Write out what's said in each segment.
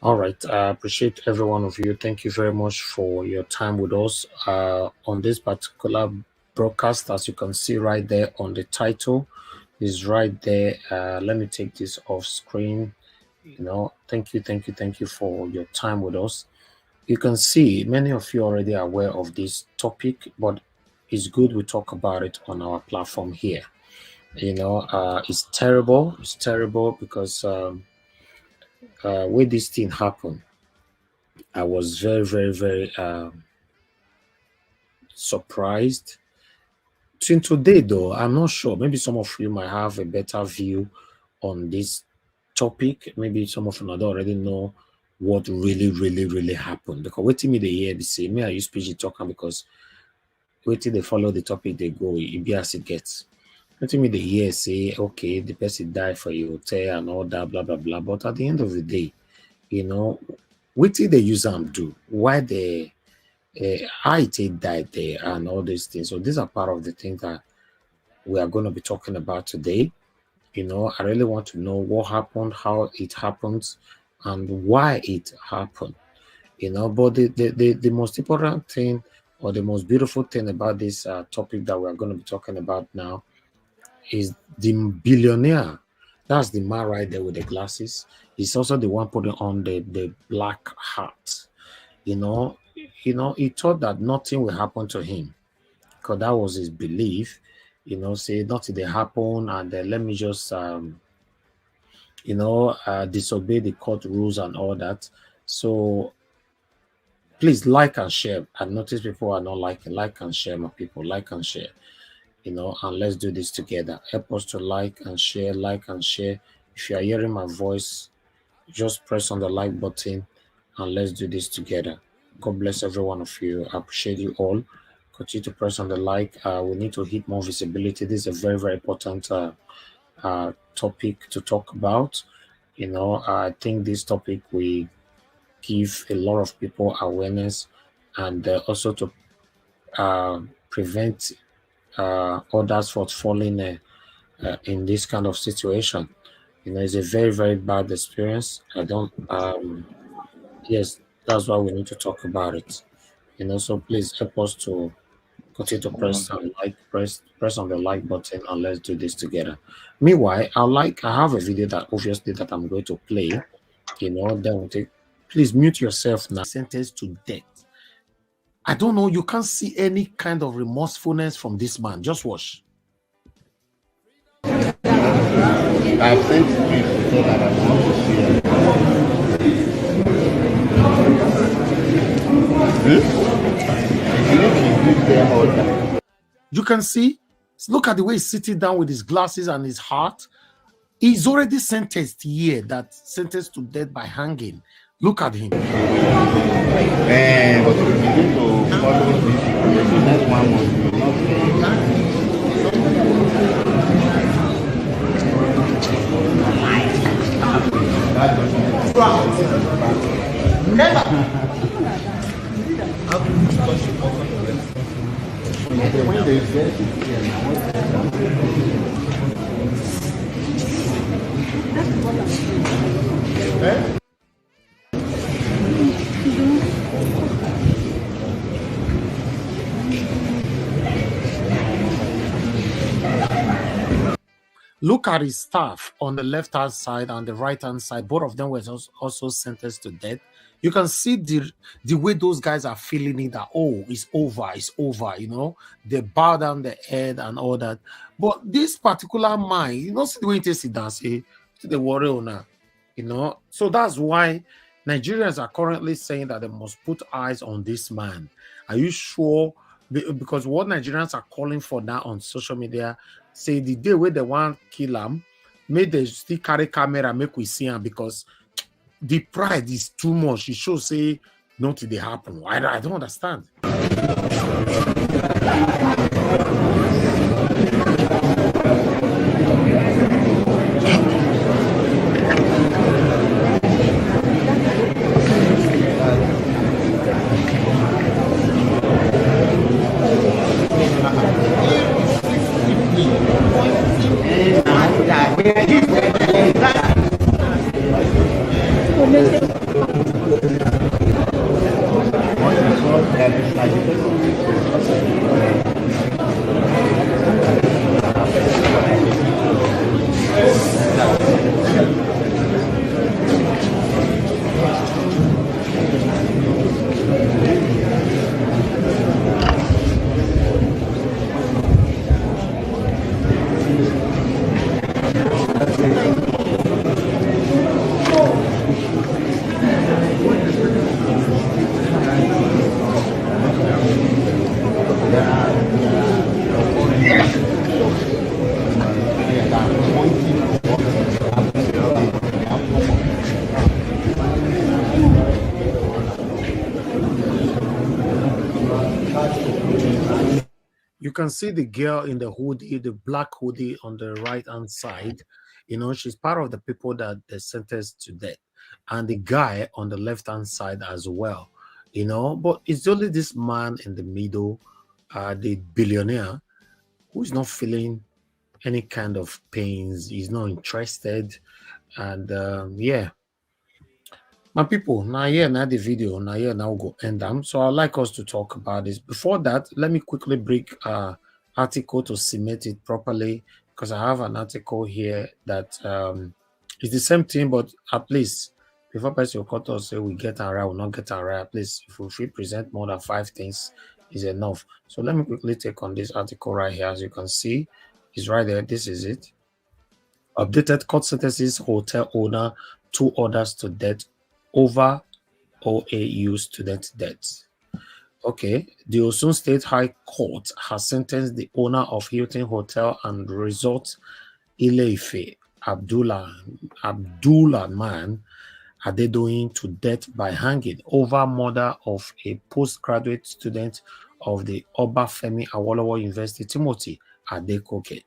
All right, I appreciate every one of you. Thank you very much for your time with us on this particular broadcast. As you can see right there on the title is right there. Let me take this off screen. Thank you for your time with us. You can see many of you already are aware of this topic, but it's good we talk about it on our platform here. It's terrible. It's terrible because when this thing happened, I was very, very, very surprised. Till today, though, I'm not sure. Maybe some of you might have a better view on this topic. Maybe some of you don't already know what really, really, really happened. Because waiting me the year, they say, me, I use PG talking because waiting they follow the topic, they go, it be as it gets. Waiting me the year, say, okay, the person died for your hotel and all that, blah, blah, blah. But at the end of the day, what did they use them do? Why they IT died there and all these things. So these are part of the things that we are going to be talking about today. I really want to know what happened, how it happens, and why it happened. But the most important thing or the most beautiful thing about this topic that we're going to be talking about now is the billionaire. That's the man right there with the glasses. He's also the one putting on the black hat. He thought that nothing will happen to him because that was his belief. Say nothing will happen, and let me just disobey the court rules and all that. So please like and share. I notice people are not liking. Like and share, my people. Like and share. And let's do this together. Help us to like and share. If you are hearing my voice, just press on the like button and let's do this together. God bless every one of you. I appreciate you all. Continue to press on the like. We need to hit more visibility. This is a very, very important topic to talk about. I think this topic will give a lot of people awareness and also to prevent others from falling in this kind of situation. It's a very, very bad experience. Yes, that's why we need to talk about it. So please help us to continue to press on the like button and let's do this together. Meanwhile, I have a video that obviously that I'm going to play. Then we'll take. Please mute yourself now. Sentenced to death. I don't know. You can't see any kind of remorsefulness from this man. Just watch. I've sent you to say that I want to see it. You can see. Look at the way he's sitting down with his glasses and his heart. He's already sentenced here. That sentenced to death by hanging. Look at him. But we begin to follow this. The next one must be Look at his staff on the left-hand side and the right-hand side. Both of them were also sentenced to death. You can see the way those guys are feeling it, that, oh, it's over, They bow down their head and all that. But this particular man, see the way he sit down, say, the worry owner, So that's why Nigerians are currently saying that they must put eyes on this man. Are you sure? Because what Nigerians are calling for now on social media, say the day where they want kill him, may they still carry camera, make we see him, because the pride is too much. It shows say nothing they happen. I don't understand. You can see the girl in the hoodie, the black hoodie on the right hand side. She's part of the people that they sentenced to death, and the guy on the left hand side as well. But it's only this man in the middle, the billionaire, who's not feeling any kind of pains. He's not interested, and yeah. My people, now here, now the video, now here, now go end them. So I'd like us to talk about this. Before that, let me quickly break article to cement it properly, because I have an article here that is the same thing, but at least before person cut us say we get around, will not get around. At least if we present more than 5 things is enough. So let me quickly take on this article right here. As you can see, it's right there. This is it. Updated court sentences hotel owner 2 others to death over OAU student deaths. Okay, the Osun State High Court has sentenced the owner of Hilton Hotel and Resort Ile-Ife, Abdulrahman Adedoyin, to death by hanging over murder of a postgraduate student of the Obafemi Awolowo University, Timothy Adekoke.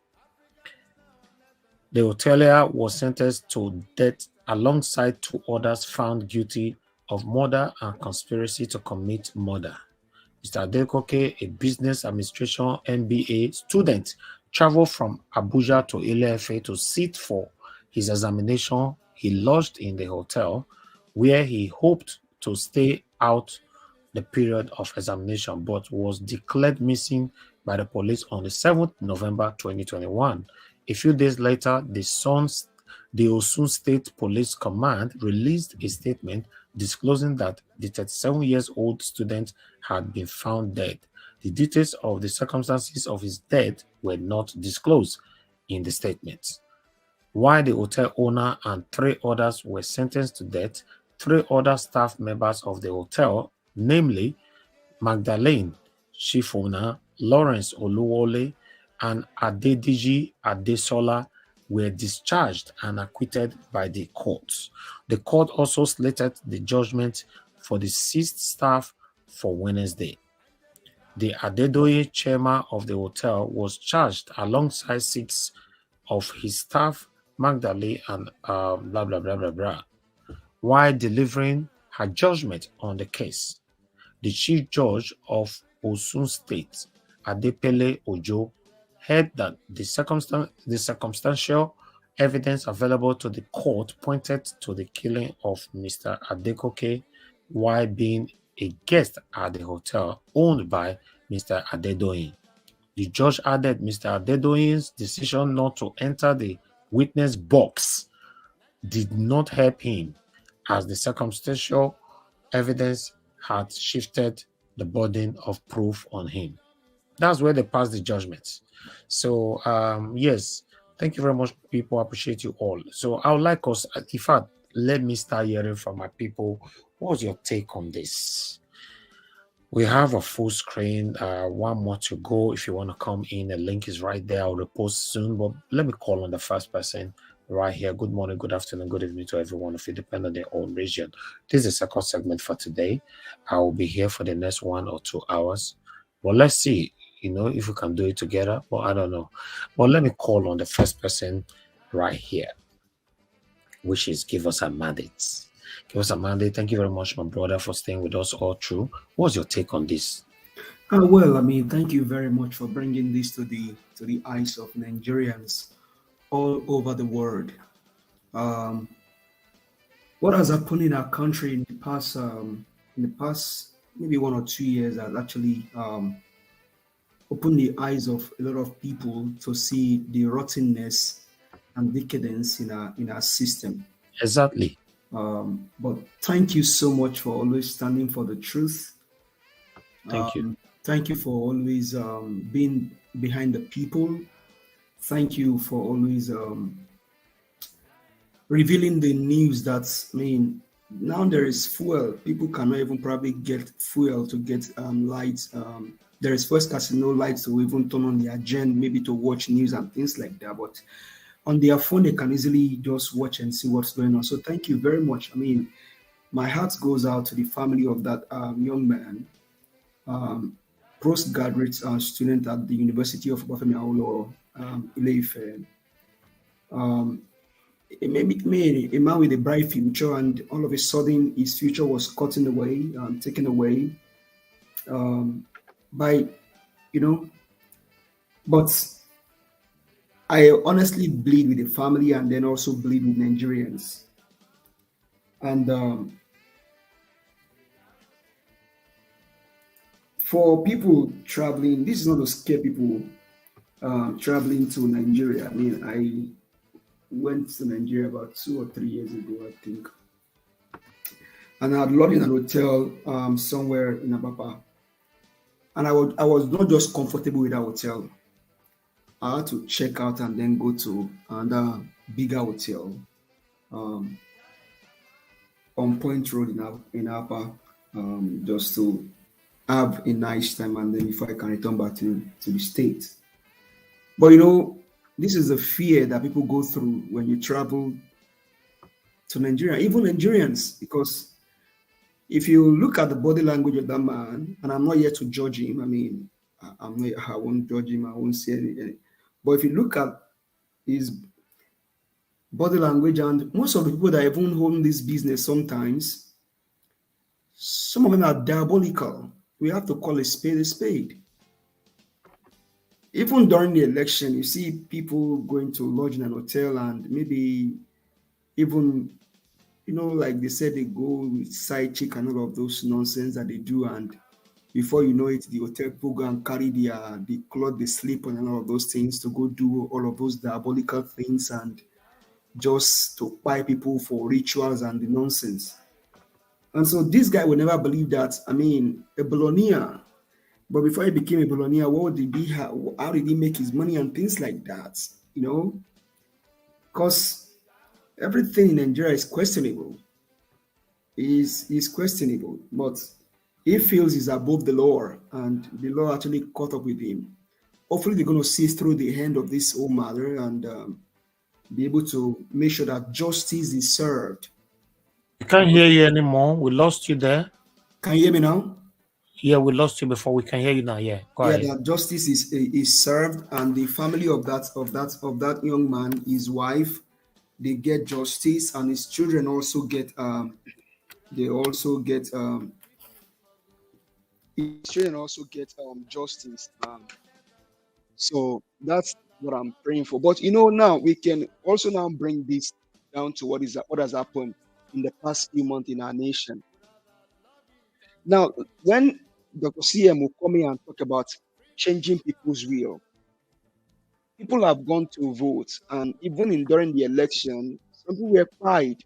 The hotelier was sentenced to death alongside 2 others found guilty of murder and conspiracy to commit murder. Mr. Adekoke, a business administration MBA student, traveled from Abuja to Ile-Ife to sit for his examination. He lodged in the hotel where he hoped to stay out the period of examination, but was declared missing by the police on the 7th November 2021. A few days later, the Osun State Police Command released a statement disclosing that the 37-year-old student had been found dead. The details of the circumstances of his death were not disclosed in the statement. While the hotel owner and 3 others were sentenced to death, 3 other staff members of the hotel, namely Magdalene Shifona, Lawrence Oluwole, and Adediji Adesola, were discharged and acquitted by the court. The court also slated the judgment for the 6th staff for Wednesday. The Adedoye chairman of the hotel was charged alongside 6 of his staff, Magdalene and blah, blah, blah, blah, blah, while delivering her judgment on the case. The chief judge of Osun State, Adepele Ojo, held that the circumstantial evidence available to the court pointed to the killing of Mr. Adekoke while being a guest at the hotel owned by Mr. Adedoyin. The judge added Mr. Adedoyin's decision not to enter the witness box did not help him, as the circumstantial evidence had shifted the burden of proof on him. That's where they passed the judgment. So, yes, thank you very much, people. I appreciate you all. So, I would like us, in fact, let me start hearing from my people. What's your take on this? We have a full screen, 1 more to go. If you want to come in, the link is right there. I'll repost soon, but let me call on the first person right here. Good morning, good afternoon, good evening to everyone of you, depending on their own region. This is the second segment for today. I will be here for the next 1 or 2 hours. Well, let's see, if we can do it together, but I don't know. But let me call on the first person right here, which is Give Us a Mandate. Give Us a Mandate. Thank you very much, my brother, for staying with us all through. What's your take on this? Well, thank you very much for bringing this to the eyes of Nigerians all over the world. what has happened in our country in the past maybe 1 or 2 years has actually opened the eyes of a lot of people to see the rottenness and decadence in our system. Exactly. But thank you so much for always standing for the truth. Thank you. Thank you for always being behind the people. Thank you for always revealing the news that, I mean, now there is fuel. People cannot even probably get fuel to get lights. There is first casino lights to even turn on their gen, maybe to watch news and things like that. But on their phone, they can easily just watch and see what's going on. So thank you very much. I mean, my heart goes out to the family of that young man, postgraduate student at the University of Obafemi Awolowo, Ile-Ife. Maybe a man with a bright future, and all of a sudden his future was cutting away, taken away by, you know. But I honestly bleed with the family and then also bleed with Nigerians. And for people traveling, this is not to scare people traveling to Nigeria. I mean, I went to Nigeria about 2 or 3 years ago, I think. And I had lodged in an hotel somewhere in Abapa. And I was not just comfortable with that hotel. I had to check out and then go to another bigger hotel um, on Point Road in Apa, just to have a nice time and then before I can return back to the States. But this is the fear that people go through when you travel to Nigeria, even Nigerians, because if you look at the body language of that man, and I'm not here to judge him, I mean, I won't judge him, I won't say anything. But if you look at his body language, and most of the people that even own this business sometimes, some of them are diabolical. We have to call a spade a spade. Even during the election, you see people going to lodge in an hotel and maybe even, like they said, they go with side chick and all of those nonsense that they do. And before you know it, the hotel people go and carry the cloth they sleep on and all of those things to go do all of those diabolical things and just to buy people for rituals and the nonsense. And so this guy would never believe that. I mean, a billionaire. But before he became a billionaire, what did he have? How did he make his money and things like that? Because everything in Nigeria is questionable. Is questionable, but he feels he's above the law, and the law actually caught up with him. Hopefully, they're going to see through the end of this whole matter and be able to make sure that justice is served. We can't hear you anymore. We lost you there. Can you hear me now? Yeah, we lost you before. We can hear you now. Yeah, go Yeah, ahead. that justice is served, and the family of that young man, his wife, they get justice, and his children also get they also get his children also get justice. So that's what I'm praying for. But now we can also now bring this down to what has happened in the past few months in our nation. Now, when Dr. CM will come here and talk about changing people's will, people have gone to vote, and even during the election, some people were quiet,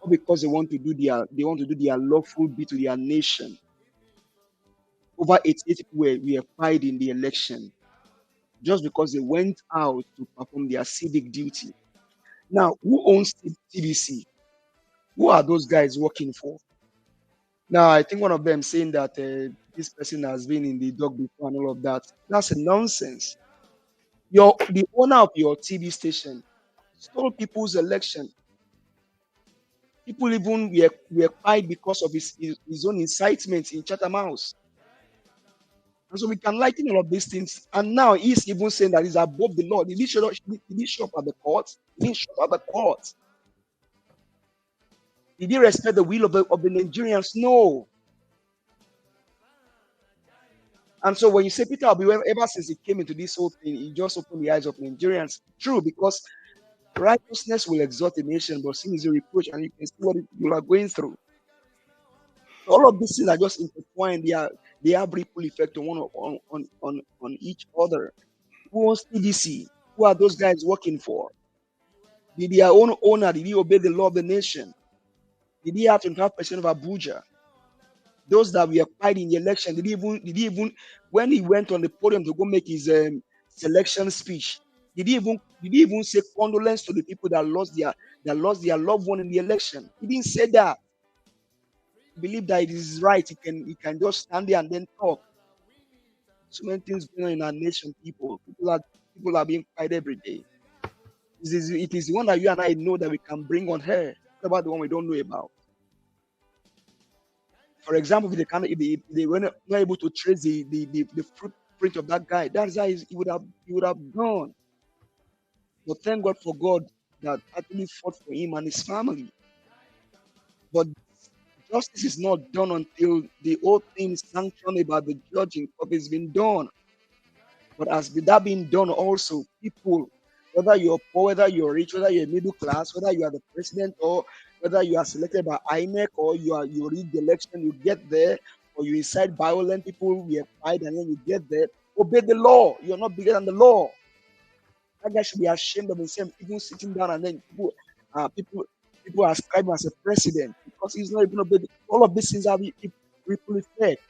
not because they want to do their lawful bit to their nation. Over 88 people were quiet in the election just because they went out to perform their civic duty. Now, who owns TBC? Who are those guys working for? Now, I think one of them saying that this person has been in the dog before and all of that. That's a nonsense. The owner of your TV station stole people's election. People even were quiet because of his own incitement in Chatham House. And so we can liken all of these things. And now he's even saying that he's above the law. Did he show up at the court? He didn't show up at the court. Did he respect the will of the Nigerians? No. And so when you say Peter Obi, ever since he came into this whole thing, he just opened the eyes of Nigerians. True, because Righteousness will exalt a nation, but sin is a reproach, and you can see what you are going through. So all of these things are just intertwined. They have ripple effect on each other. Who owns TDC? Who are those guys working for? Did their own owner, did he obey the law of the nation? Did he have 25% of Abuja? Those that were quiet in the election, did he even when he went on the podium to go make his selection speech, did he even say condolence to the people that lost their loved one in the election? He didn't say that. He believed that it is right. He can just stand there and then talk. So many things going on in our nation, people. People are being quiet every day. It is the one that you and I know that we can bring on her. What about the one we don't know about? For example, if they were not able to trace the footprint of that guy, that's how he would have gone. But thank God for God that actually fought for him and his family. But justice is not done until the whole thing sanctioned about the judging court has been done. But as with that being done, also people, whether you're poor, whether you're rich, whether you're middle class, whether you are the president, or whether you are selected by INEC, or you read the election, you get there, or you incite violent people, we are fight, and then you get there. Obey the law. You're not bigger than the law. That guy should be ashamed of himself, even sitting down, and then people ascribe him as a president because he's not even obeying. All of these things have ripple effect.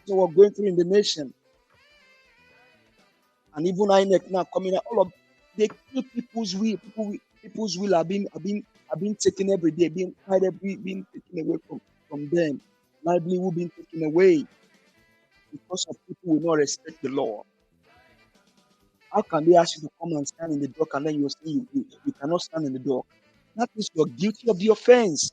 So we're going through in the nation. And even INEC now coming out, all of they kill people's will. People's will are being taken every day, being taken away from them. Livelihood being taken away because of people who will not respect the law. How can they ask you to come and stand in the dock and then you say you cannot stand in the dock? That means you're guilty of the offense.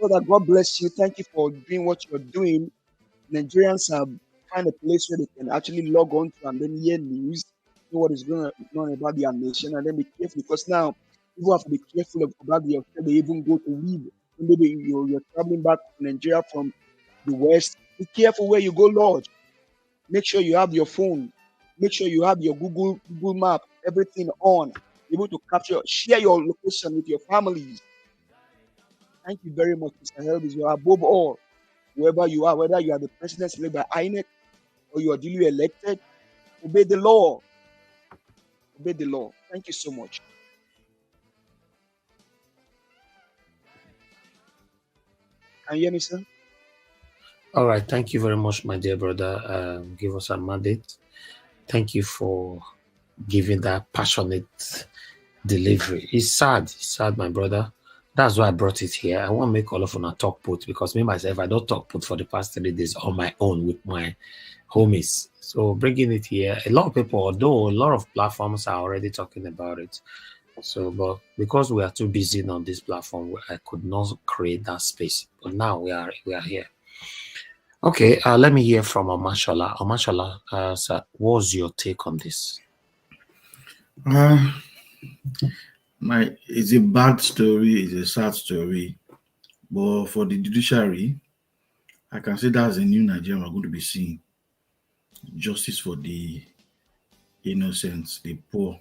So that God bless you. Thank you for doing what you're doing. Nigerians have find a place where they can actually log on to and then hear news, know what is going on about their nation, and then be careful because now people have to be careful about the hotel they even go to live. Maybe you're traveling back to Nigeria from the West. Be careful where you go lodge. Make sure you have your phone. Make sure you have your Google Map, everything on. Able to share your location with your families. Thank you very much, Mr. Helbis. You are above all. Whoever you are, whether you are the president selected by INEC or you are duly elected, obey the law. Obey the law. Thank you so much. Can you hear me, sir? All right. Thank you very much, my dear brother. Give us a mandate. Thank you for giving that passionate delivery. It's sad, my brother. That's why I brought it here. I want to make all of you talk put because me myself, I don't talk put for the past 3 days on my own with my homies. So bringing it here, a lot of people, although a lot of platforms are already talking about it. So, but because we are too busy on this platform, I could not create that space. But now we are here. Okay, let me hear from Omashola. Omashola, sir, what's your take on this? It's a bad story, it's a sad story, but for the judiciary, I can say that's a new Nigeria we're going to be seeing. Justice for the innocent, the poor,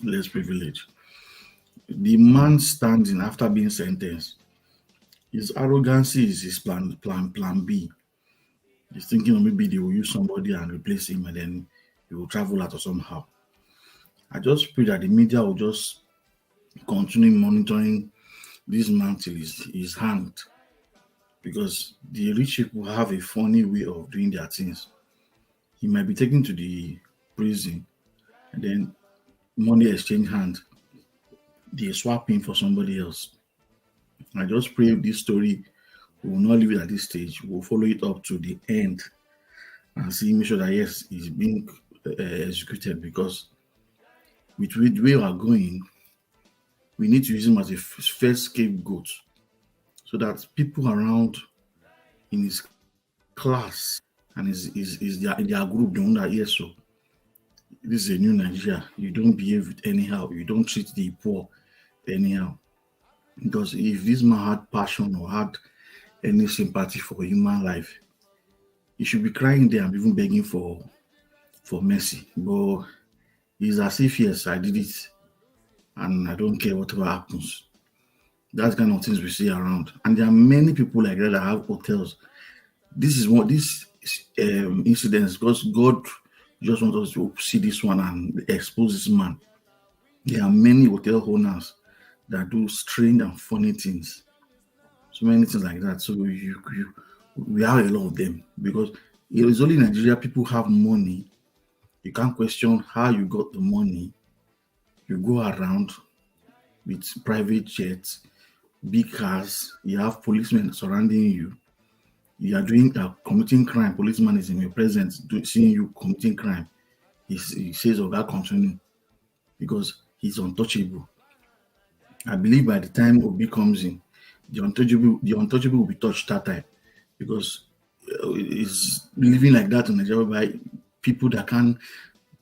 less privileged. The man standing after being sentenced, his arrogancy is his plan B. He's thinking maybe they will use somebody and replace him and then he will travel out or somehow. I just pray that the media will just continue monitoring this man till he's hanged, because the rich people have a funny way of doing their things. He might be taken to the prison and then money exchange hand, they swap him for somebody else. I just pray this story, we will not leave it at this stage. We'll follow it up to the end and see, make sure that yes, he's being executed, because with the way we are going, we need to use him as a first scapegoat so that people around in his class and their group don't that, yes, so this is a new Nigeria. You don't behave anyhow. You don't treat the poor anyhow. Because if this man had passion or had any sympathy for human life, he should be crying there and even begging for mercy. But It's as if, yes, I did it and I don't care whatever happens. That's kind of things we see around. And there are many people like that have hotels. This is what this incidents, because God just wants us to see this one and expose this man. There are many hotel owners that do strange and funny things. So many things like that. So we have a lot of them because it is only in Nigeria people have money. You can't question how you got the money. You go around with private jets, big cars. You have policemen surrounding you. You are doing committing crime. Policeman is in your presence, seeing you committing crime. He says, "Oh, God, continue," because he's untouchable. I believe by the time Obi comes in, the untouchable will be touched that time because it's living like that in Nigeria by people that can't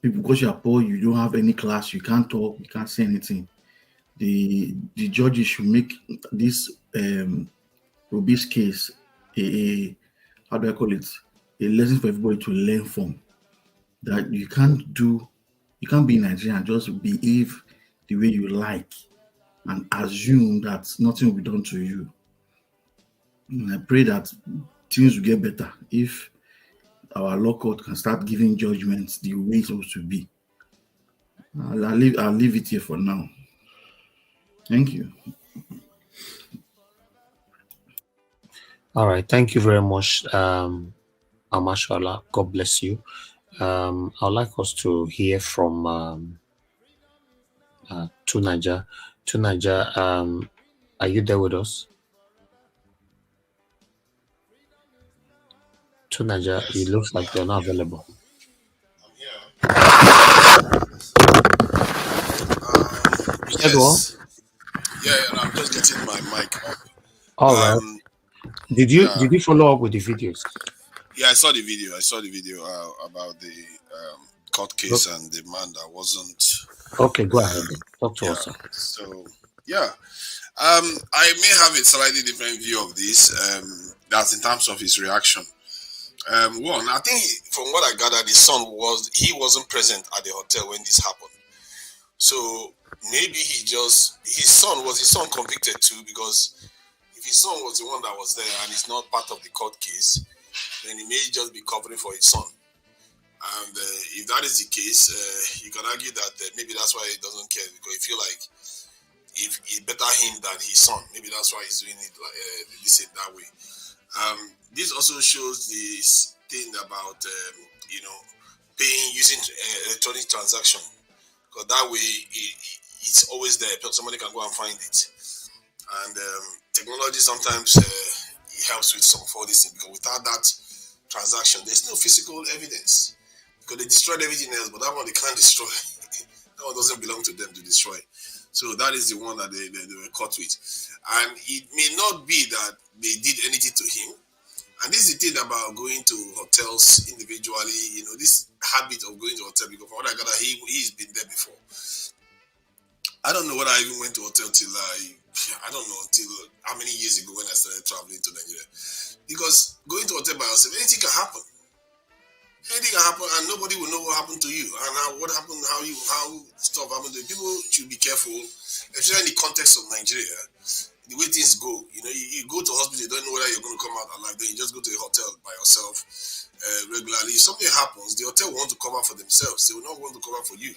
people because you are poor, you don't have any class, you can't talk, you can't say anything. The judges should make this Obi's case a how do I call it, a lesson for everybody to learn from. That you can't be in Nigeria and just behave the way you like and assume that nothing will be done to you. And I pray that things will get better if our law court can start giving judgments the way it's supposed to be. I'll leave it here for now. Thank you. All right. Thank you very much, Amashallah. God bless you. I'd like us to hear from Tunaja. Tunaja, are you there with us? Tunaja, Yes. it looks like you're not available. I'm here. Yes. Yeah, I'm just getting my mic up. All right. Did you follow up with the videos? Yeah, I saw the video. About the court case and the man that wasn't. Okay, go ahead. Talk to us. So, yeah. I may have a slightly different view of this. That's in terms of his reaction. One, I think from what I gathered, his son wasn't present at the hotel when this happened. So maybe his son convicted too, because if his son was the one that was there and it's not part of the court case, then he may just be covering for his son. And if that is the case, you can argue that maybe that's why he doesn't care, because he feel like if it better him than his son, maybe that's why he's doing it that way. This also shows this thing about paying using electronic transaction, because that way it's always there. Somebody can go and find it. And technology sometimes it helps with some of all these things, because without that transaction, there's no physical evidence, because they destroyed everything else, but that one they can't destroy. That one doesn't belong to them to destroy. So that is the one that they were caught with. And it may not be that they did anything to him. And this is the thing about going to hotels individually, this habit of going to hotel, because from what I gather, he's been there before. I don't know whether I even went to hotel till until how many years ago when I started traveling to Nigeria. Because going to hotel by yourself, anything can happen. Anything can happen, and nobody will know what happened to you and what happened, how stuff happened to you. People should be careful, especially in the context of Nigeria. The way things go, you go to hospital, you don't know whether you're going to come out alive. Then you just go to a hotel by yourself regularly. If something happens, the hotel will want to cover for themselves. They will not want to cover for you.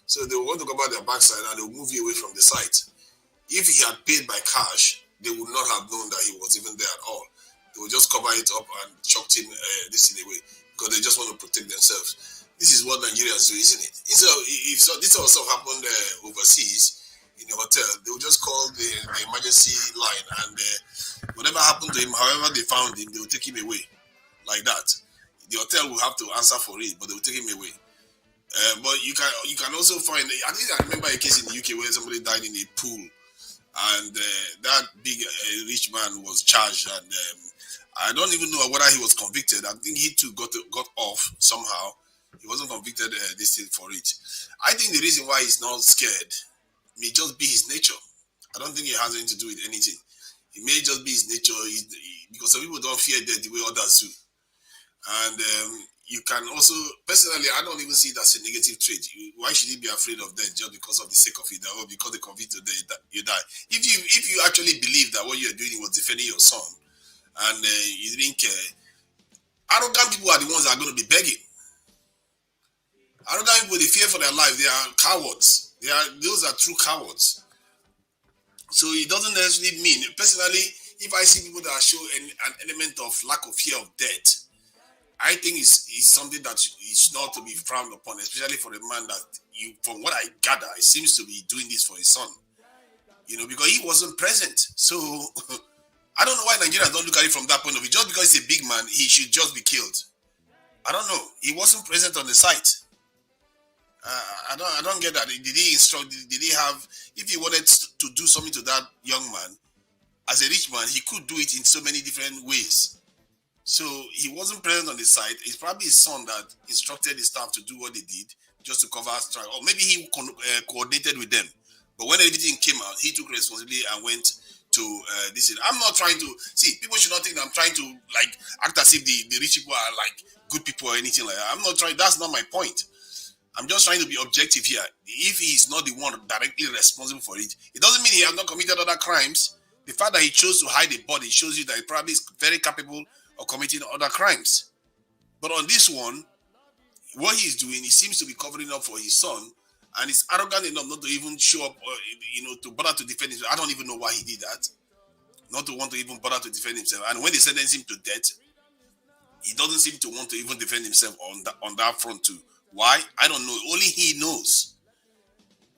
So they will want to cover their backside and they will move you away from the site. If he had paid by cash, they would not have known that he was even there at all. They will just cover it up and chucked him this in a way, because they just want to protect themselves. This is what Nigerians do, isn't it? Instead of, if this also happened overseas in a hotel, they will just call the emergency line, and whatever happened to him, however they found him, they will take him away like that. The hotel will have to answer for it, but they will take him away. But you can also find, I think I remember a case in the UK where somebody died in a pool, and that big rich man was charged, and I don't even know whether he was convicted. I think he too got off somehow. He wasn't convicted this thing for it. I think the reason why he's not scared may just be his nature. I don't think it has anything to do with anything. It may just be his nature, because some people don't fear death the way others do. And you can also, personally, I don't even see it as a negative trait. Why should you be afraid of death just because of the sake of it, or because they convict to death, you die? If you actually believe that what you're doing was defending your son, and you didn't care, arrogant people are the ones that are going to be begging. Arrogant people, they fear for their life. They are cowards. Those are true cowards. So it doesn't necessarily mean, personally, if I see people that show an element of lack of fear of death, I think it's something that is not to be frowned upon, especially for a man that, from what I gather, it seems to be doing this for his son. Because he wasn't present. So I don't know why Nigerians don't look at it from that point of view. Just because he's a big man, he should just be killed. I don't know. He wasn't present on the site. I don't get that. Did he instruct? Did he have? If he wanted to do something to that young man, as a rich man, he could do it in so many different ways. So he wasn't present on the site. It's probably his son that instructed his staff to do what they did just to cover strike, or maybe he coordinated with them. But when everything came out, he took responsibility and went to this. I'm not trying to see. People should not think that I'm trying to act as if the rich people are good people or anything like that. I'm not trying. That's not my point. I'm just trying to be objective here. If he is not the one directly responsible for it, it doesn't mean he has not committed other crimes. The fact that he chose to hide the body shows you that he probably is very capable of committing other crimes. But on this one, what he's doing, he seems to be covering up for his son, and he's arrogant enough not to even show up, to bother to defend himself. I don't even know why he did that. Not to want to even bother to defend himself. And when they sentence him to death, he doesn't seem to want to even defend himself on that front too. Why? I don't know. Only he knows.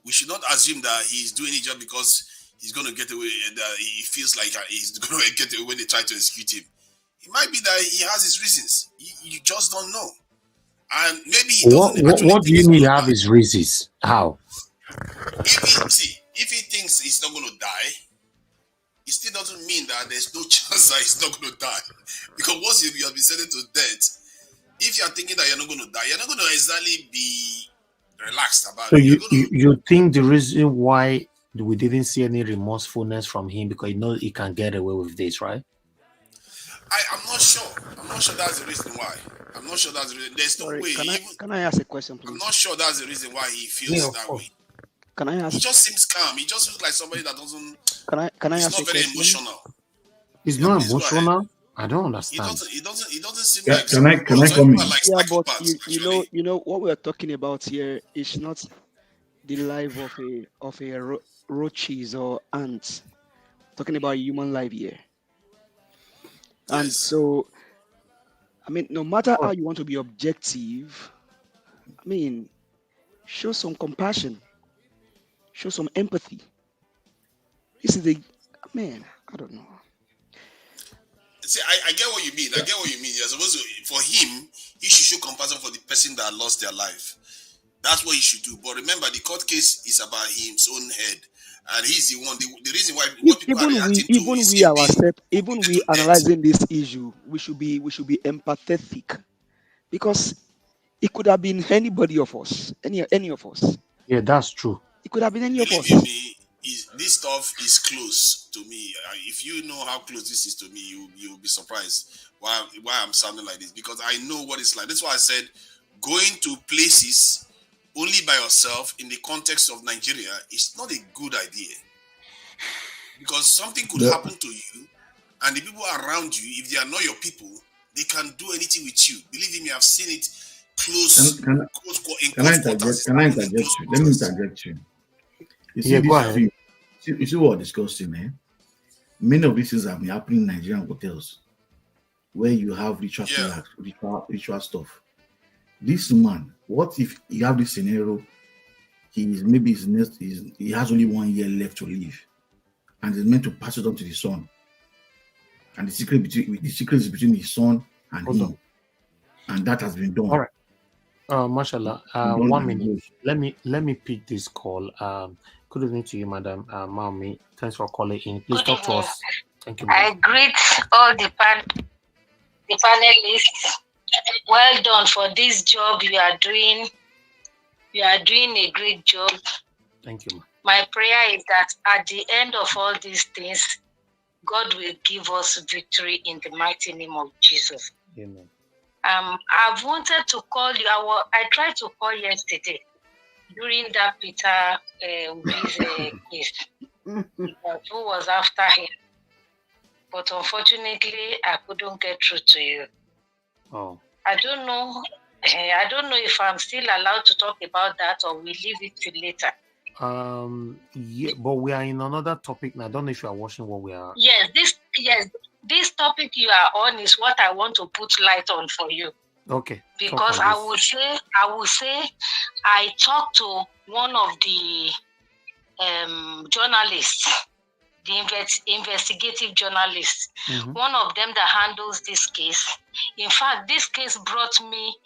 We should not assume that he's doing it just because he's going to get away, and he feels like he's going to get away when they try to execute him. It might be that he has his reasons. You just don't know. And maybe he doesn't. What do you mean have his reasons? How? If he thinks he's not going to die, it still doesn't mean that there's no chance that he's not going to die. Because once you have been sentenced to death, if you're thinking that you're not going to die, you're not going to exactly be relaxed about it. So you think the reason why we didn't see any remorsefulness from him because he knows he can get away with this, right? I'm not sure. I'm not sure that's the reason why. I'm not sure that's the reason. There's no way. Can I ask a question, please? I'm not sure that's the reason why he feels that way. Can I ask? He just seems calm. He just looks like somebody that doesn't. Can I ask He's not very emotional. He's not emotional. I don't understand. He doesn't seem like. Can I come in? Yeah, but you know what we're talking about here is not the life of a roaches or ants. We're talking about human life here. And so, I mean, no matter how you want to be objective, I mean, show some compassion, show some empathy. This is I don't know. See, I get what you mean. I get what you mean. You're supposed to, for him, he should show compassion for the person that lost their life. That's what he should do. But remember, the court case is about his own head. And he's the one. The reason why what people are reacting to is even we analyzing this issue, we should be empathetic, because it could have been anybody of us, any of us. Yeah, that's true. It could have been any of us. This stuff is close to me. If you know how close this is to me, you'll be surprised why I'm sounding like this, because I know what it's like. That's why I said going to places only by yourself in the context of Nigeria is not a good idea, because something could happen to you, and the people around you, if they are not your people, they can do anything with you. Believe me, I've seen it close. Can I interject you? Let me interject you. You see, go ahead. You see what we're discussing, man? Many of these things have been happening in Nigerian hotels where you have ritual stuff. This man, what if you have this scenario? He has only 1 year left to live, and is meant to pass it on to the son. And the secret is between his son and him, and that has been done. All right, mashallah. 1 minute. Let me pick this call. Good evening to you, Madam Maumi. Thanks for calling in. Please talk to us. Thank you. I greet all the panelists. Well done for this job you are doing. You are doing a great job. Thank you, ma. My prayer is that at the end of all these things, God will give us victory in the mighty name of Jesus. Amen. I've wanted to call you. I tried to call yesterday during that Peter Obi's case, because who was after him. But unfortunately, I couldn't get through to you. Oh. I don't know. I don't know if I'm still allowed to talk about that or we leave it till later. Yeah, but we are in another topic now. I don't know if you are watching what we are. Yes, this topic you are on is what I want to put light on for you. Okay. Because I will say, I talked to one of the journalists, the investigative journalists, one of them that handles this case. In fact, this case brought me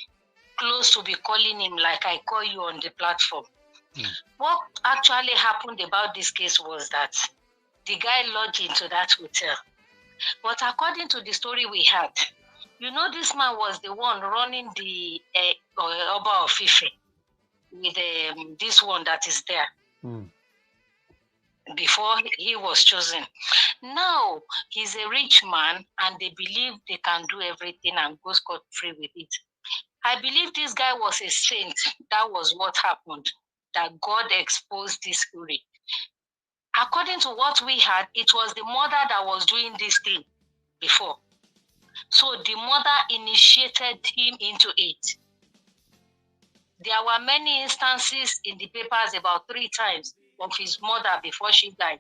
close to be calling him like I call you on the platform. What actually happened about this case was that the guy lodged into that hotel. But according to the story we had, this man was the one running the Oba of Ife with this one that is there before he was chosen. Now he's a rich man and they believe they can do everything and go scot-free with it. I believe this guy was a saint. That was what happened, that God exposed this story. According to what we had, it was the mother that was doing this thing before. So the mother initiated him into it. There were many instances in the papers, about 3 times, of his mother before she died.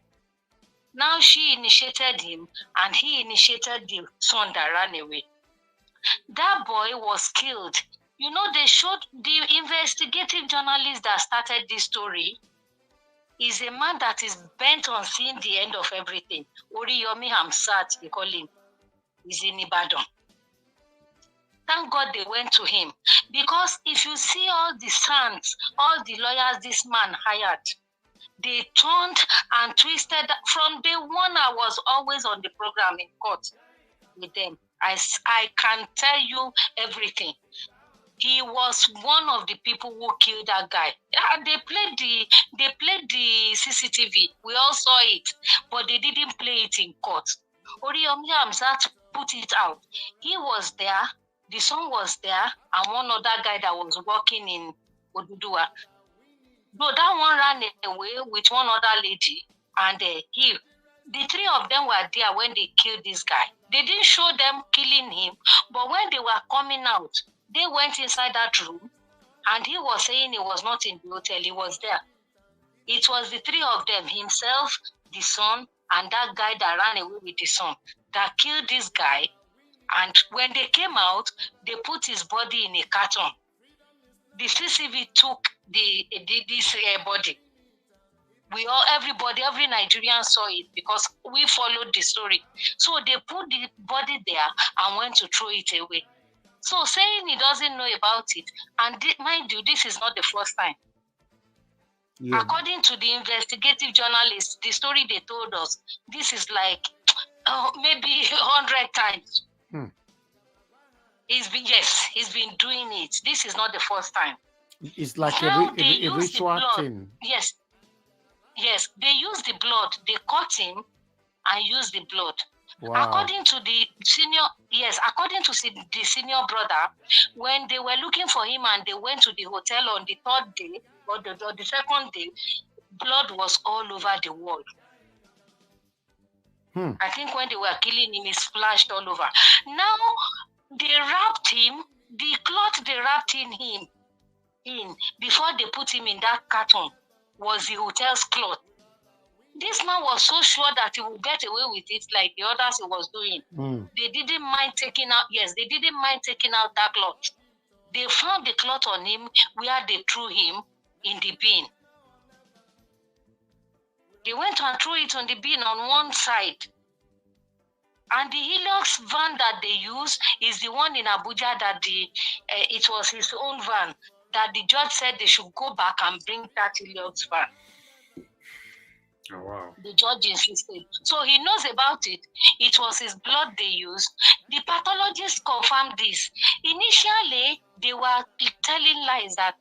Now she initiated him and he initiated the son that ran away. That boy was killed. They showed the investigative journalist that started this story is a man that is bent on seeing the end of everything. Oriyomi Hamsat, they call him. He's in Ibadan. Thank God they went to him. Because if you see all the sons, all the lawyers this man hired, they turned and twisted. From day one, I was always on the program in court with them. I can tell you everything. He was one of the people who killed that guy. They played the CCTV. We all saw it, but they didn't play it in court. Oriyomi Hamzat put it out. He was there, the son was there, and one other guy that was working in Oduduwa. No, that one ran away with one other lady, and the 3 of them were there when they killed this guy. They didn't show them killing him, but when they were coming out, they went inside that room, and he was saying he was not in the hotel, he was there. It was the 3 of them, himself, the son, and that guy that ran away with the son, that killed this guy. And when they came out, they put his body in a carton. The CCTV took this body. Every Nigerian saw it because we followed the story. So they put the body there and went to throw it away. So saying he doesn't know about it, and mind you, this is not the first time. Yeah. According to the investigative journalists, the story they told us, this is like maybe 100 times. He's been doing it. This is not the first time. It's like a ritual thing. Yes, they used the blood. They cut him and used the blood. Wow. According to the senior brother, when they were looking for him and they went to the hotel on the 3rd day or the 2nd day, blood was all over the wall. I think when they were killing him, it splashed all over. Now they wrapped him. The cloth they wrapped him in before they put him in that carton was the hotel's cloth. This man was so sure that he would get away with it like the others he was doing. They didn't mind taking out that cloth. They found the cloth on him where they threw him in the bin. They went and threw it on the bin on one side. And the Helix van that they use is the one in Abuja that it was his own van that the judge said they should go back and bring that Helix van. Oh, wow. The judge insisted. So he knows about it. It was his blood they used. The pathologists confirmed this. Initially, they were telling lies that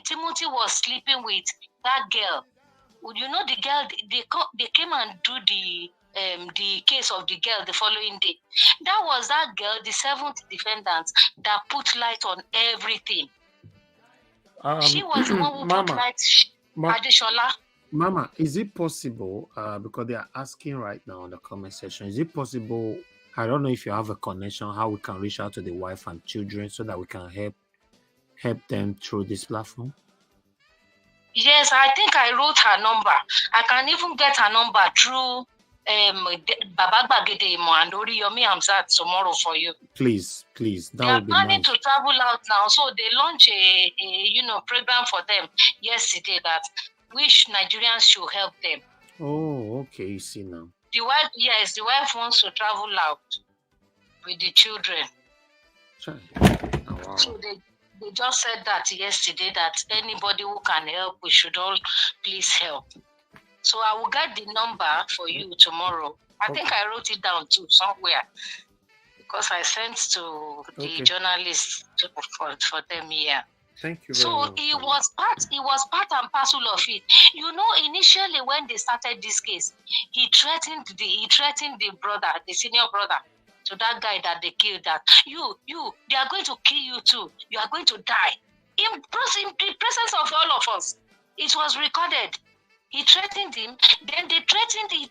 Timothy was sleeping with that girl. The girl, they came and do the the case of the girl the following day. That was that girl, the 7th defendant, that put light on everything. She was the one who put light. Adeshola. Mama, is it possible, because they are asking right now in the comment section, is it possible, I don't know if you have a connection, how we can reach out to the wife and children so that we can help them through this platform? Yes, I think I wrote her number. I can even get her number through Baba Gbagede and Oriyomi Hamzat tomorrow for you. Please. They are planning to travel out now, so they launched a program for them yesterday that which Nigerians should help them. Oh, okay. You see now. The wife wants to travel out with the children. Oh, wow. So they just said that yesterday that anybody who can help, we should all please help. So I will get the number for you tomorrow. I think I wrote it down too somewhere because I sent to the journalists for them here. Thank you. So it was part and parcel of it. Initially when they started this case, he threatened the brother, the senior brother, to that guy that they killed, that you, they are going to kill you too. You are going to die. In the presence of all of us. It was recorded. He threatened him. Then they threatened. He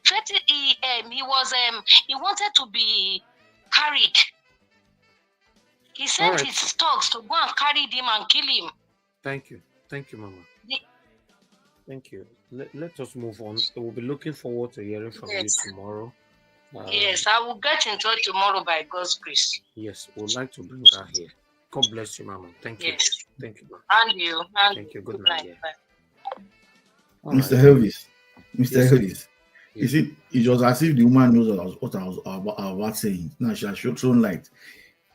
wanted to be carried. He sent his thugs to go and carry him and kill him. Thank you, Mama. Thank you. Let us move on. So we'll be looking forward to hearing from you tomorrow. Yes, I will get in touch tomorrow by God's grace. Yes, we'd like to bring her here. God bless you, Mama. Thank you. Yes. Thank you, Mama. And you. Thank you. Good night. Mr. Elvis. Elvis. You see, it was as if the woman knows what I was about saying. Now she has shown light.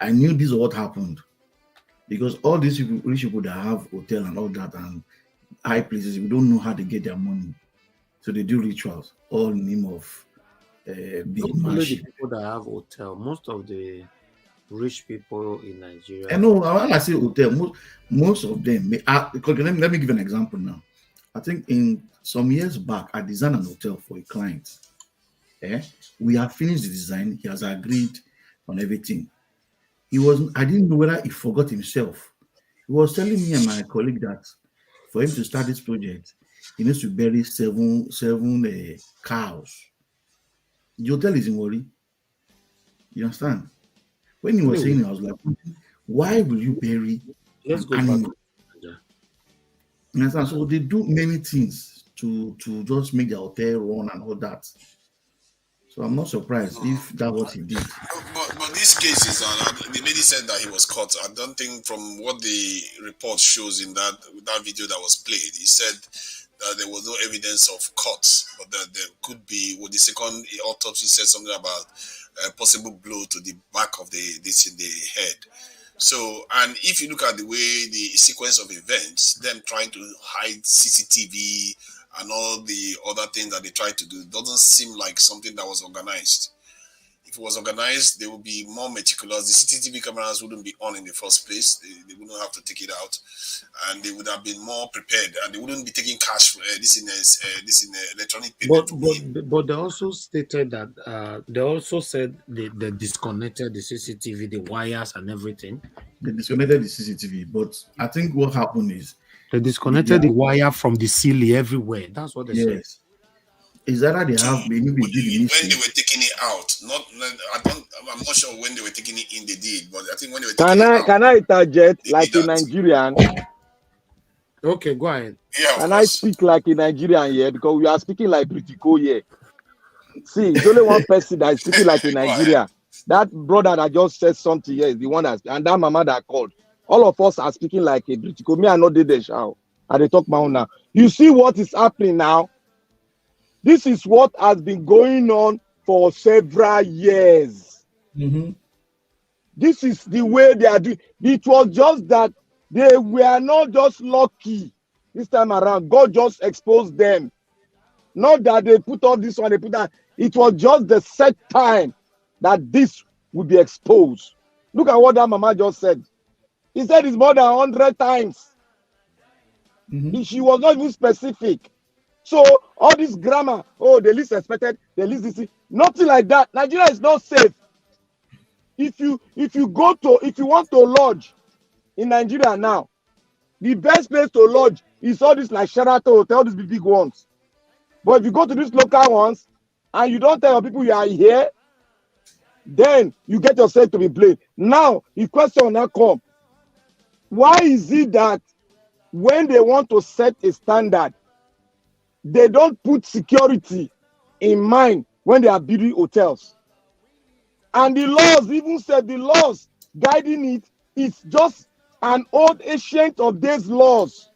I knew this is what happened because all these people, rich people that have hotel and all that and high places, we don't know how to get their money, so they do rituals all in the name of big money. People that have hotel, most of the rich people in Nigeria. I know when I say hotel, most of them. Let me give an example now. I think in some years back, I designed an hotel for a client. We have finished the design. He has agreed on everything. I didn't know whether he forgot himself. He was telling me and my colleague that for him to start this project, he needs to bury seven cows. The hotel is in worry. You understand? When he was saying it, I was like, why will you bury animals? You understand? So they do many things to just make the hotel run and all that. So I'm not surprised if that's what he did. But these cases, the lady said that he was caught. I don't think from what the report shows in that video that was played, he said that there was no evidence of cuts, but that there could be. Well, the second autopsy said something about a possible blow to the back of this in the head. So, and if you look at the way the sequence of events, them trying to hide CCTV and all the other things that they try to do, doesn't seem like something that was organized. If it was organized, they would be more meticulous. The CCTV cameras wouldn't be on in the first place. They wouldn't have to take it out, and they would have been more prepared. And they wouldn't be taking cash for this in electronic payment. But they also stated that they also said they disconnected the CCTV, the wires, and everything. They disconnected the CCTV, but I think what happened is they disconnected the wire from the ceiling everywhere. That's what they said. Is that how they have maybe when they were taking it out? I'm not sure when they were taking it in. They did, but I think when they were taking it out. Can I interject like a Nigerian? Okay, go ahead. Yeah, can I speak like a Nigerian here? Because we are speaking like Britico here. See, it's only one person that is speaking like a Nigerian. That brother that just said something here is the one and that mama that called. All of us are speaking like a Britico. Me, I know they shout. And they talk my own now. You see what is happening now? This is what has been going on for several years. Mm-hmm. This is the way they are doing. It was just that they were not just lucky this time around. God just exposed them. Not that they put off this one, they put that. It was just the set time that this would be exposed. Look at what that mama just said. He said it's more than 100 times. Mm-hmm. She was not even specific. So all this grammar, oh, the least expected, the least this, nothing like that. Nigeria is not safe. If you want to lodge in Nigeria now, the best place to lodge is all this like Sheraton Hotel, these big ones. But if you go to these local ones and you don't tell your people you are here, then you get yourself to be blamed. Now, the question now come, why is it that when they want to set a standard, they don't put security in mind when they are building hotels? And the laws even said the laws guiding it is just an old ancient of days laws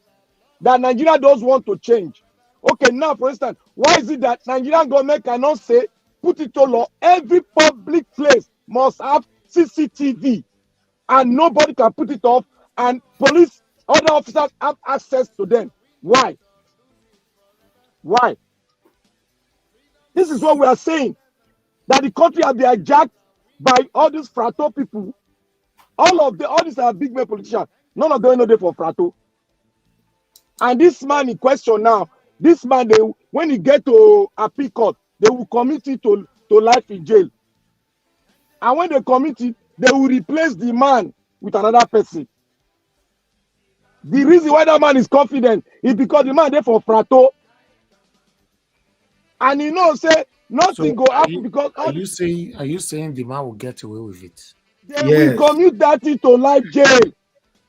that Nigeria does want to change. Okay, now for instance, why is it that Nigerian government cannot say, put it to law, every public place must have CCTV and nobody can put it off and police, other officers have access to them? Why? Why? This is what we are saying, that the country has been hijacked by all these frato people. All these are big men politicians. None of them know they for frato. And this man in question now, this man, when he get to appeal court, they will commit it to life in jail. And when they commit it, they will replace the man with another person. The reason why that man is confident is because the man there for frato. And he knows say nothing go happen because are you saying the man will get away with it? They will commute that to life jail.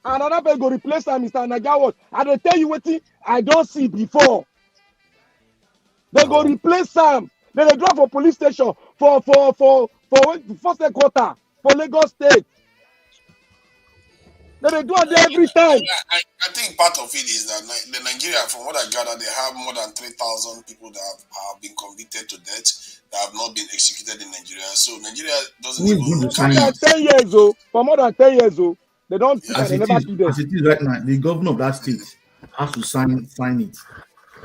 Another person go replace him, Mr. Nagawa. And they tell you what I don't see before. They go replace him. Then they drive for police station for first quarter for Lagos State. Then they do it every time. I think part of it is that the Nigeria, from what I gather, they have more than 3,000 people that have been convicted to death that have not been executed in Nigeria. So Nigeria doesn't even for more than 10 years, oh. For more than 10 years, oh. They don't as it is right now, the governor of that state has to sign it.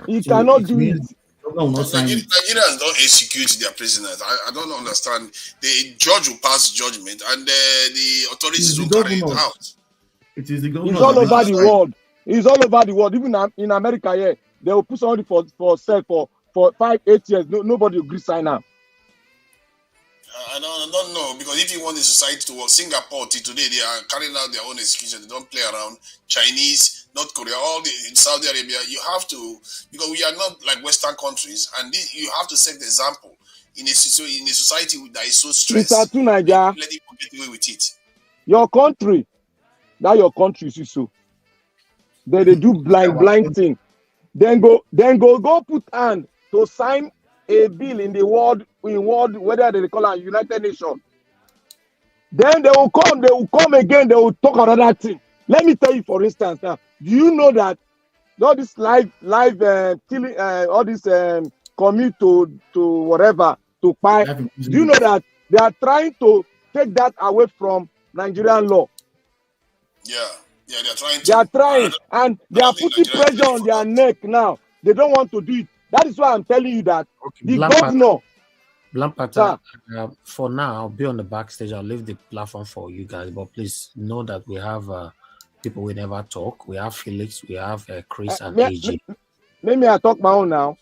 He cannot do it. Nigerians don't execute their prisoners. I don't understand. The judge will pass judgment and the authorities will carry it out. It is the government. It's all over the world. It's all over the world. Even in America, yeah, they will put somebody for sale for 5-8 years. Nobody will agree sign up. I don't know, because if you want the society to work, Singapore today they are carrying out their own execution. They don't play around. Chinese, North Korea, in Saudi Arabia, you have to, because we are not like Western countries, and you have to set the example in a society that is so stressed. Let people get away with it. Your country, that your country is so. They do blind thing. Then go put hand to sign a bill in the world, whether they call it United Nations. Then they will come again, they will talk another thing. Let me tell you, for instance, now, do you know that all this live killing, all this commute to whatever, to buy, do you know that they are trying to take that away from Nigerian law? Yeah, they're trying to. They are trying, and they are putting pressure on their neck now. They don't want to do it. That is why I'm telling you that the governor. Blampata, for now, I'll be on the backstage. I'll leave the platform for you guys, but please know that we have people we never talk. We have Felix, we have Chris and AJ. Maybe I talk my own now.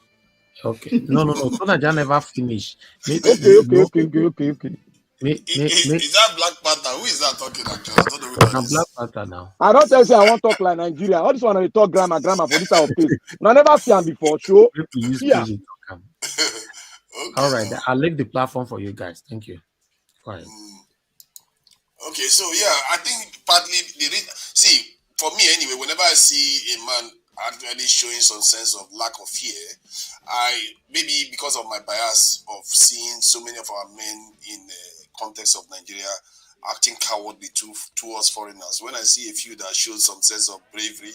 Okay. No. So that I never finish. Okay. Is that Black Panther? Who is that talking actually? I don't know who I'm Black Panther now. I don't tell you I want to talk like Nigeria. All this one I talk grammar for this type of place. I never see him before. Show. Yeah. Okay. All right. I'll leave the platform for you guys. Thank you. Go ahead. Okay, so yeah, I think partly see, for me anyway, whenever I see a man actually showing some sense of lack of fear, maybe because of my bias of seeing so many of our men in the context of Nigeria acting cowardly towards foreigners. When I see a few that show some sense of bravery,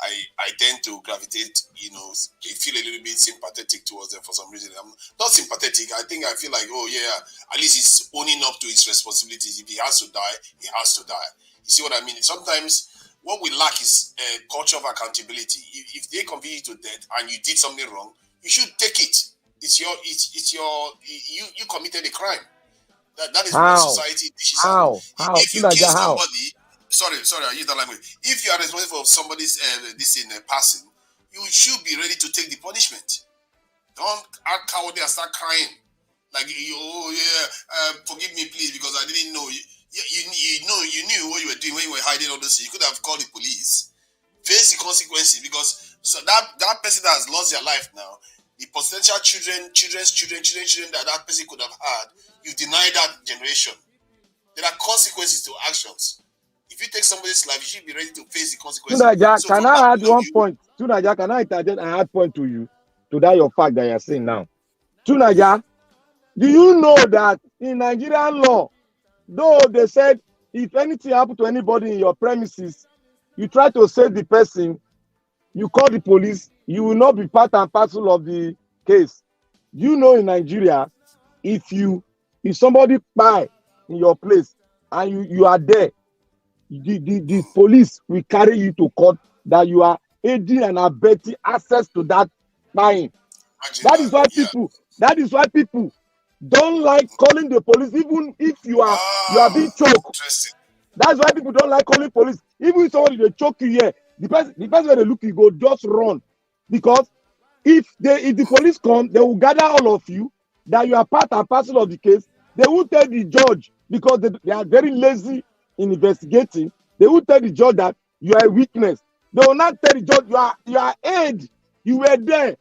I tend to gravitate, feel a little bit sympathetic towards them for some reason. I'm not sympathetic. I feel like, oh yeah, at least he's owning up to his responsibilities. If he has to die, he has to die. You see what I mean? Sometimes what we lack is a culture of accountability. If they convict you to death and you did something wrong, you should take it. You committed a crime. That is what society dishes out. If you kill somebody, sorry, I use that language. If you are responsible for somebody's passing, you should be ready to take the punishment. Don't act cowardly and start crying. Like, oh yeah, forgive me please because I didn't know. You knew what you were doing when you were hiding all this. You could have called the police. Face the consequences, because so that person that has lost their life now, the potential children's children that person could have had, you deny that generation. There are consequences to actions. If you take somebody's life, you should be ready to face the consequences. Tunaja, So can from that I add point of one view, point? Tunaja, can I interject and add point to you? To that your fact that you're saying now. Tunaja, do you know that in Nigerian law, though they said if anything happened to anybody in your premises, you try to save the person, you call the police, you will not be part and parcel of the case. You know, in Nigeria, if somebody buy in your place and you are there, the police will carry you to court that you are aiding and abetting access to that buying. imagine That that. is why Yeah. people don't like calling the police, even if you are being choked. Interesting. That's why people don't like calling police. Even if somebody they choke you here, the person when they look you go just run, because if the police come, they will gather all of you that you are part and parcel of the case. They will tell the judge, because they are very lazy in investigating. They will tell the judge that you are a witness. They will not tell the judge you are aid. You were there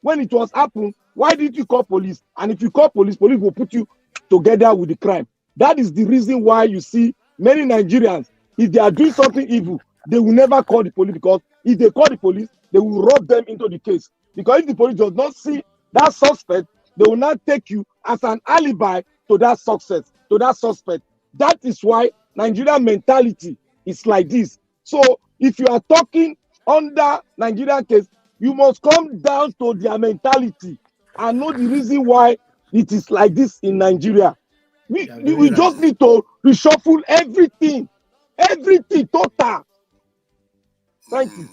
when it was happened. Why did you call police? And if you call police will put you together with the crime. That is the reason why you see many Nigerians, if they are doing something evil, they will never call the police, because if they call the police, they will rub them into the case. Because if the police does not see that suspect, they will not take you as an alibi to that success, to that suspect. That is why Nigerian mentality is like this. So if you are talking under Nigerian case, you must come down to their mentality and know the reason why it is like this in Nigeria. We just need to reshuffle everything total. Thank you.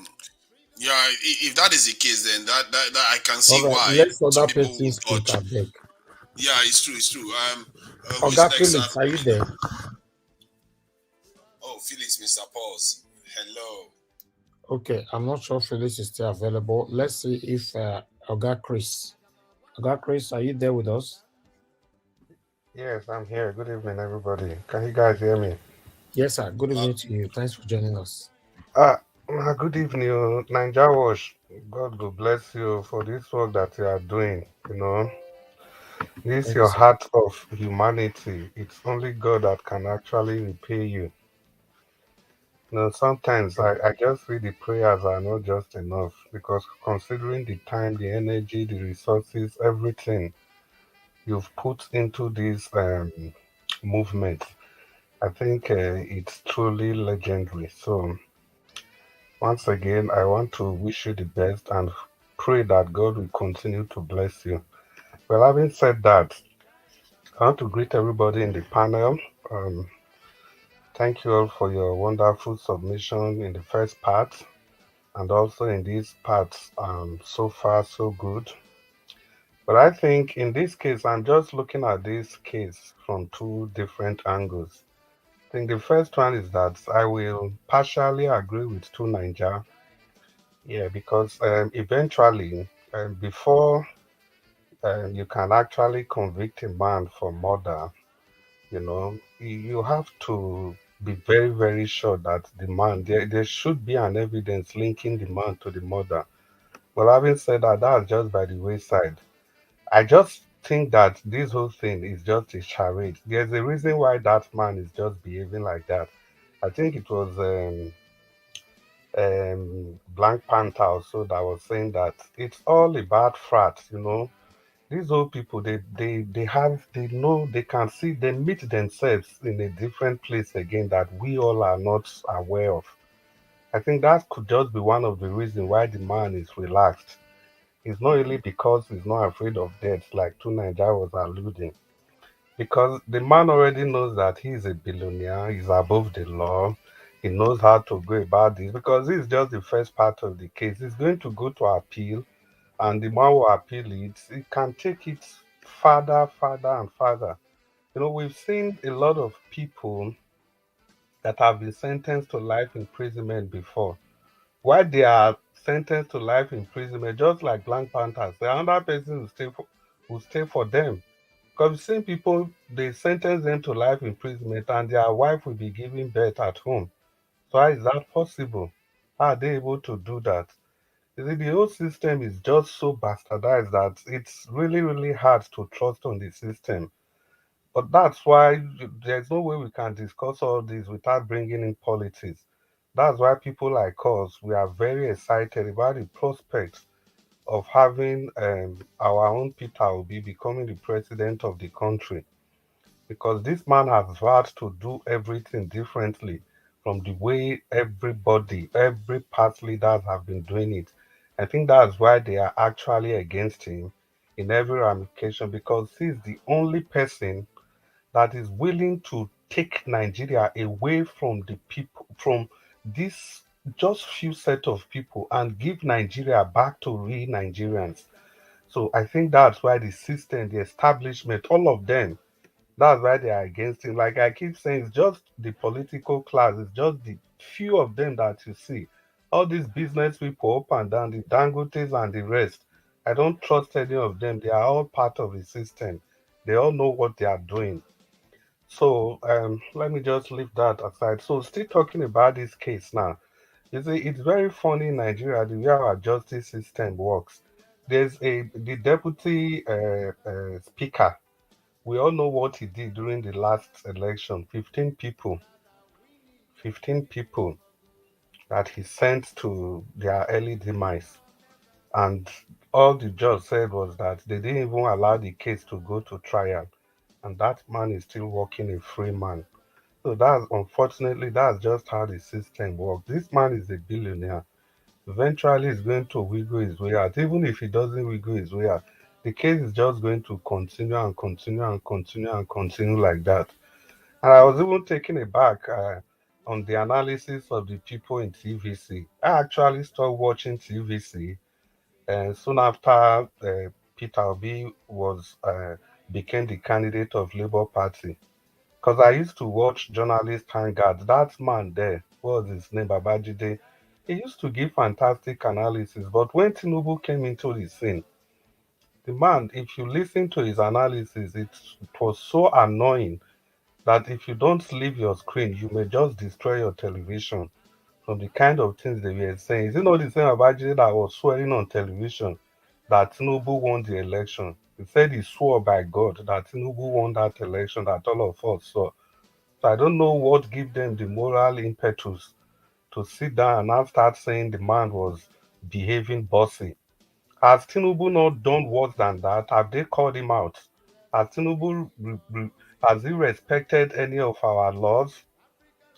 Yeah, if that is the case, then that I can see All right, why let's some other people will person speak, dodge. I beg. Yeah, it's true. Who is Oga next? Felix, are you there? Oh, Felix, Mr. Pauls. Hello. Okay, I'm not sure Felix is still available. Let's see if Oga Chris. Oga Chris, are you there with us? Yes, I'm here. Good evening, everybody. Can you guys hear me? Yes, sir. Good evening to you. Thanks for joining us. Good evening, Ninja Wash. God will bless you for this work that you are doing. This Thank you, your sir. heart of humanity. It's only God that can actually repay you. Sometimes I just feel the prayers are not just enough, because considering the time, the energy, the resources, everything you've put into this movement, I think it's truly legendary. So, once again, I want to wish you the best and pray that God will continue to bless you. Well, having said that, I want to greet everybody in the panel. Um, Thank you all for your wonderful submission in the first part and also in these parts. So far, so good. But I think in this case, I'm just looking at this case from two different angles. I think the first one is that I will partially agree with Two Ninja. Yeah, because eventually, before you can actually convict a man for murder, you have to be very, very sure that the man, there should be an evidence linking the man to the murder. Well, having said that, that's just by the wayside. I just think that this whole thing is just a charade. There's a reason why that man is just behaving like that. I think it was Blank Panther also that was saying that it's all about frat. These old people, they know, they can see, they meet themselves in a different place again that we all are not aware of. I think that could just be one of the reasons why the man is relaxed. It's not really because he's not afraid of death, like Tunaja was alluding. Because the man already knows that he's a billionaire, he's above the law, he knows how to go about this, because this is just the first part of the case. He's going to go to appeal, and the man will appeal it. It can take it farther, farther, and farther. We've seen a lot of people that have been sentenced to life imprisonment before. Why they are sentenced to life imprisonment, just like Black Panthers, the another person will stay for them. Because same people they sentence them to life imprisonment and their wife will be giving birth at home. So how is that possible? How are they able to do that? You see, the whole system is just so bastardized that it's really, really hard to trust on the system. But that's why there's no way we can discuss all this without bringing in politics. That's why people like us, we are very excited about the prospects of having our own Peter Obi becoming the president of the country. Because this man has vowed to do everything differently from the way everybody, every past leaders have been doing it. I think that's why they are actually against him in every ramification because he's the only person that is willing to take Nigeria away from the people, from this just few set of people and give Nigeria back to real Nigerians. So I think that's why the system, the establishment, all of them, that's why they are against him. Like I keep saying, it's just the political class, it's just the few of them that you see. All these business people up and down, the Dangotes and the rest. I don't trust any of them. They are all part of the system. They all know what they are doing. So let me just leave that aside. So still talking about this case now. You see, it's very funny in Nigeria the way our justice system works. There's the deputy speaker. We all know what he did during the last election. 15 people that he sent to their early demise. And all the judge said was that they didn't even allow the case to go to trial. And that man is still working a free man. So that's unfortunately that's just how the system works. This man is a billionaire. Eventually he's going to wiggle his way out. Even if he doesn't wiggle his way out, the case is just going to continue and continue and continue and continue like that. And I was even taken aback on the analysis of the people in TVC. I actually stopped watching TVC soon after Peter Obi was became the candidate of Labour Party. Because I used to watch journalist Hangard. That man there, what was his name, Babajide? He used to give fantastic analysis. But when Tinubu came into the scene, the man, if you listen to his analysis, it was so annoying that if you don't leave your screen, you may just destroy your television from the kind of things they were saying. Is it not the same Babajide that was swearing on television that Tinubu won the election? He said he swore by God that Tinubu won that election that all of us saw. So I don't know what give them the moral impetus to sit down and now start saying the man was behaving bossy. Has Tinubu not done worse than that? Have they called him out? Has has he respected any of our laws?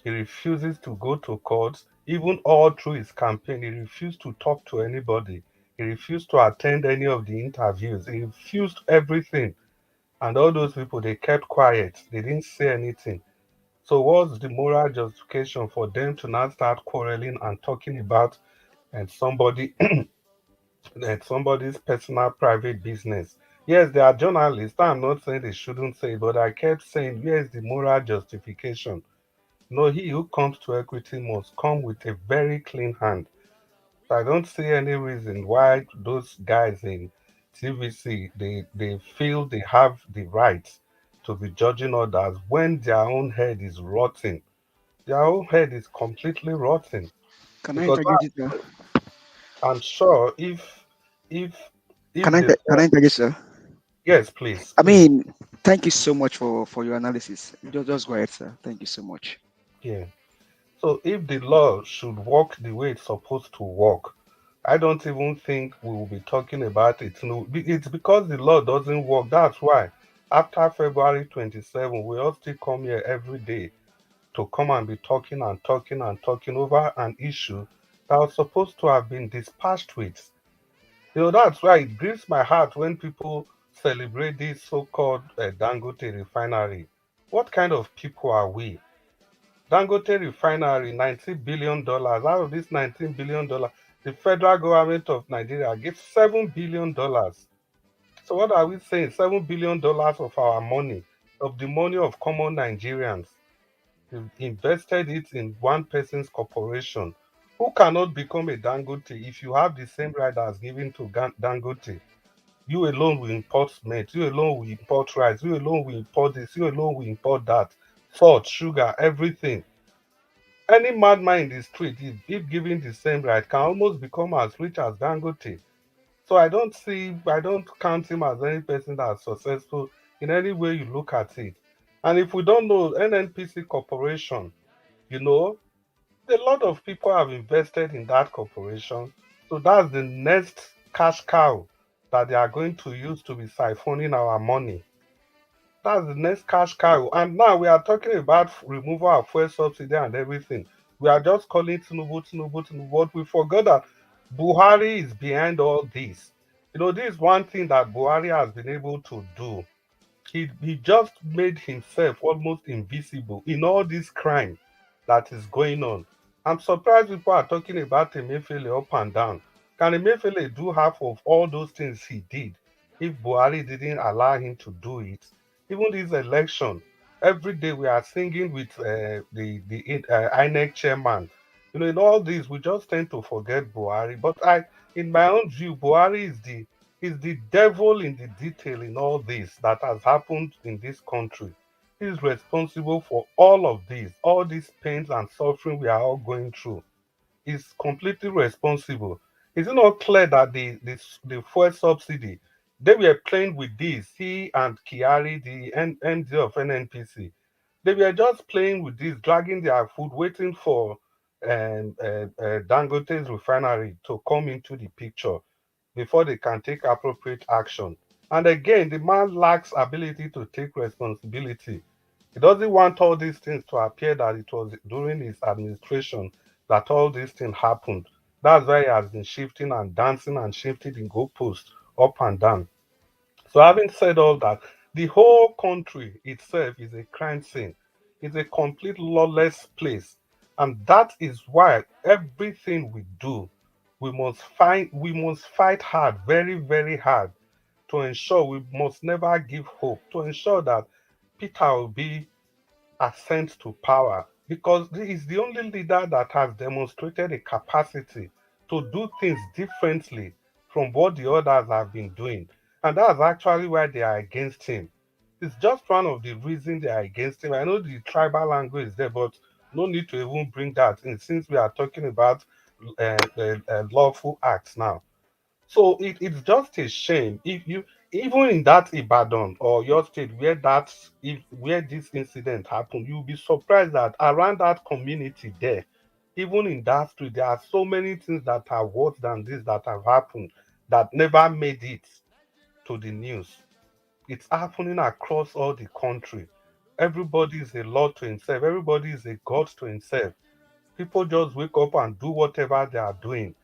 He refuses to go to court. Even all through his campaign, he refused to talk to anybody. He refused to attend any of the interviews. He refused everything. And all those people, they kept quiet. They didn't say anything. So what's the moral justification for them to now start quarreling and talking about and somebody and somebody's personal private business? Yes, they are journalists. I'm not saying they shouldn't say it, but I kept saying, where is the moral justification? No, he who comes to equity must come with a very clean hand. So I don't see any reason why those guys in TVC they feel they have the right to be judging others when their own head is rotting. Their own head is completely rotten. Can I Because interject it, sir? I'm sure if if the Can I interject, sir? yes, please, I please, mean, thank you so much for your analysis. Just go ahead, sir. Thank you so much. yeah. So if the law should work the way it's supposed to work, I don't even think we will be talking about it. No, it's because the law doesn't work. That's why after February 27, we all still come here every day to come and be talking and talking and talking over an issue that was supposed to have been dispatched with. That's why it grieves my heart when people celebrate this so-called Dangote refinery. What kind of people are we? Dangote refinery, $19 billion. Out of this $19 billion, the federal government of Nigeria gives $7 billion. So what are we saying? $7 billion of our money, of the money of common Nigerians. We've invested it in one person's corporation Who cannot become a Dangote if you have the same right as given to Dangote? You alone will import cement, you alone will import rice, you alone will import this, you alone will import that, salt, sugar, everything. Any madman in the street, if given the same right, can almost become as rich as Dangote. So I don't count him as any person that's successful in any way you look at it. And if we don't know NNPC Corporation, you know, a lot of people have invested in that corporation. So that's the next cash cow that they are going to use to be siphoning our money. That's the next cash cow. And now we are talking about removal of fuel subsidy and everything. We are just calling Tinubu, Tinubu, Tinubu. But we forgot that Buhari is behind all this. You know, this is one thing that Buhari has been able to do. He just made himself almost invisible in all this crime that is going on. I'm surprised people are talking about Emefiele up and down. Can Emefiele do half of all those things he did if Buhari didn't allow him to do it? Even this election, every day we are singing with the INEC chairman. You know, in all this, we just tend to forget Buhari. But in my own view, Buhari is the devil in the detail in all this that has happened in this country. He is responsible for all of this, all these pains and suffering we are all going through. He's completely responsible. Is it not clear that the fuel subsidy, they were playing with this, he and Kiari, the MD of NNPC, they were just playing with this, dragging their foot, waiting for Dangote's refinery to come into the picture before they can take appropriate action. And again, the man lacks ability to take responsibility. He doesn't want all these things to appear that it was during his administration that all these things happened. That's why he has been shifting and dancing and shifting the goalposts up and down. So, having said all that, the whole country itself is a crime scene. It's a complete lawless place. And that is why everything we do, we must fight hard, very, very hard, to ensure we must never give hope, to ensure that Peter will be ascent to power because he is the only leader that has demonstrated a capacity to do things differently from what the others have been doing. And that's actually why they are against him. It's just one of the reasons they are against him. I know the tribal language is there, but no need to even bring that in since we are talking about lawful acts now. So it's just a shame if you even in that Ibadan or your state where where this incident happened, you'll be surprised that around that community there, even in that street, there are so many things that are worse than this that have happened that never made it to the news. It's happening across all the country. Everybody is a law to himself, everybody is a god to himself. People just wake up and do whatever they are doing.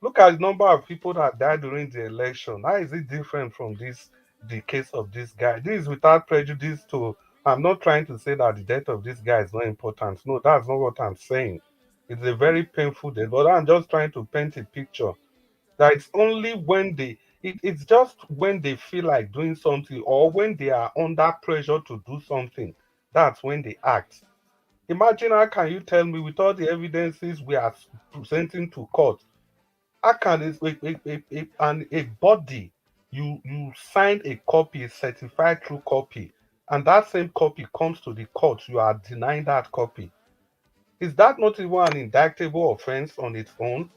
Look at the number of people that died during the election. How is it different from the case of this guy? This is without prejudice to. I'm not trying to say that the death of this guy is not important. No, that's not what I'm saying. It's a very painful death, but I'm just trying to paint a picture that it's only when it's just when they feel like doing something or when they are under pressure to do something, that's when they act. Imagine how can you tell me with all the evidences we are presenting to court, how can a body you signed a copy, a certified true copy, and that same copy comes to the court, you are denying that copy? Is that not even an indictable offense on its own?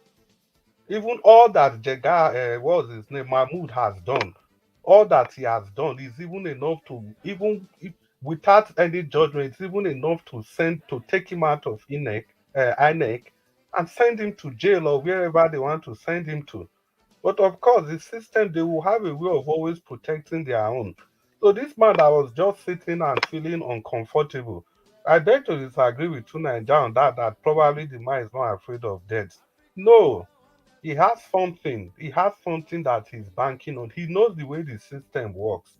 Even all that Jega, what was his name, Mahmoud has done, all that he has done is even enough to even if, without any judgment, it's even enough to send to take him out of INEC and send him to jail or wherever they want to send him to. But of course, the system, they will have a way of always protecting their own. So this man that was just sitting and feeling uncomfortable, I beg to disagree with Tunaija on that probably the man is not afraid of death. No, he has something. He has something that he's banking on. He knows the way the system works.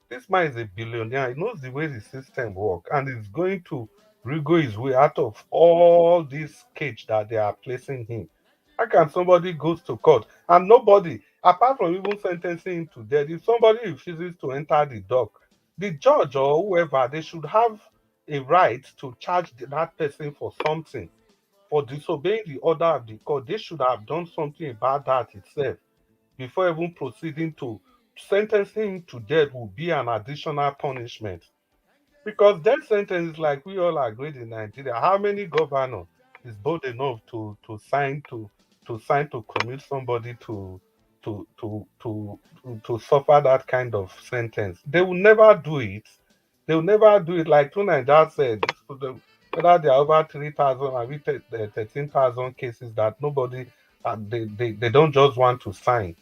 This man is a billionaire. He knows the way the system works and is going to wriggle his way out of all this cage that they are placing him. How can somebody goes to court and nobody, apart from even sentencing him to death, if somebody refuses to enter the dock, the judge or whoever, they should have a right to charge that person for something, for disobeying the order of the court. They should have done something about that itself before even proceeding to sentencing him to death will be an additional punishment. Because death sentence, like we all agreed in Nigeria, how many governor is bold enough to sign to commit somebody to to to to suffer that kind of sentence? They will never do it. They will never do it. Like Tunaja said, whether there are over 3,000 or 13,000 cases that nobody they don't just want to sign.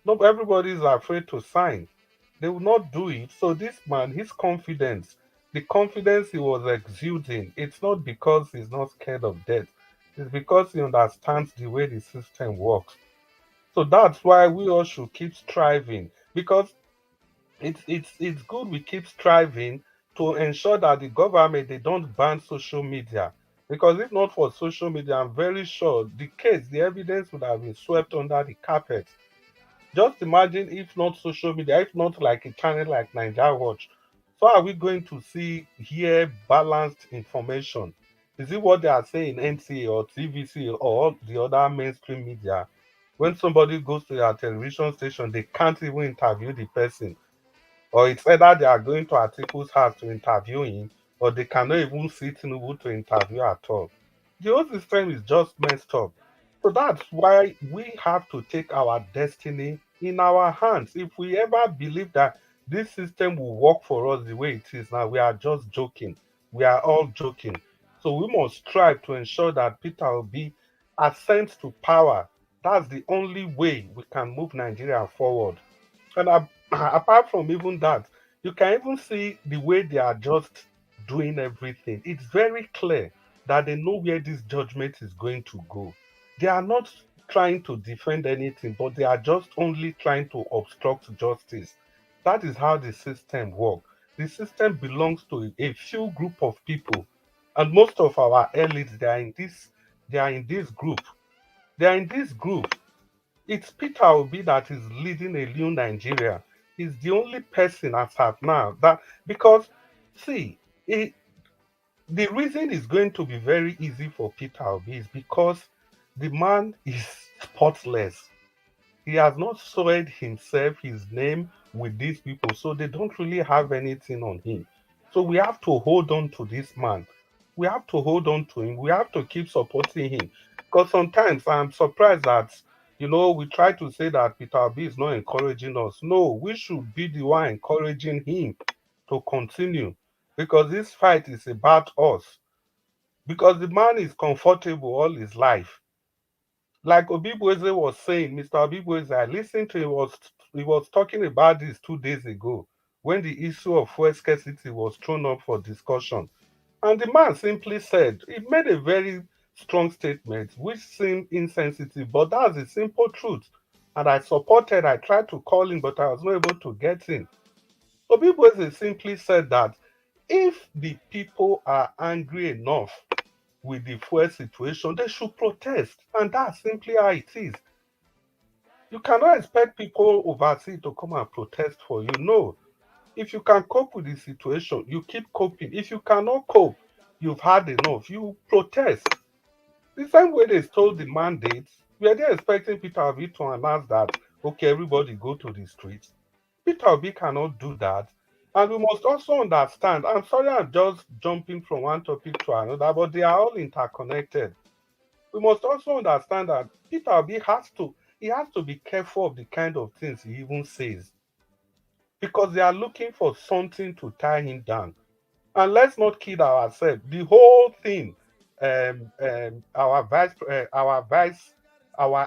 No, everybody is afraid to sign. They will not do it. So this man, his confidence, the confidence he was exuding, it's not because he's not scared of death. It's because he understands the way the system works. So that's why we all should keep striving. Because it's good we keep striving to ensure that the government they don't ban social media. Because if not for social media, I'm very sure the evidence would have been swept under the carpet. Just imagine if not social media, if not like a channel like Niger Watch. So are we going to see here balanced information? Is it what they are saying NTA or TVC or the other mainstream media? When somebody goes to their television station, they can't even interview the person, or it's either they are going to Atiku's house to interview him, or they cannot even see Tinubu to interview at all. The whole system is just messed up. So that's why we have to take our destiny in our hands. If we ever believe that this system will work for us the way it is now, we are just joking. We are all joking. So we must strive to ensure that Peter Obi ascends to power. That's the only way we can move Nigeria forward. And apart from even that, you can even see the way they are just doing everything. It's very clear that they know where this judgment is going to go. They are not trying to defend anything, but they are just only trying to obstruct justice. That is how the system works. The system belongs to a few group of people, and most of our elites they are in this group. They are in this group. It's Peter Obi that is leading a new Nigeria. He's the only person as of now that because see it, the reason is going to be very easy for Peter Obi is because the man is spotless. He has not soiled himself, his name with these people, so they don't really have anything on him. So we have to hold on to this man. We have to hold on to him. We have to keep supporting him. Because sometimes I'm surprised that, we try to say that Peter Obi is not encouraging us. No, we should be the one encouraging him to continue. Because this fight is about us. Because the man is comfortable all his life. Like Obibueze was saying, Mr. Obibueze, I listened to him, he was talking about this 2 days ago when the issue of fuel scarcity was thrown up for discussion. And the man simply said, he made a very strong statement which seemed insensitive, but that's the simple truth. And I tried to call him, but I was not able to get in. Obibueze simply said that if the people are angry enough with the fuel situation, they should protest. And that's simply how it is. You cannot expect people overseas to come and protest for you. No. If you can cope with the situation, you keep coping. If you cannot cope, you've had enough. You protest. The same way they stole the mandates, we are there expecting Peter Obi to announce that, okay, everybody go to the streets. Peter Obi cannot do that. And we must also understand, I'm sorry I'm just jumping from one topic to another, but they are all interconnected. We must also understand that Peter Obi has to be careful of the kind of things he even says because they are looking for something to tie him down. And let's not kid ourselves. The whole thing, our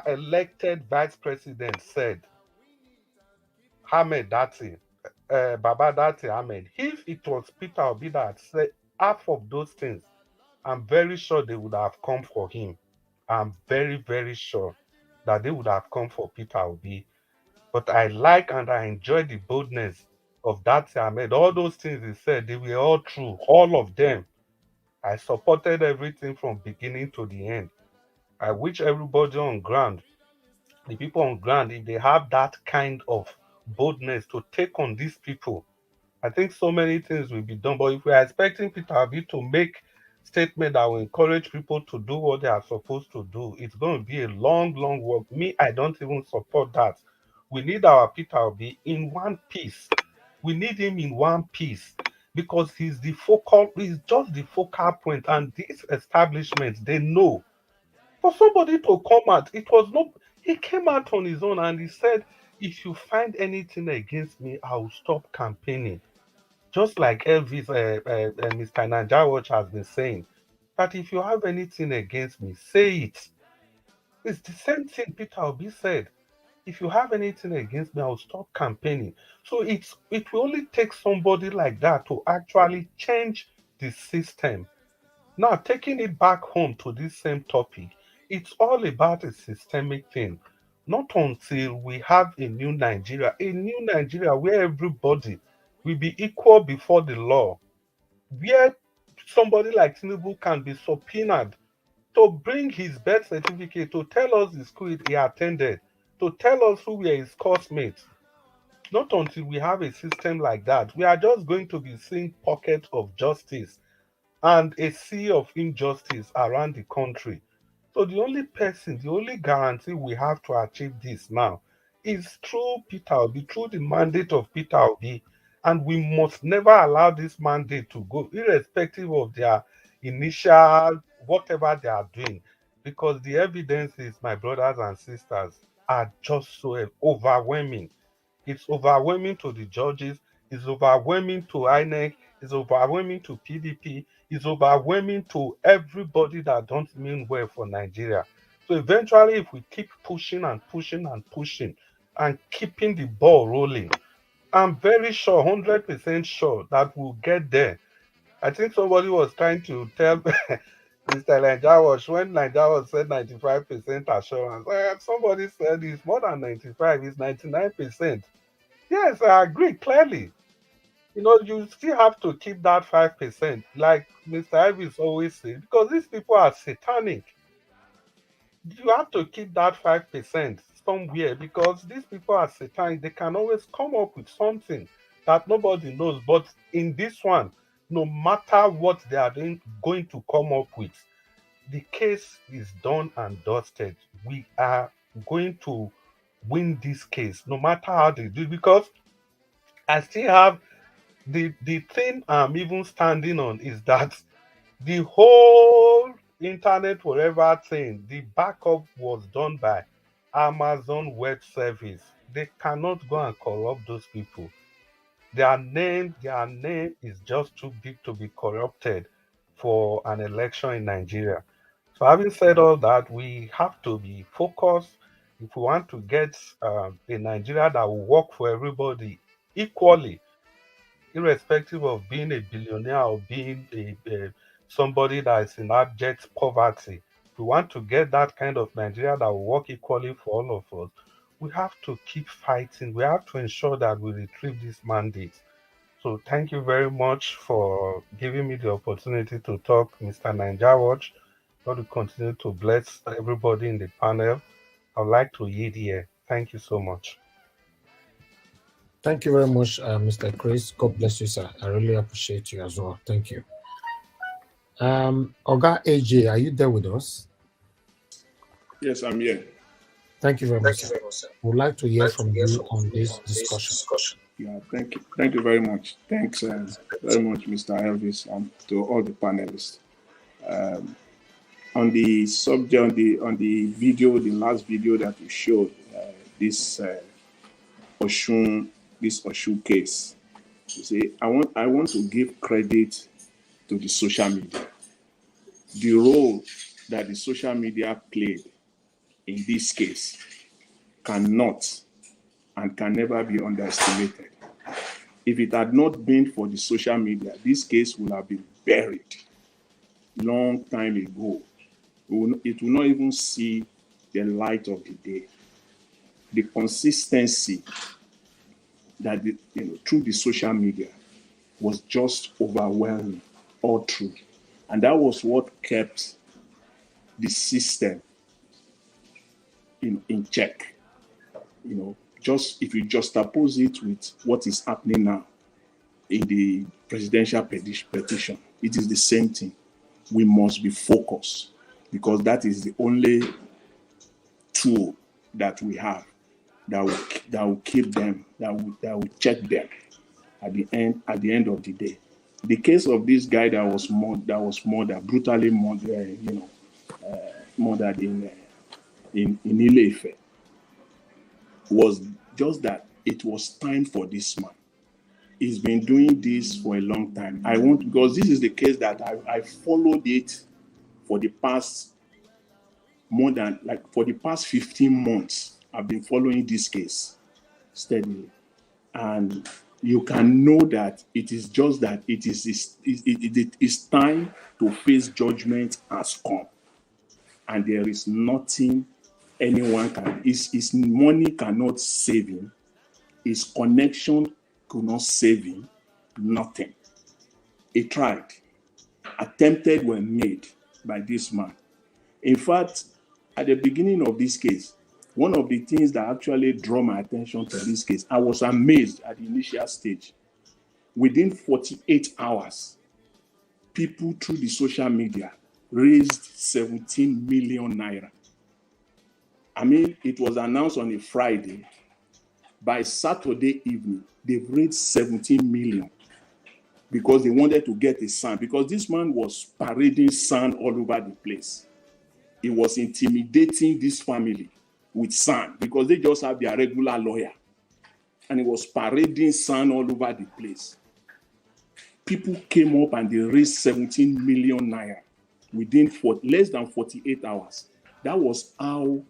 elected vice president said, Ahmed Dati, Baba Dati Ahmed. If it was Peter Obi that said half of those things, I'm very sure they would have come for him. I'm very, very sure that they would have come for Peter Obi. But I like and I enjoy the boldness of that Ahmed. All those things he said, they were all true, all of them. I supported everything from beginning to the end. I wish everybody on ground, the people on ground, if they have that kind of boldness to take on these people, I think so many things will be done. But if we are expecting Peter Obi to make statement that will encourage people to do what they are supposed to do. It's going to be a long, long work. Me, I don't even support that. We need our Peter Obi in one piece. We need him in one piece because he's just the focal point, and these establishments, they know. For somebody to come out, he came out on his own and he said, if you find anything against me, I will stop campaigning. Just like Elvis, Mr. Najawatch has been saying, that if you have anything against me, say it. It's the same thing Peter Obi said. If you have anything against me, I'll stop campaigning. So it will only take somebody like that to actually change the system. Now, taking it back home to this same topic, it's all about a systemic thing. Not until we have a new Nigeria where everybody will be equal before the law, where somebody like Tinubu can be subpoenaed to bring his birth certificate, to tell us the school he attended, to tell us who were his classmates. Not until we have a system like that, we are just going to be seeing pockets of justice and a sea of injustice around the country. So the only guarantee we have to achieve this now is through Peter Obi, through the mandate of Peter Obi. And we must never allow this mandate to go, irrespective of their initial, whatever they are doing. Because the evidences, my brothers and sisters, are just so overwhelming. It's overwhelming to the judges, it's overwhelming to INEC, it's overwhelming to PDP, it's overwhelming to everybody that don't mean well for Nigeria. So eventually, if we keep pushing and pushing and pushing and keeping the ball rolling, I'm very sure, 100% sure that we'll get there. I think somebody was trying to tell Mr. Najawash when Najawash said 95% assurance. Somebody said it's more than 95, it's 99%. Yes, I agree clearly. You still have to keep that 5%, like Mr. Ivis always says, because these people are satanic. You have to keep that 5% somewhere because these people are satanic. They can always come up with something that nobody knows. But in this one, no matter what they are going to come up with, the case is done and dusted. We are going to win this case, no matter how they do it, because I still have the thing I'm even standing on is that the whole internet forever thing, the backup was done by Amazon Web Service. They cannot go and corrupt those people. Their name is just too big to be corrupted for an election in Nigeria. So having said all that, we have to be focused if we want to get a Nigeria that will work for everybody equally, irrespective of being a billionaire or being somebody that is in abject poverty. If we want to get that kind of Nigeria that will work equally for all of us, we have to keep fighting. We have to ensure that we retrieve this mandate. So thank you very much for giving me the opportunity to talk, Mr. Ninja Watch. God will continue to bless everybody in the panel. I'd like to yield here. Thank you so much. Thank you very much, Mr. Chris. God bless you, sir. I really appreciate you as well. Thank you. Oga AJ, are you there with us? Yes, I'm here. Thank you very much, sir. We'd like to hear from you on this discussion. Yeah, thank you. Thank you very much. Thanks very much, Mr. Elvis, and to all the panelists. On the subject, on the video, the last video that you showed, this Oshun case. You see, I want to give credit to the social media. The role that the social media played in this case cannot and can never be underestimated. If it had not been for the social media, this case would have been buried long time ago. It will not even see the light of the day. The consistency that through the social media was just overwhelming all through. And that was what kept the system in check. Just if you juxtapose it with what is happening now in the presidential petition, it is the same thing. we must be focused, because that is the only tool that we have that will keep them, that will check them at the end of the day. The case of this guy that was murdered, brutally murdered, murdered in Ile-Ife, was just that it was time for this man. He's been doing this for a long time. Because this is the case that I followed it for the past for the past 15 months. I've been following this case steadily. And you can know that it is just that it is time to face judgment has come. And there is nothing anyone can, his money cannot save him. His connection could not save him. Nothing. He tried. Attempted were made by this man. In fact, at the beginning of this case, one of the things that actually drew my attention to this case, I was amazed at the initial stage. Within 48 hours, people through the social media raised 17 million naira. I mean, it was announced on a Friday. By Saturday evening, they've raised 17 million because they wanted to get a sign. Because this man was parading sand all over the place. He was intimidating this family with sand because they just have their regular lawyer. And he was parading sand all over the place. People came up and they raised 17 million naira within less than 48 hours. That was how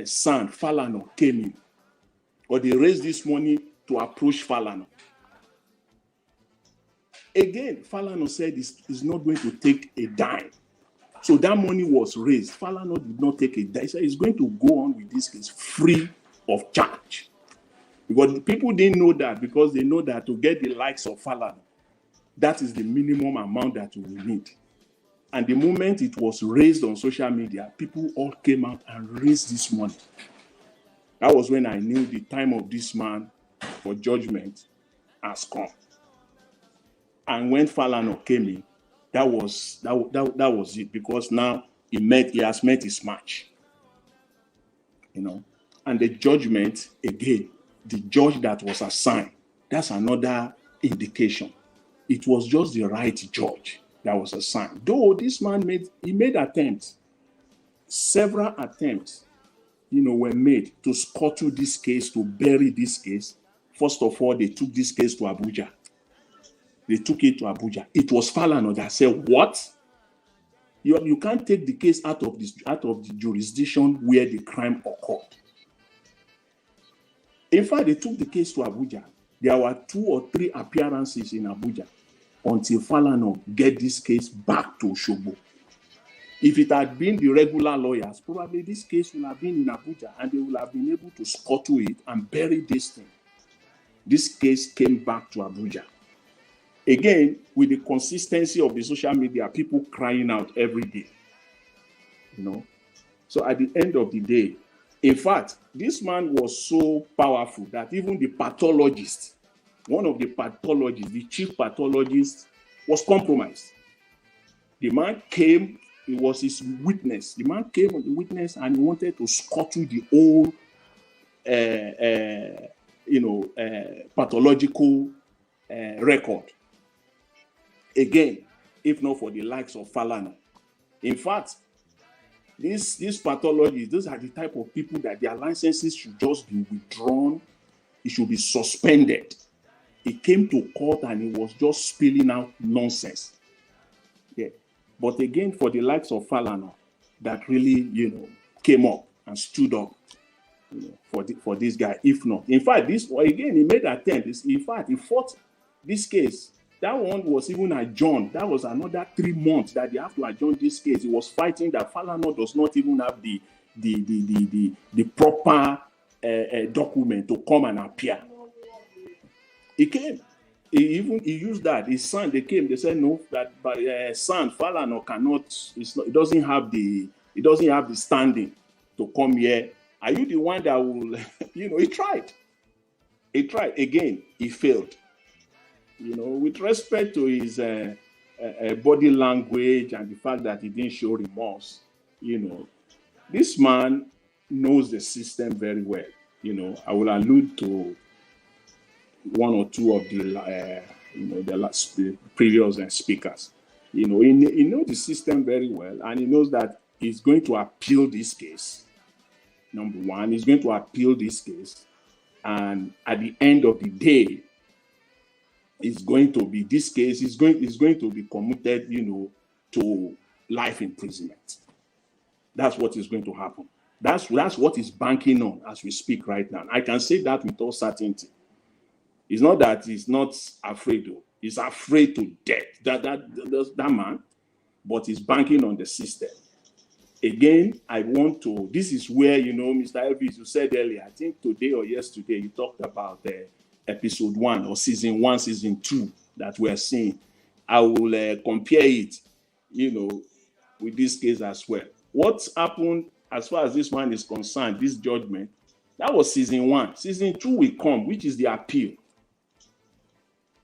San Falana came in. Or they raised this money to approach Falana. Again, Falana said he's not going to take a dime. So that money was raised. Falana did not take a dime. He said he's going to go on with this case free of charge. Because people didn't know that, because they know that to get the likes of Falana, that is the minimum amount that we need. And the moment it was raised on social media, people all came out and raised this money. That was when I knew the time of this man for judgment has come. And when Falana came in, that was it, because now he has met his match. And the judgment, again, the judge that was assigned, that's another indication. It was just the right judge that was assigned. Though this man made attempts, several attempts, were made to scuttle this case, to bury this case. First of all, they took this case to Abuja. They took it to Abuja. It was Falana that said, "What? You can't take the case out of the jurisdiction where the crime occurred." In fact, they took the case to Abuja. There were 2 or 3 appearances in Abuja until Falana get this case back to Osogbo. If it had been the regular lawyers, probably this case would have been in Abuja and they would have been able to scuttle it and bury this thing. This case came back to Abuja. Again, with the consistency of the social media, people crying out every day. So at the end of the day, in fact, this man was so powerful that even the pathologist, one of the pathologists, the chief pathologist, was compromised. The man came, he was his witness. The man came as a witness and he wanted to scuttle the whole, pathological record. Again, if not for the likes of Falana. In fact, these pathologists, those are the type of people that their licenses should just be withdrawn. It should be suspended. He came to court and he was just spilling out nonsense. Yeah. But again, for the likes of Falana, that really, came up and stood up for this guy, if not. In fact, he made attempts. In fact, he fought this case. That one was even adjourned. That was another 3 months that they have to adjourn this case. He was fighting that Falana does not even have the proper document to come and appear. He came. He used that. His son, they came. They said no, that son Falana cannot. It doesn't have the standing to come here. Are you the one that will? He tried. He tried again. He failed. With respect to his body language and the fact that he didn't show remorse, this man knows the system very well. I will allude to one or two of the previous speakers. He knows the system very well, and he knows that he's going to appeal this case. Number one, he's going to appeal this case, and at the end of the day, it's going to be this case is going to be commuted, to life imprisonment. That's what is going to happen. That's what he's banking on as we speak right now. I can say that with all certainty. It's not that he's not afraid, though. He's afraid to death. That man, but he's banking on the system. Again, this is where, Mr. Elvis, you said earlier, I think today or yesterday, you talked about episode 1 or season 1, season 2 that we're seeing. I will compare it, with this case as well. What's happened as far as this man is concerned, this judgment, that was season 1. Season 2 will come, which is the appeal.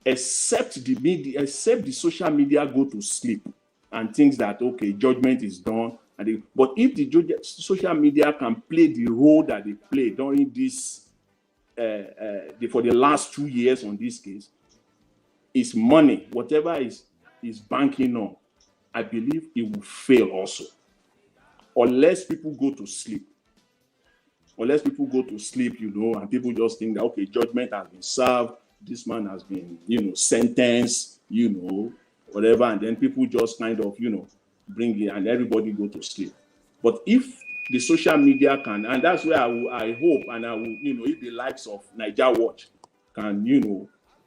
Except the social media go to sleep and thinks that, okay, judgment is done. But if the social media can play the role that they played during this, for the last 2 years on this case, is money, whatever is banking on, I believe it will fail also. Unless people go to sleep. And people just think that, okay, judgment has been served, this man has been, sentenced, whatever, and then people just kind of, bring it and everybody go to sleep. But if the social media can, and that's where I hope, and I will, if the likes of Niger Watch can,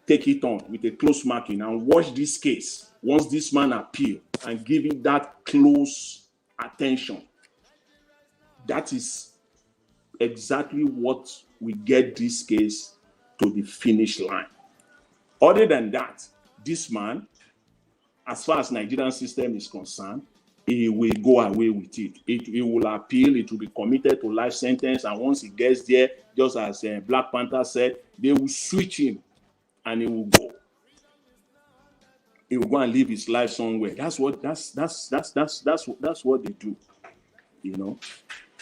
take it on with a close marking and watch this case once this man appeal and give it that close attention, that is exactly what we get this case to the finish line. Other than that, this man, as far as Nigerian system is concerned, he will go away with it. He will appeal, it will be committed to life sentence, and once he gets there, just as Black Panther said, they will switch him and he will go. He will go and live his life somewhere. That's what they do.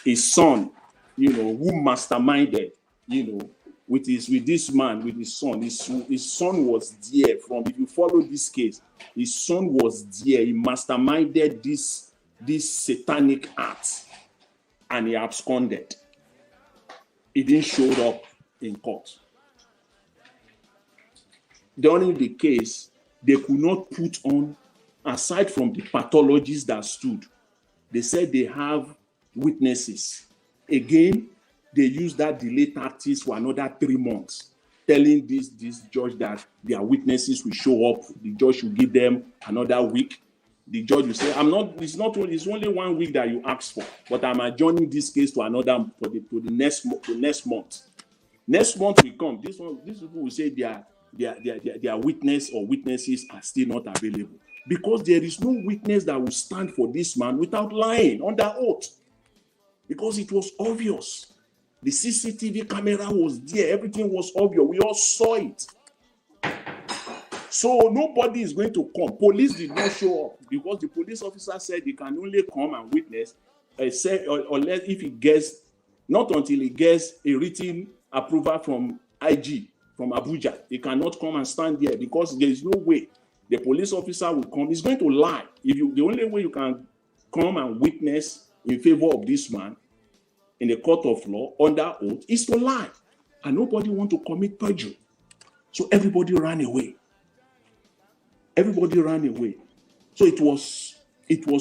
His son, who masterminded, with this man, with his son. His son was there from, if you follow this case, his son was there. He masterminded this satanic act and he absconded. He didn't show up in court. During the case, they could not put on, aside from the pathologists that stood, they said they have witnesses. Again, they use that delay tactics for another 3 months, telling this judge that their witnesses will show up. The judge will give them another week. The judge will say, it's only 1 week that you asked for, but I'm adjourning this case to another, to the next month. Next month will come. These people will say their witness or witnesses are still not available, because there is no witness that will stand for this man without lying under oath, because it was obvious. The CCTV camera was there. Everything was obvious. We all saw it. So nobody is going to come. Police did not show up because the police officer said he can only come and witness, unless if he gets, not until he gets a written approval from IG, from Abuja. He cannot come and stand there because there is no way the police officer will come. He's going to lie. The only way you can come and witness in favor of this man in the court of law under oath is to lie, and nobody want to commit perjury. So everybody ran away. So it was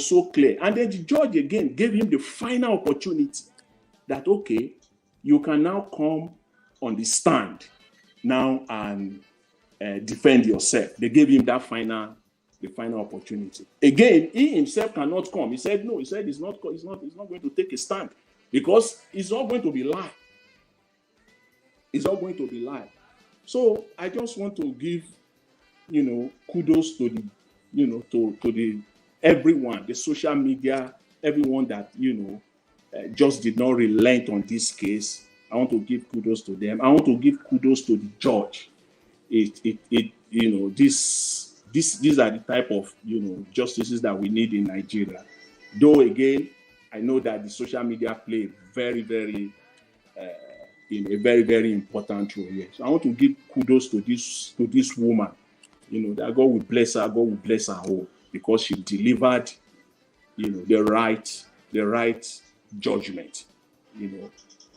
so clear. And then the judge again gave him the final opportunity that, okay, you can now come on the stand now and defend yourself. They gave him that final opportunity. Again, he himself cannot come. He said no. He said he's not going to take a stand, because it's all going to be lie. So I just want to give, kudos to the everyone, the social media, everyone that just did not relent on this case. I want to give kudos to them. I want to give kudos to the judge. This these are the type of justices that we need in Nigeria. Though again, I know that the social media play very, very a very, very important role here. So I want to give kudos to this woman. That God will bless her, God will bless her home, because she delivered the right judgment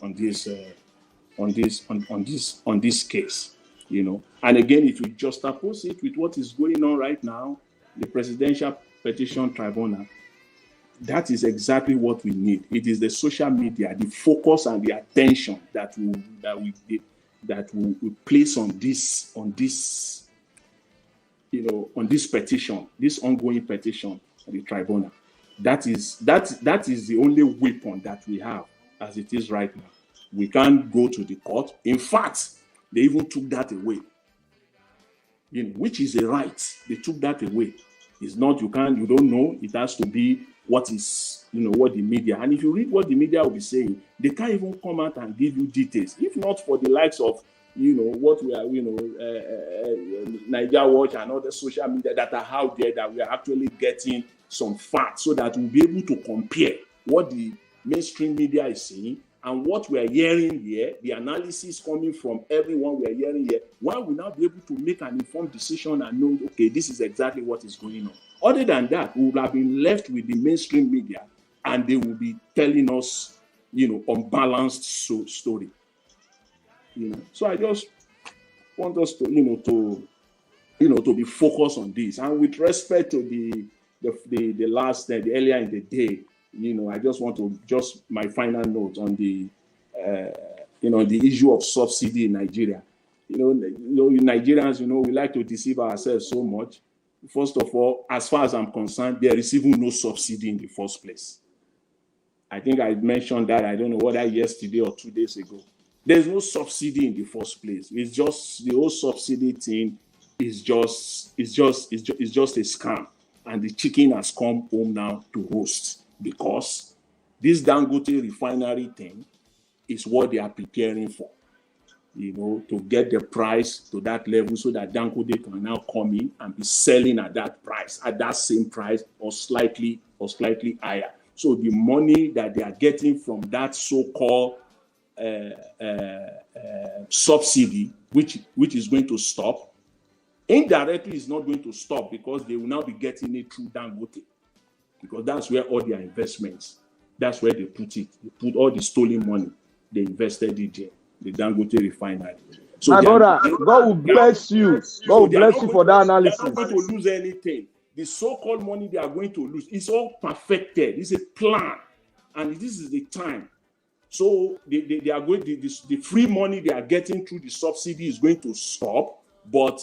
on this case. And again, if you juxtapose it with what is going on right now, the Presidential Petition Tribunal, that is exactly what we need. It is the social media, the focus and the attention that we place on this petition, this ongoing petition of the tribunal. That is the only weapon that we have as it is right now. We can't go to the court. In fact, they even took that away. Which is a right. They took that away. It's not, you don't know. It has to be what is, what the media. And if you read what the media will be saying, they can't even come out and give you details. If not for the likes of, what we are, Niger Watch and other social media that are out there, that we are actually getting some facts so that we'll be able to compare what the mainstream media is saying and what we are hearing here, the analysis coming from everyone we are hearing here. Why will now be able to make an informed decision and know, okay, this is exactly what is going on. Other than that, we will have been left with the mainstream media, and they will be telling us, unbalanced story. So I just want us to, to be focused on this. And with respect to the earlier in the day, I just want to my final note on the issue of subsidy in Nigeria. Nigerians, we like to deceive ourselves so much. First of all, as far as I'm concerned, they're receiving no subsidy in the first place. I think I mentioned that, I don't know whether yesterday or 2 days ago. There's no subsidy in the first place. It's just the whole subsidy thing is just a scam. And the chicken has come home now to roast, because this Dangote refinery thing is what they are preparing for. To get the price to that level so that Dangote can now come in and be selling at that price, at that same price or slightly higher. So the money that they are getting from that so-called subsidy, which is going to stop, indirectly is not going to stop, because they will now be getting it through Dangote, because that's where all their investments, that's where they put it. They put all the stolen money, they invested it there, the Dangote refinery. So my brother, God will bless you. God will bless you for that analysis. They're not going to lose anything. The so-called money they are going to lose, it's all perfected. It's a plan, and this is the time. So they are going. The free money they are getting through the subsidy is going to stop, but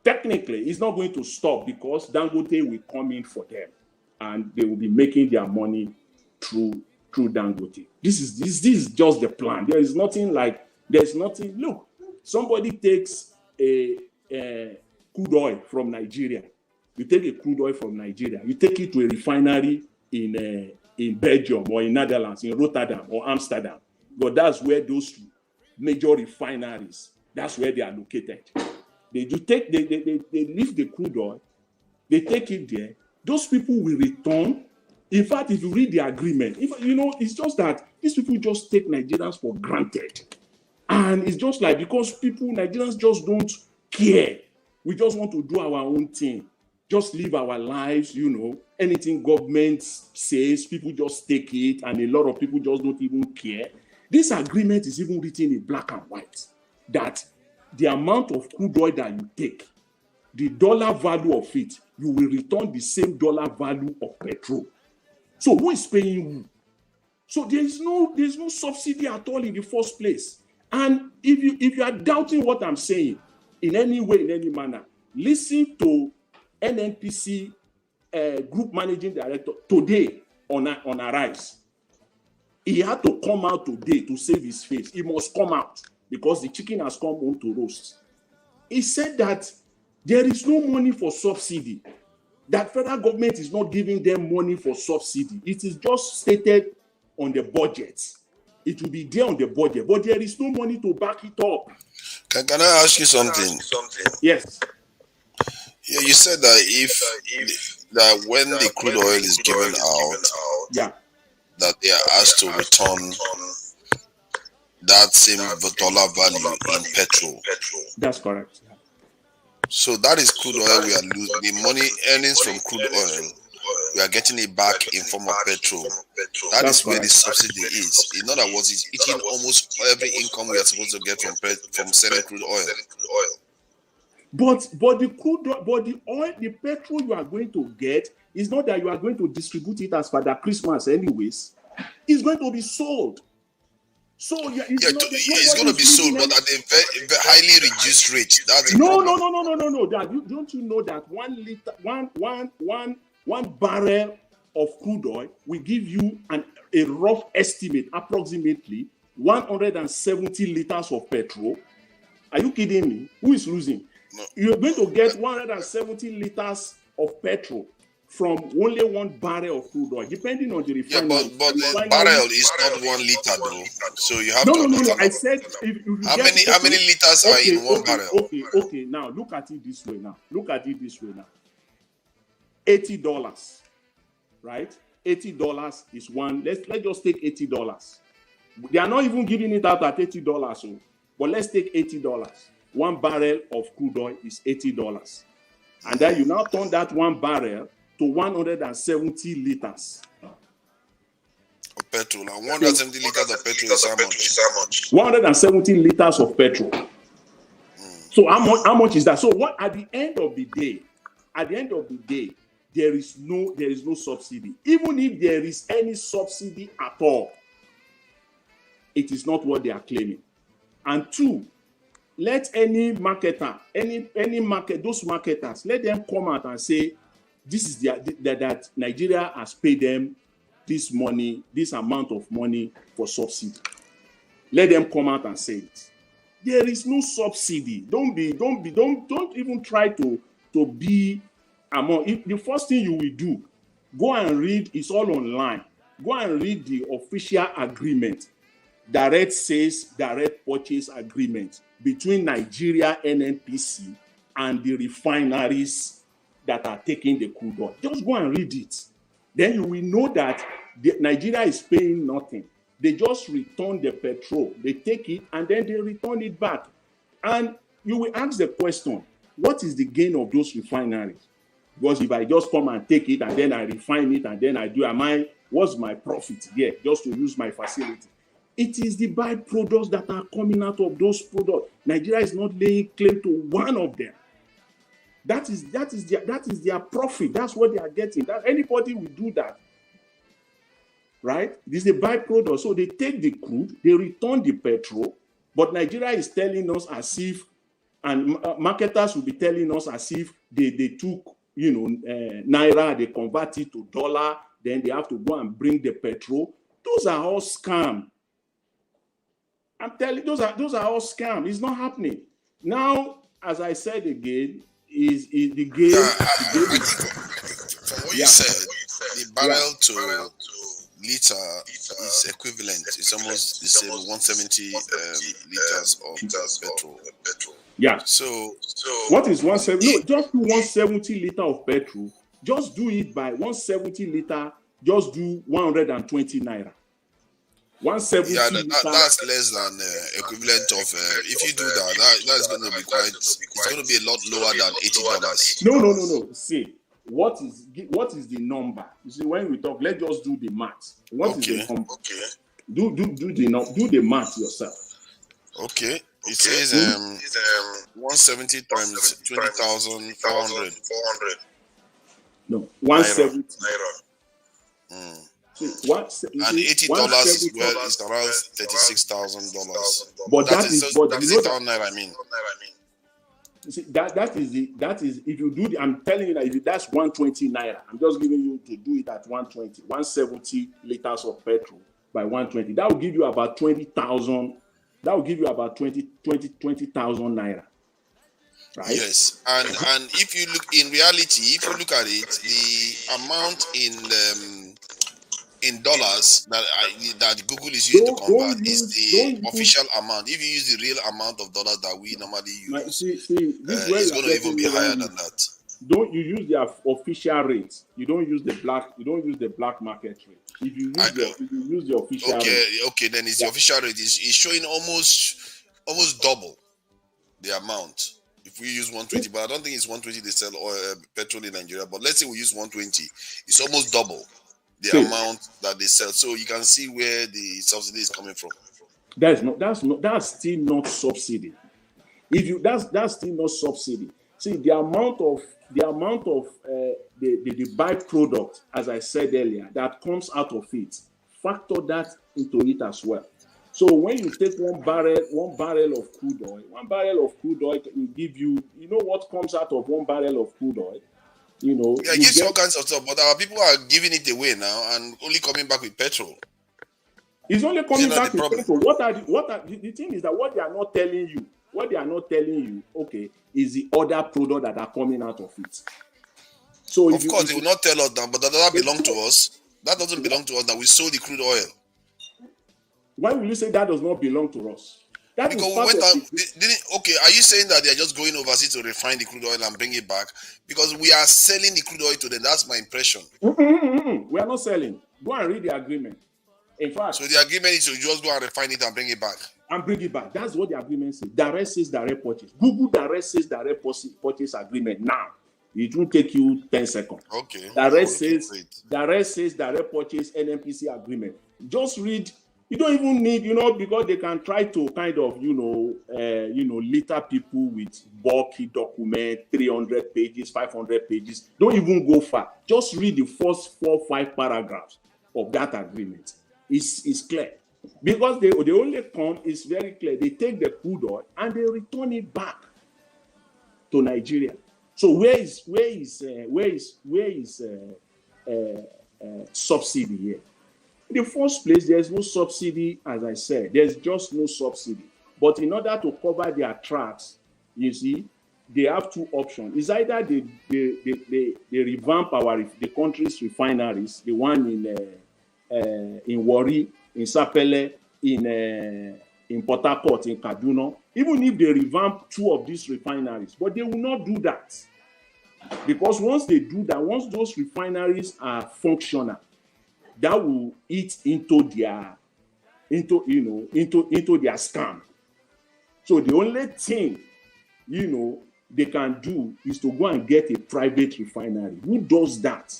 technically it's not going to stop, because Dangote will come in for them, and they will be making their money through Dangote. This is just the plan. There's nothing. Look, somebody takes a crude oil from Nigeria. You take a crude oil from Nigeria, you take it to a refinery in Belgium or in Netherlands, in Rotterdam or Amsterdam. But that's where those major refineries, that's where they are located. They lift the crude oil, they take it there. Those people will return. In fact, if you read the agreement, it's just that these people just take Nigerians for granted. And it's just like, because Nigerians just don't care. We just want to do our own thing. Just live our lives, anything government says, people just take it, and a lot of people just don't even care. This agreement is even written in black and white, that the amount of crude oil that you take, the dollar value of it, you will return the same dollar value of petrol. So who is paying who? So there's no subsidy at all in the first place. And if you are doubting what I'm saying in any way, in any manner, listen to NNPC Group Managing Director today on Arise. He had to come out today to save his face. He must come out, because the chicken has come home to roast. He said that there is no money for subsidy, that federal government is not giving them money for subsidy. It is just stated on the budget. It will be there on the budget, but there is no money to back it up. Can I ask you something? Yes. Yeah, you said that that when the crude oil is given out, Yeah, that they are asked to return that same dollar value in petrol. that's correct. So that is crude oil we are losing. The money earnings from crude oil, we are getting it back in form of petrol. That That's is where the correct. subsidy is. In other words, it's eating almost every income we are supposed to get from selling crude oil. But the oil, the petrol you are going to get is not that you are going to distribute it as Father Christmas, anyways. It's going to be sold. So it's going to be sold, but at a very highly reduced rate. That's the no. problem. Don't you know that 1 liter, one barrel of crude oil will give you a rough estimate, approximately 170 liters of petrol? Are you kidding me? Who is losing? No. You're going to get 170 liters of petrol from only 1 barrel of crude oil, depending on the refinery. Yeah, but the barrel is not 1 liter though. So you have to understand. No. I said if you how many liters are in 1 barrel? Okay. Now look at it this way. Now $80, right? $80 is one. Let's just take $80. They are not even giving it out at $80. So, but let's take $80. 1 barrel of crude oil is $80, and then you now turn that 1 barrel to 170 liters of petrol. And 170 liters of petrol is how much? 170 liters of petrol. So how much is that? So what at the end of the day, there is no subsidy. Even if there is any subsidy at all, it is not what they are claiming. And 2, let any marketer, any market, those marketers, let them come out and say, this is that Nigeria has paid them this money, this amount of money for subsidy. Let them come out and say it. There is no subsidy. Don't even try to be among. The first thing you will do, go and read. It's all online. Go and read the official agreement, direct sales, direct purchase agreement between Nigeria NNPC and the refineries that are taking the crude oil. Just go and read it. Then you will know that Nigeria is paying nothing. They just return the petrol. They take it and then they return it back. And you will ask the question, what is the gain of those refineries? Because if I just come and take it and then I refine it and then I do, what's my profit there just to use my facility? It is the byproducts that are coming out of those products. Nigeria is not laying claim to one of them. That is their profit. That's what they are getting. That anybody will do that, right? This is a byproduct. So they take the crude, they return the petrol, but Nigeria is telling us as if, and marketers will be telling us as if they took naira, they convert it to dollar, then they have to go and bring the petrol. Those are all scam. I'm telling you, those are all scam. It's not happening. Now, as I said again, is the game. From what you said, the barrel to liter is equivalent. It's almost the same, 170 liters of petrol. Yeah. So what is 170? No, just do 170 liter of petrol. Just do it by 170 liter. Just do 120 naira. 170. Yeah, that's less than equivalent of. If you do that is going to be quite. It's going to be a lot lower than $80. No. See, what is the number? You see, when we talk, let's just do the math. What is the number? Okay. Do the math yourself. Okay. It says 170 times 20,400. No, 170 naira. And $80 is it's around $36,000. But that is naira. I mean, you see, that is if you do I'm telling you that if that's 120 naira, I'm just giving you to do it at 120, 170 liters of petrol by 120. That will give you about 20,000. That will give you about 20,000 naira. Right? Yes, and if you look in reality, if you look at it, the amount in dollars that Google is using to convert is the official amount. If you use the real amount of dollars that we normally use, it's going to even be higher than that. don't you use their official rates. You don't use the black market rate. If you use the official rate. Okay, then it's the official rate. It's showing almost double the amount. If we use 120, but I don't think it's 120 they sell oil, petrol in Nigeria. But let's say we use 120, it's almost double the amount that they sell. So you can see where the subsidy is coming from. That's still not subsidy. If you that's still not subsidy. See the amount of the byproduct, as I said earlier, that comes out of it. Factor that into it as well. So when you take one barrel of crude oil, will give you, what comes out of 1 barrel of crude oil. Yeah, it gives all kinds of stuff, but our people are giving it away now and only coming back with petrol. It's only coming back with petrol. The thing is that what they are not telling you, okay, is the other product that are coming out of it. So of course, they will not tell us that, but that doesn't belong to us. That doesn't belong to us. That we sold the crude oil. Why will you say that does not belong to us? Because we went on. Okay, are you saying that they are just going overseas to refine the crude oil and bring it back? Because we are selling the crude oil to them. That's my impression. We are not selling. Go and read the agreement. In fact, so the agreement is to just go and refine it and bring it back. That's what the agreement says. Direct says direct purchase. Google direct says direct purchase agreement now. It won't take you 10 seconds. Okay. Direct says direct purchase NMPC agreement. Just read. You don't even need, because they can try to kind of, litter people with bulky document, 300 pages, 500 pages. Don't even go far. Just read the first 4-5 paragraphs of that agreement. It's clear. Because they only come, it's very clear. They take the crude oil and they return it back to Nigeria. So where is subsidy here? In the first place, there's no subsidy, as I said. There's just no subsidy. But in order to cover their tracks, you see, they have 2 options. It's either they revamp the country's refineries, the one in Warri, in Sapele, in Port Harcourt, in Kaduna, even if they revamp 2 of these refineries. But they will not do that. Because once they do that, once those refineries are functional, that will eat into their scam. So the only thing they can do is to go and get a private refinery. Who does that?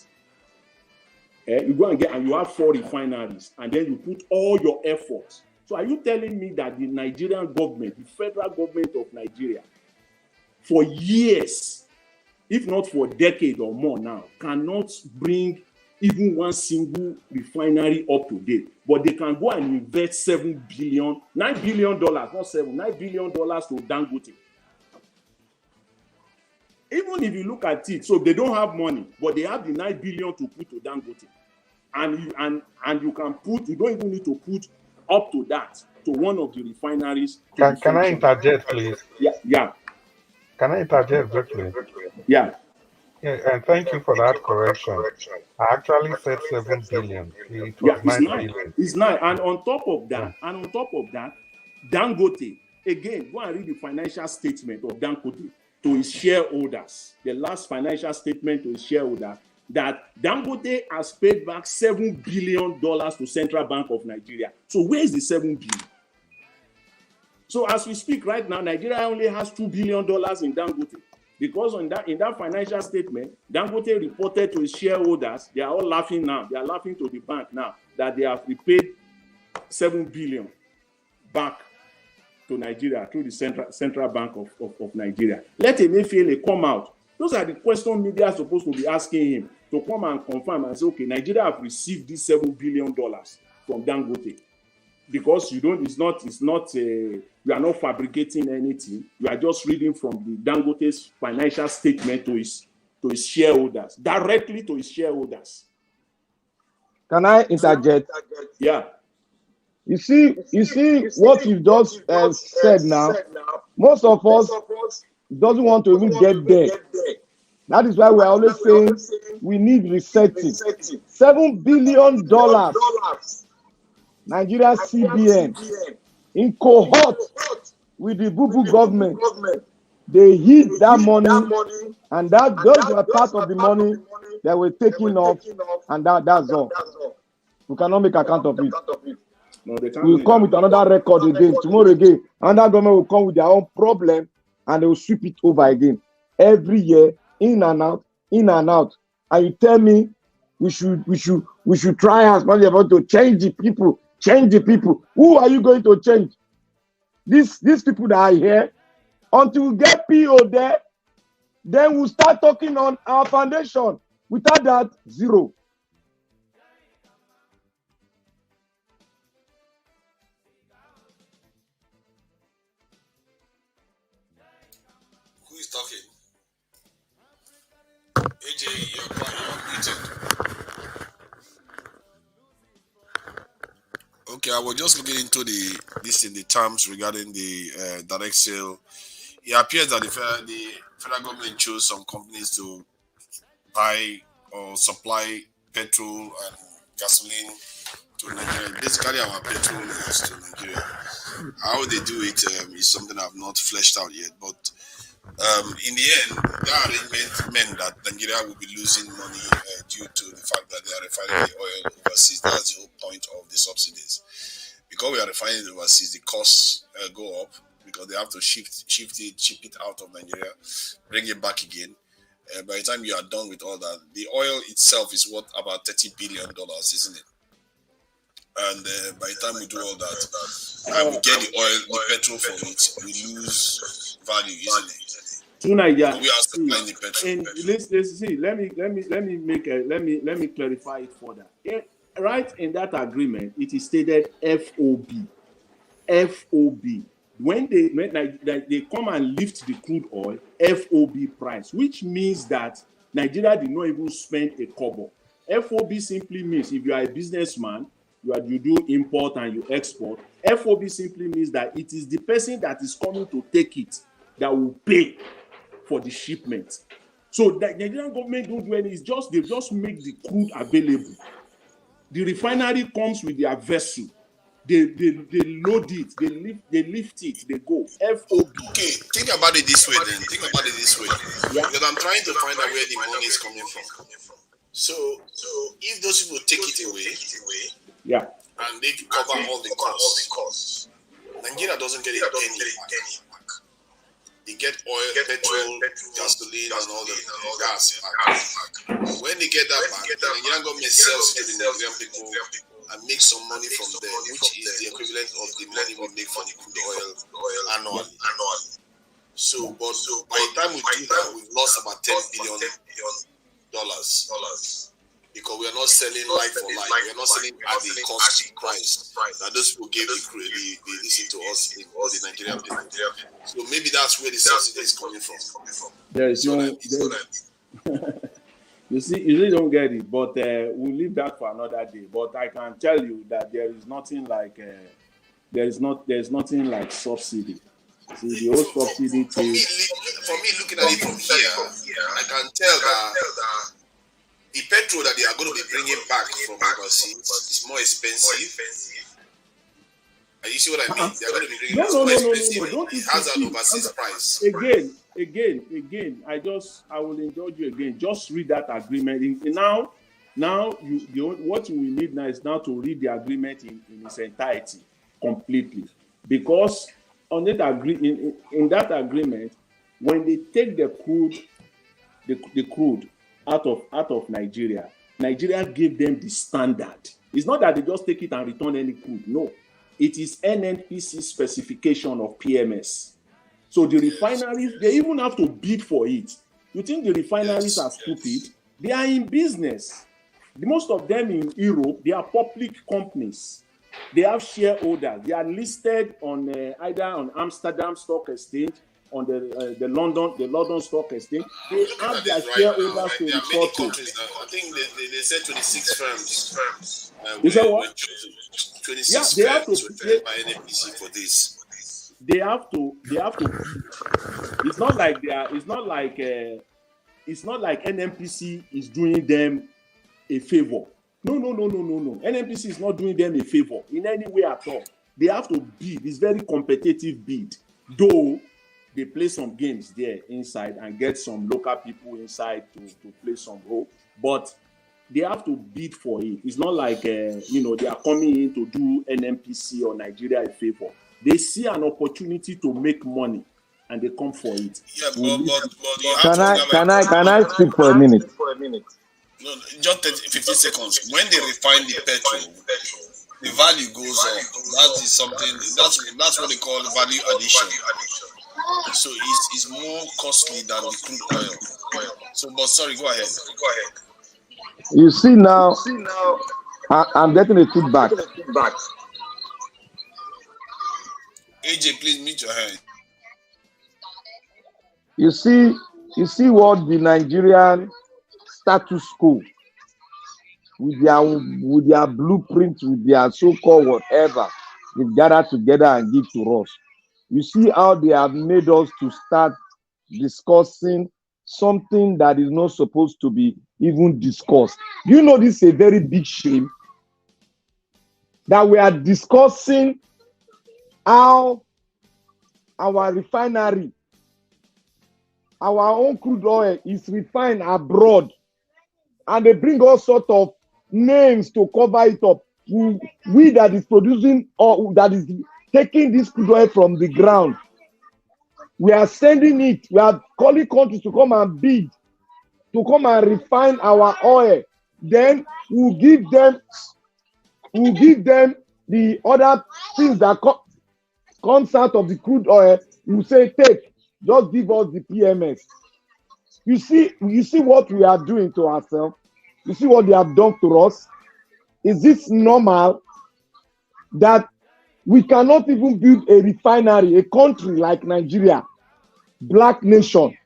You go and you have 4 refineries, and then you put all your efforts. So are you telling me that the Nigerian government, the federal government of Nigeria, for years, if not for a decade or more now, cannot bring even one single refinery up to date, but they can go and invest $9 billion, not $7, $9 billion to Dangote. Even if you look at it, so they don't have money, but they have the $9 billion to put to Dangote, and you can put, you don't even need to put up to that to one of the refineries. Can I interject, please? Yeah. Can I interject briefly? Yeah. Yeah, and thank you for that correction. I actually said 7 billion. It was 9 billion. It's 9. And on top of that, Dangote, again, go and read the financial statement of Dangote to his shareholders. The last financial statement to his shareholders, that Dangote has paid back $7 billion to Central Bank of Nigeria. So where is the 7 billion? So as we speak right now, Nigeria only has $2 billion in Dangote. Because in that financial statement, Dangote reported to his shareholders, they are all laughing now. They are laughing to the bank now that they have repaid $7 billion back to Nigeria through the Central Bank of Nigeria. Let Emefiele come out. Those are the questions media are supposed to be asking him, to come and confirm and say, okay, Nigeria have received this $7 billion from Dangote. Because you are not fabricating anything. You are just reading from the Dangote's financial statement to his shareholders, directly to his shareholders. Can I interject? Yeah. You see what you just said now. Most of us doesn't want to even get there. That is why we're always saying we need resetting. $7 billion. Nigeria CBN in cohort with the Bubu government, they hid that money And those were part of the money that were taken off, and that's all. We cannot make account of it. No, they can't. We will come with another record again. Tomorrow again, another government will come with their own problem, and they will sweep it over again. Every year, in and out, in and out. And you tell me we should try as much as possible to change the people. Change the people. Who are you going to change? These people that are here, until we get PO there, then we'll start talking on our foundation. Without that, zero. Who is talking? AJ, you're muted. Okay, I was just looking into the terms regarding the direct sale. It appears that the federal government chose some companies to buy or supply petrol and gasoline to Nigeria. Basically, our petrol is to Nigeria. How they do it is something I've not fleshed out yet. But in the end, that arrangement meant that Nigeria will be losing money due to the fact that they are refining the oil overseas. That's the whole point of the subsidies. Because we are refining it overseas, the costs go up because they have to ship it out of Nigeria, bring it back again. By the time you are done with all that, the oil itself is worth about $30 billion, isn't it? And by the time we do all that, and we get the petrol from it, we lose value, isn't it? To Nigeria, we are supplying the petrol. And let's see. Let me clarify it further. Right in that agreement, it is stated FOB. When they come and lift the crude oil, FOB price, which means that Nigeria did not even spend a kobo. FOB simply means if you are a businessman, you do import and you export. FOB simply means that it is the person that is coming to take it that will pay for the shipment. So the Nigerian government don't do anything. They just make the crude available. The refinery comes with their vessel. They load it, they lift it, they go. FOB. Okay, think about it this way then. Yeah. Because I'm trying to find out where the money is coming from. So if those people take it away, yeah, and they cover all the costs, Nigeria doesn't get a penny back. They get oil, petrol, gasoline, and all the gas back. When they get that back, the Nigerian government sells it to the Nigerian people and make some money from there, which is the equivalent of the money we make from the crude oil annually. So, but by the time we do that, we've lost about $10 billion because we are not selling like for like. We are not selling at the cost price that those people gave the listen to us in the Nigerian people. So maybe that's where the subsidy is coming from. There is You really don't get it, but we'll leave that for another day. But I can tell you that there is nothing like there's nothing like subsidy. See, the whole subsidy for me, looking at it from here, I can tell that the petrol that they are going to be bringing back from overseas is more expensive. And you see what I mean? They are going to be bringing more expensive. It has an overseas price. Again, I will indulge you again. Just read that agreement. Now, what we need now is now to read the agreement in its entirety, completely. Because on that in that agreement, when they take the crude out of Nigeria gave them the standard. It's not that they just take it and return any crude. No, it is NNPC specification of PMS. So the refineries, they even have to bid for it. You think the refineries are stupid? They are in business. Most of them in Europe, they are public companies. They have shareholders. They are listed on either on Amsterdam Stock Exchange, on the London Stock Exchange. They have their shareholders to report to. I think they said 26 firms. You say what? 26 firms referred by NNPC for this. They have to bid. It's not like NNPC is doing them a favor. No. NNPC is not doing them a favor in any way at all. They have to bid. It's very competitive bid. Though they play some games there inside and get some local people inside to play some role, but they have to bid for it. It's not like they are coming in to do NNPC or Nigeria a favor. They see an opportunity to make money and they come for it. Yeah, but you have to Can I speak for a minute? No, just 15 seconds. When they refine the petrol, the value goes up. That is something. That's what they call value addition. So it's more costly than the crude oil. So, but sorry, go ahead. You see now, I'm getting a feedback. AJ, please mute your hand. You see what the Nigerian status quo with their blueprint, with their so-called whatever they've gathered together and give to us. You see how they have made us to start discussing something that is not supposed to be even discussed. You know, this is a very big shame that we are discussing how our refinery, our own crude oil is refined abroad, and they bring all sorts of names to cover it up. We that is producing or that is taking this crude oil from the ground, we are sending it. We are calling countries to come and bid, to come and refine our oil. Then we'll give them the other things that comes out of the crude oil. We'll say, take, just give us the PMS. You see what we are doing to ourselves. You see what they have done to us. Is this normal that we cannot even build a refinery? A country like Nigeria, black nation,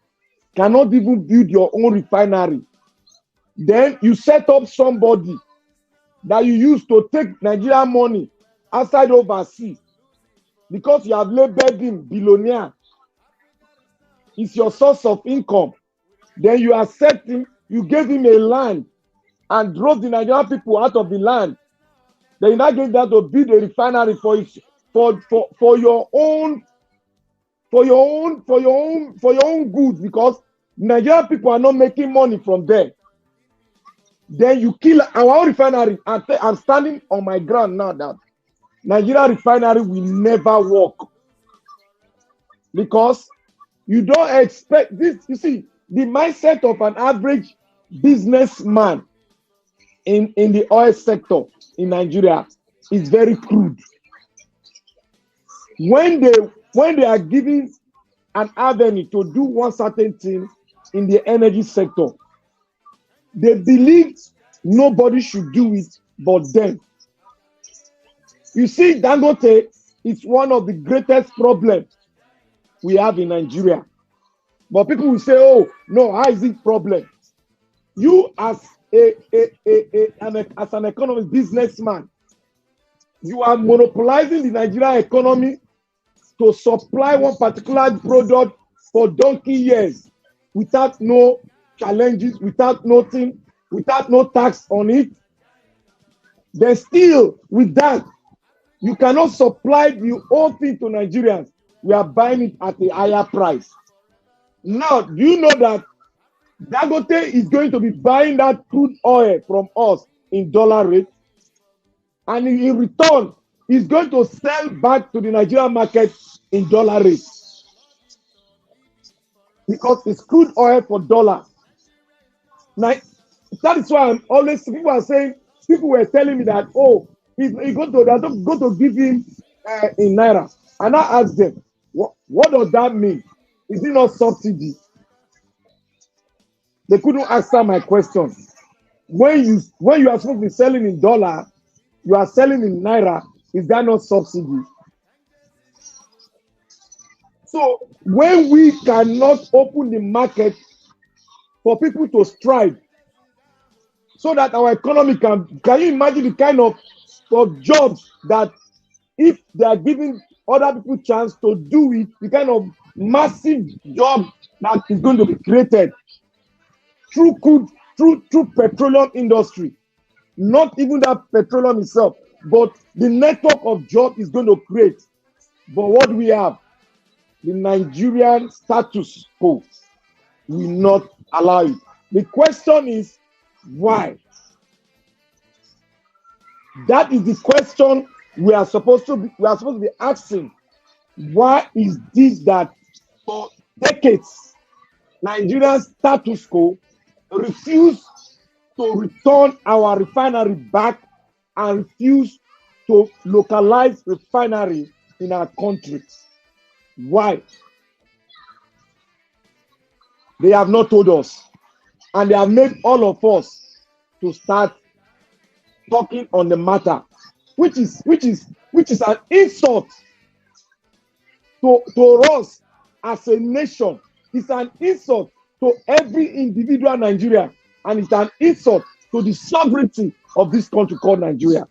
cannot even build your own refinery. Then you set up somebody that you use to take Nigerian money outside overseas because you have labeled him billionaire. It's your source of income. Then you accept him, you gave him a land and drove the Nigerian people out of the land. Then you now give that to build a refinery for your own good, because Nigerian people are not making money from there. Then you kill our own refinery. I'm standing on my ground now that Nigeria refinery will never work, because you don't expect this. You see, the mindset of an average businessman in the oil sector in Nigeria is very crude. When they are giving an avenue to do one certain thing in the energy sector, they believe nobody should do it but them. You see, Dangote is one of the greatest problems we have in Nigeria. But people will say, oh, no, how is it problem? You as an economic businessman, you are monopolizing the Nigerian economy to supply one particular product for donkey years without no challenges, without nothing, without no tax on it. Then still with that, you cannot supply the whole thing to Nigerians. We are buying it at a higher price. Now, do you know that Dangote is going to be buying that crude oil from us in dollar rate? And in return, he's going to sell back to the Nigerian market in dollar rate. Because it's crude oil for dollars. Now, that is why I'm always, people were telling me that, oh, they're going to give him in Naira. And I asked them, what does that mean? Is it not subsidy? They couldn't answer my question. When you are supposed to be selling in dollar, you are selling in Naira, is that not subsidy? So when we cannot open the market for people to strive so that our economy can you imagine the kind of jobs that if they are giving other people chance to do it, the kind of massive job that is going to be created through petroleum industry, not even that petroleum itself, but the network of job is going to create. But what do we have? the Nigerian status quo will not allow it. The question is why? That is the question we are supposed to be asking. Why is this that for decades Nigerian status quo refused to return our refinery back and refuse to localize refinery in our country? Why? They have not told us, and they have made all of us to start talking on the matter, which is an insult to us as a nation. It's an insult to every individual Nigerian, and it's an insult to the sovereignty of this country called Nigeria.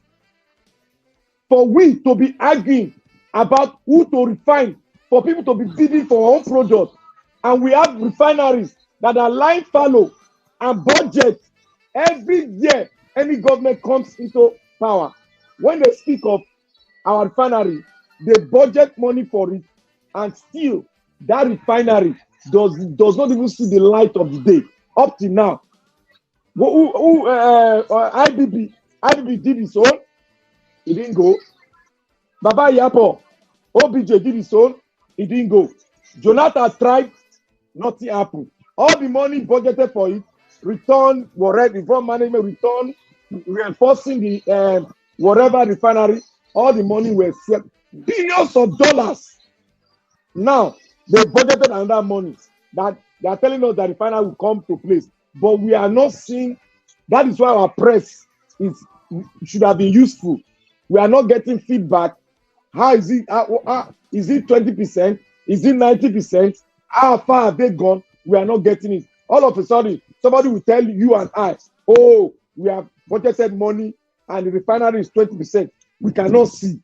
For we to be arguing about who to refine, for people to be bidding for our own product, and we have refineries that are lying fallow and budget every year any government comes into power. When they speak of our refinery, they budget money for it, and still that refinery does not even see the light of the day up to now. IBB did his own, it didn't go. Baba Yapo, OBJ did his own, it didn't go. Jonathan tried, nothing happened. All the money budgeted for it, return, whatever, reform management, return, reinforcing the whatever refinery, all the money was set. Billions of dollars. Now, they budgeted another money that they are telling us that refinery will come to place. But we are not seeing, that is why our press should have been useful. We are not getting feedback. How is it? Is it 20%? Is it 90%? How far have they gone? We are not getting it. All of a sudden, somebody will tell you and I, oh, we have budgeted money and the refinery is 20%. We cannot see.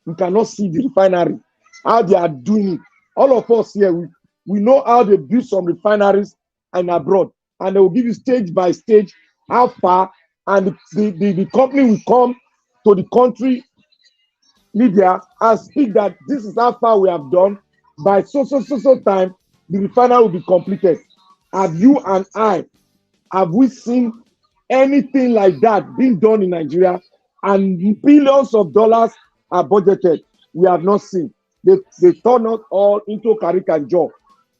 We cannot see the refinery, how they are doing it. All of us here, we know how they build some refineries and abroad. And they will give you stage by stage how far, and the company will come to the country media and speak that this is how far we have done. By so time, the refinery will be completed. Have you and I, have we seen anything like that being done in Nigeria? And billions of dollars are budgeted. We have not seen. They turn us all into caricature.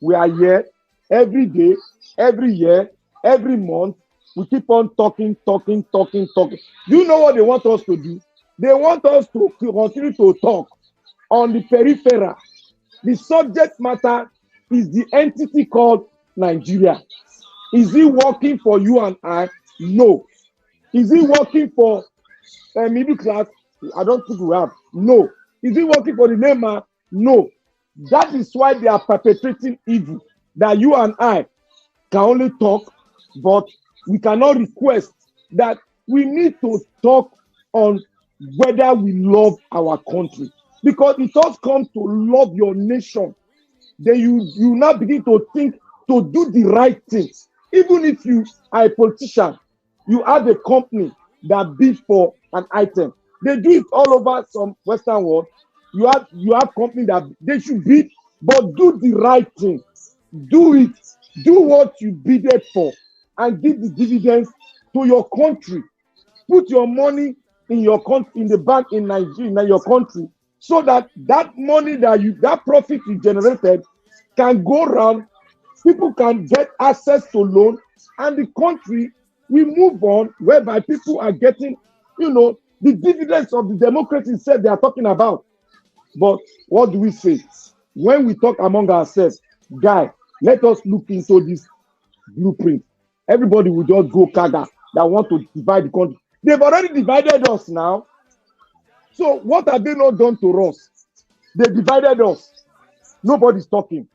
We are here every day, every year, every month. We keep on talking. Do you know what they want us to do? They want us to continue to talk on the peripheral. The subject matter is the entity called Nigeria. Is it working for you and I? No. Is it working for middle class? I don't think we have. No. Is it working for the layman? No. That is why they are perpetrating evil. That you and I can only talk, but we cannot request that we need to talk on whether we love our country. Because it does come to love your nation. Then you now begin to think to do the right things. Even if you are a politician, you have a company that bid for an item. They do it all over some Western world. You have company that they should bid, but do the right thing. Do it. Do what you bidded for and give the dividends to your country. Put your money in your country, in the bank in Nigeria, in your country, so that money that profit you generated can go around. People can get access to loan, and the country will move on, whereby people are getting, the dividends of the democracy said they are talking about. But what do we say? When we talk among ourselves, guy, let us look into this blueprint. Everybody will just go kaga that want to divide the country. They've already divided us now. So what have they not done to us? They divided us. Nobody's talking.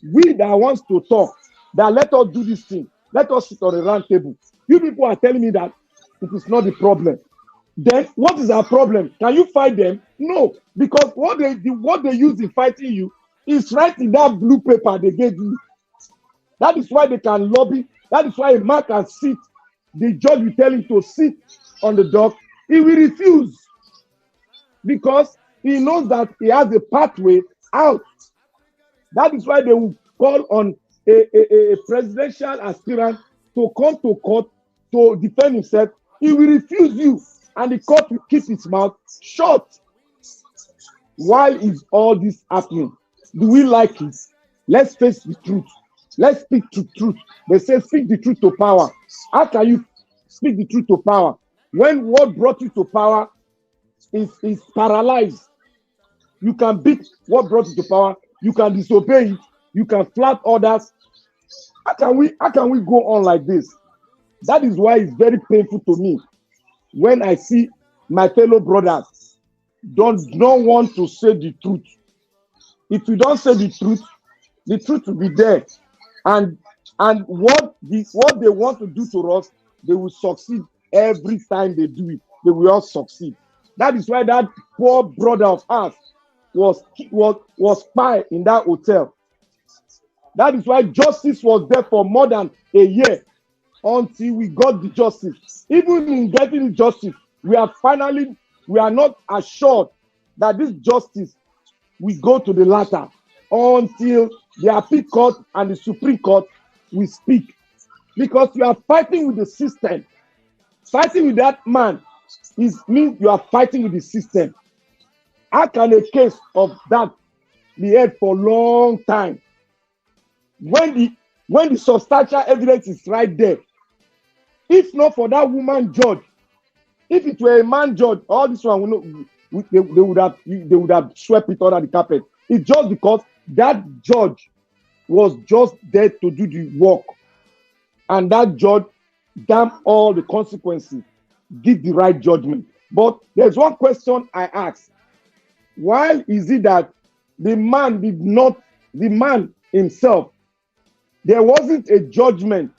We that wants to talk, that let us do this thing. Let us sit on a round table. You people are telling me that it is not the problem. Then what is our problem? Can you fight them? No, because what they use in fighting you is right in that blue paper they gave you. That is why they can lobby. That is why a man can sit. The judge will tell him to sit on the dock. He will refuse because he knows that he has a pathway out. That is why they will call on a presidential aspirant to come to court to defend himself. He will refuse you, and the court will keep his mouth shut. Why is all this happening? Do we like it? Let's face the truth. Let's speak the truth. They say speak the truth to power. How can you speak the truth to power when what brought you to power is paralyzed? You can beat what brought you to power. You can disobey it. You can flat others. How can we go on like this? That is why it's very painful to me when I see my fellow brothers don't want to say the truth. If you don't say the truth will be there. And what they want to do to us, they will succeed every time they do it. They will all succeed. That is why that poor brother of ours was spy in that hotel. That is why justice was there for more than a year until we got the justice. Even in getting the justice, we are not assured that this justice will go to the latter until the appeal court and the Supreme Court will speak. Because you are fighting with the system. Fighting with that man means you are fighting with the system. How can a case of that be held for a long time? When the substantial evidence is right there, if not for that woman judge, if it were a man judge, all this one they would have swept it under the carpet. It's just because that judge was just there to do the work, and that judge, damn all the consequences, give the right judgment. But there's one question I ask: why is it that the man himself, there wasn't a judgment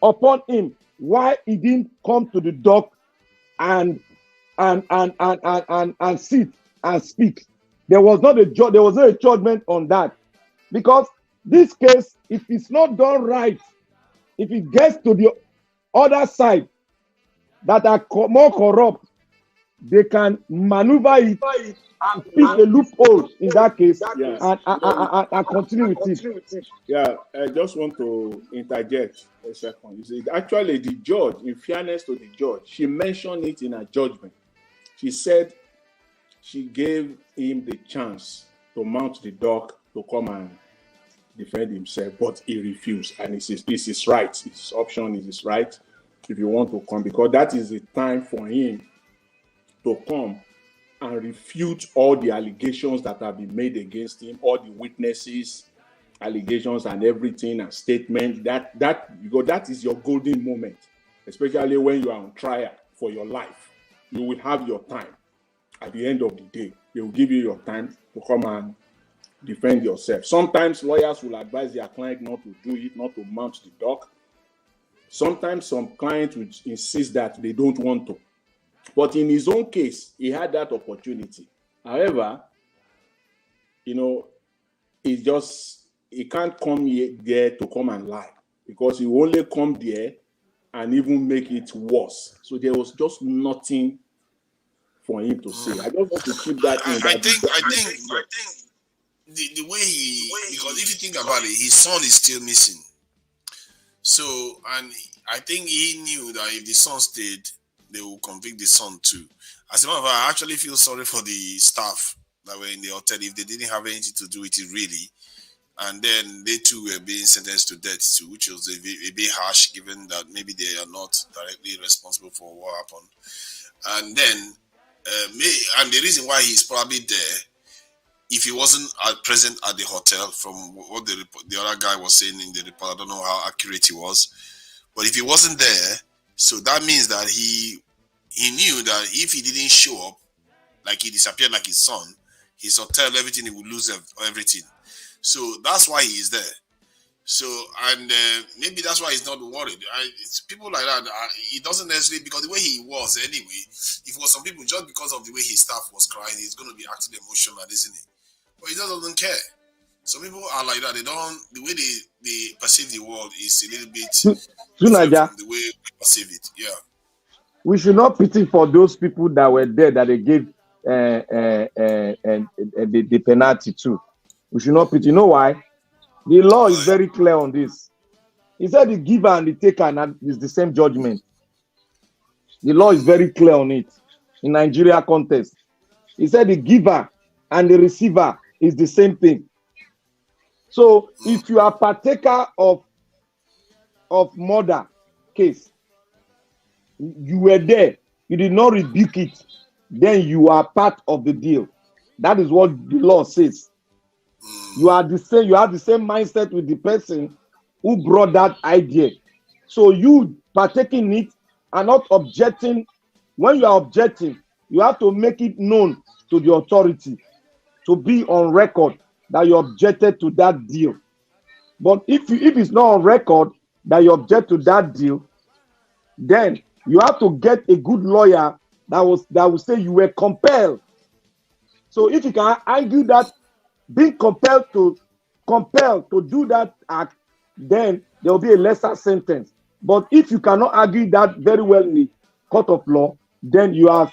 upon him? Why he didn't come to the dock and sit and speak? There was not a judgment on that, because this case, if it's not done right, if it gets to the other side that are more corrupt, they can maneuver it and pick a loophole in that case, Yeah. and continue with it. Yeah, I just want to interject a second. You see, actually, the judge, in fairness to the judge, she mentioned it in her judgment. She said she gave him the chance to mount the dock to come and defend himself, but he refused. And it's his right, his option is his right if you want to come, because that is the time for him to come and refute all the allegations that have been made against him, all the witnesses, allegations and everything, and statements. Because that is your golden moment, especially when you are on trial for your life. You will have your time. At the end of the day, they will give you your time to come and defend yourself. Sometimes lawyers will advise their client not to do it, not to mount the dock. Sometimes some clients will insist that they don't want to. But in his own case, he had that opportunity. However, he can't come there to come and lie, because he will only come there and even make it worse. So there was just nothing for him to say. I just want to keep that in. I think the way because if you think about it, his son is still missing. So, and I think he knew that if the son stayed, they will convict the son too. As a matter of fact, I actually feel sorry for the staff that were in the hotel if they didn't have anything to do with it really. And then they too were being sentenced to death too, which was a bit harsh, given that maybe they are not directly responsible for what happened. And then, and the reason why he's probably there, if he wasn't present at the hotel, from what the other guy was saying in the report, I don't know how accurate he was, but if he wasn't there, so that means that he knew that if he didn't show up, like he disappeared like his son, his hotel, everything, he would lose everything. So that's why he is there. So, and maybe that's why he's not worried. It's people like that, he doesn't necessarily, because the way he was anyway, if it was some people, just because of the way his staff was crying, he's going to be acting emotional, isn't he? But he just doesn't care. Some people are like that. They don't, the way they perceive the world is a little bit different from the way we perceive it. Yeah. We should not pity for those people that were there that they gave the penalty to. We should not pity. You know why? The law is very clear on this. He said the giver and the taker is the same judgment. The law is very clear on it in Nigeria context. He said the giver and the receiver is the same thing. So if you are partaker of murder case, you were there, you did not rebuke it, then you are part of the deal. That is what the law says. You are the same, you have the same mindset with the person who brought that idea. So you partaking it and not objecting. When you are objecting, you have to make it known to the authority to be on record that you objected to that deal. But if it's not on record that you object to that deal, then you have to get a good lawyer that will say you were compelled. So if you can argue that being compelled to do that act, then there will be a lesser sentence. But if you cannot argue that very well in the court of law, then you are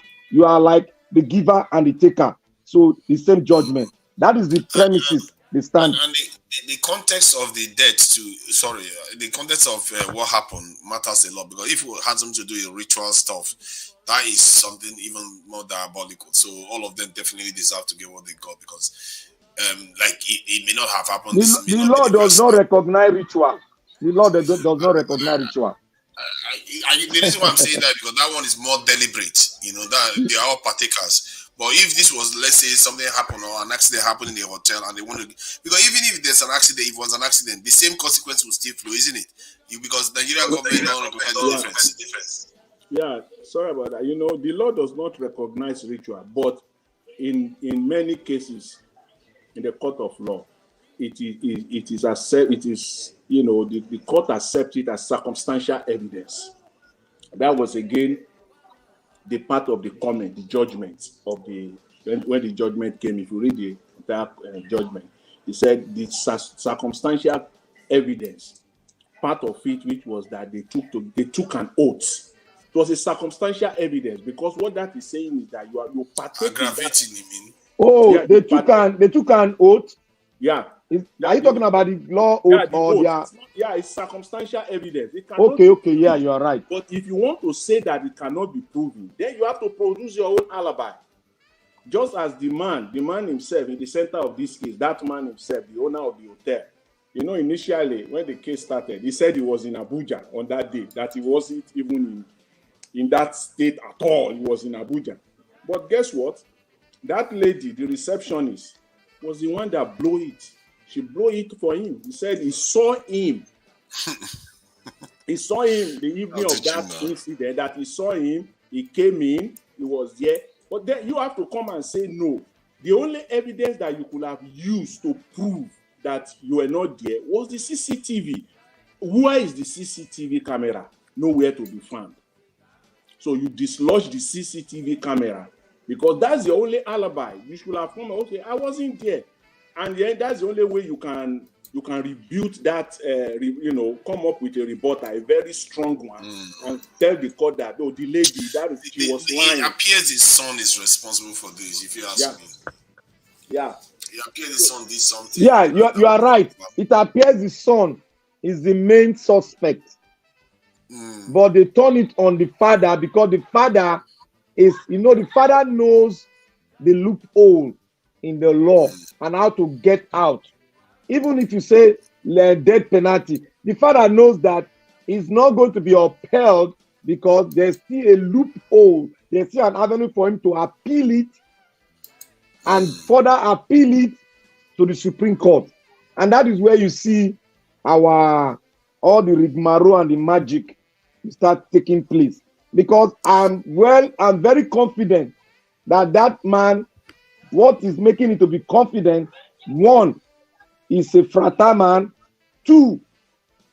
like the giver and the taker. So the same judgment. That is the premises, the stand. And the context of the death the context of what happened matters a lot, because if we had them to do a ritual stuff, that is something even more diabolical. So all of them definitely deserve to get what they got, because it may not have happened. The law does not recognize ritual. The law does not recognize ritual. The reason why I'm saying that, because that one is more deliberate. That they are all partakers. But if this was, let's say, something happened or an accident happened in the hotel, and they want to, because even if there's an accident, if it was an accident, the same consequence will still flow, isn't it? Because the Nigerian government don't recognize the difference. Yeah, sorry about that. The law does not recognize ritual, but in many cases, in the court of law, the court accepts it as circumstantial evidence. That was again the part of the comment, the judgment of when the judgment came. If you read the entire judgment, he said the circumstantial evidence, part of it, which was that they took an oath. It was a circumstantial evidence, because what that is saying is that you partaking. Aggravating, you mean? Oh, yeah, they took an oath. Yeah. Are you talking about the law oath or oath? It's circumstantial evidence. Okay, yeah, you are right. But if you want to say that it cannot be proven, then you have to produce your own alibi. Just as the man himself in the center of this case, that man himself, the owner of the hotel, initially when the case started, he said he was in Abuja on that day, that he wasn't even in that state at all. He was in Abuja. But guess what? That lady, the receptionist, was the one that blew it. She blew it for him. He said he saw him. He saw him the evening of that incident, that he saw him. He came in. He was there. But then you have to come and say no. The only evidence that you could have used to prove that you were not there was the CCTV. Where is the CCTV camera? Nowhere to be found. So you dislodge the CCTV camera, because that's the only alibi. You should have come, okay, I wasn't there. And then that's the only way you can rebut that, come up with a rebuttal, a very strong one, and tell the court that, the lady, she was lying. It appears his son is responsible for this, if you ask me. Yeah. It appears his son did something. Yeah, you are right. It appears the son is the main suspect. But they turn it on the father, because the father is, the father knows the loophole in the law and how to get out. Even if you say death penalty, the father knows that it's not going to be upheld, because there's still a loophole. There's still an avenue for him to appeal it and further appeal it to the Supreme Court. And that is where you see all the rigmarole and the magic start taking place. Because I'm very confident that man, what is making it to be confident, one, is a frata man. Two,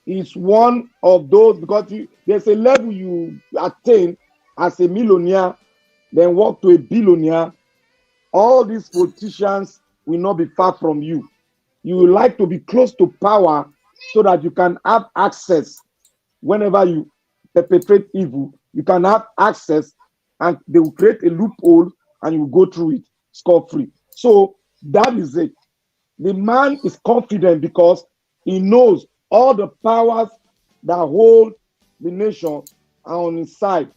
is one of those, because there's a level you attain as a millionaire, then walk to a billionaire. All these politicians will not be far from you. You will like to be close to power so that you can have access. Whenever you perpetrate evil, you can have access, and they will create a loophole and you will go through it scot-free. So that is it. The man is confident because he knows all the powers that hold the nation are on his side.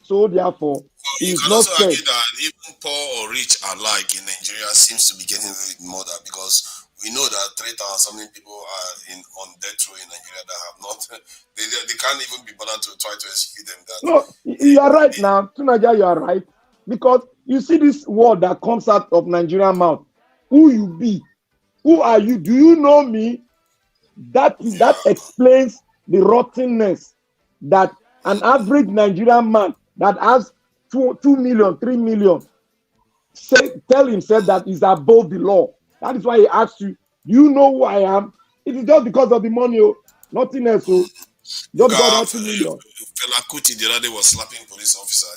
So therefore, You he's can not also scared. argue that even poor or rich alike in Nigeria seems to be getting away with murder, because we know that 3,000 something people are on death row in Nigeria that have not, they can't even be bothered to try to execute them. That No, you are right now. Tunaja, you are right. Because you see this word that comes out of Nigerian mouth. Who you be? Who are you? Do you know me? That explains the rottenness that an average Nigerian man that has 2 million, 3 million tell himself that he's above the law. That is why he asks you, do you know who I am? It is just because of the money, nothing else. Just look because how of 2 million. Fela Kuti the other day was slapping police officer.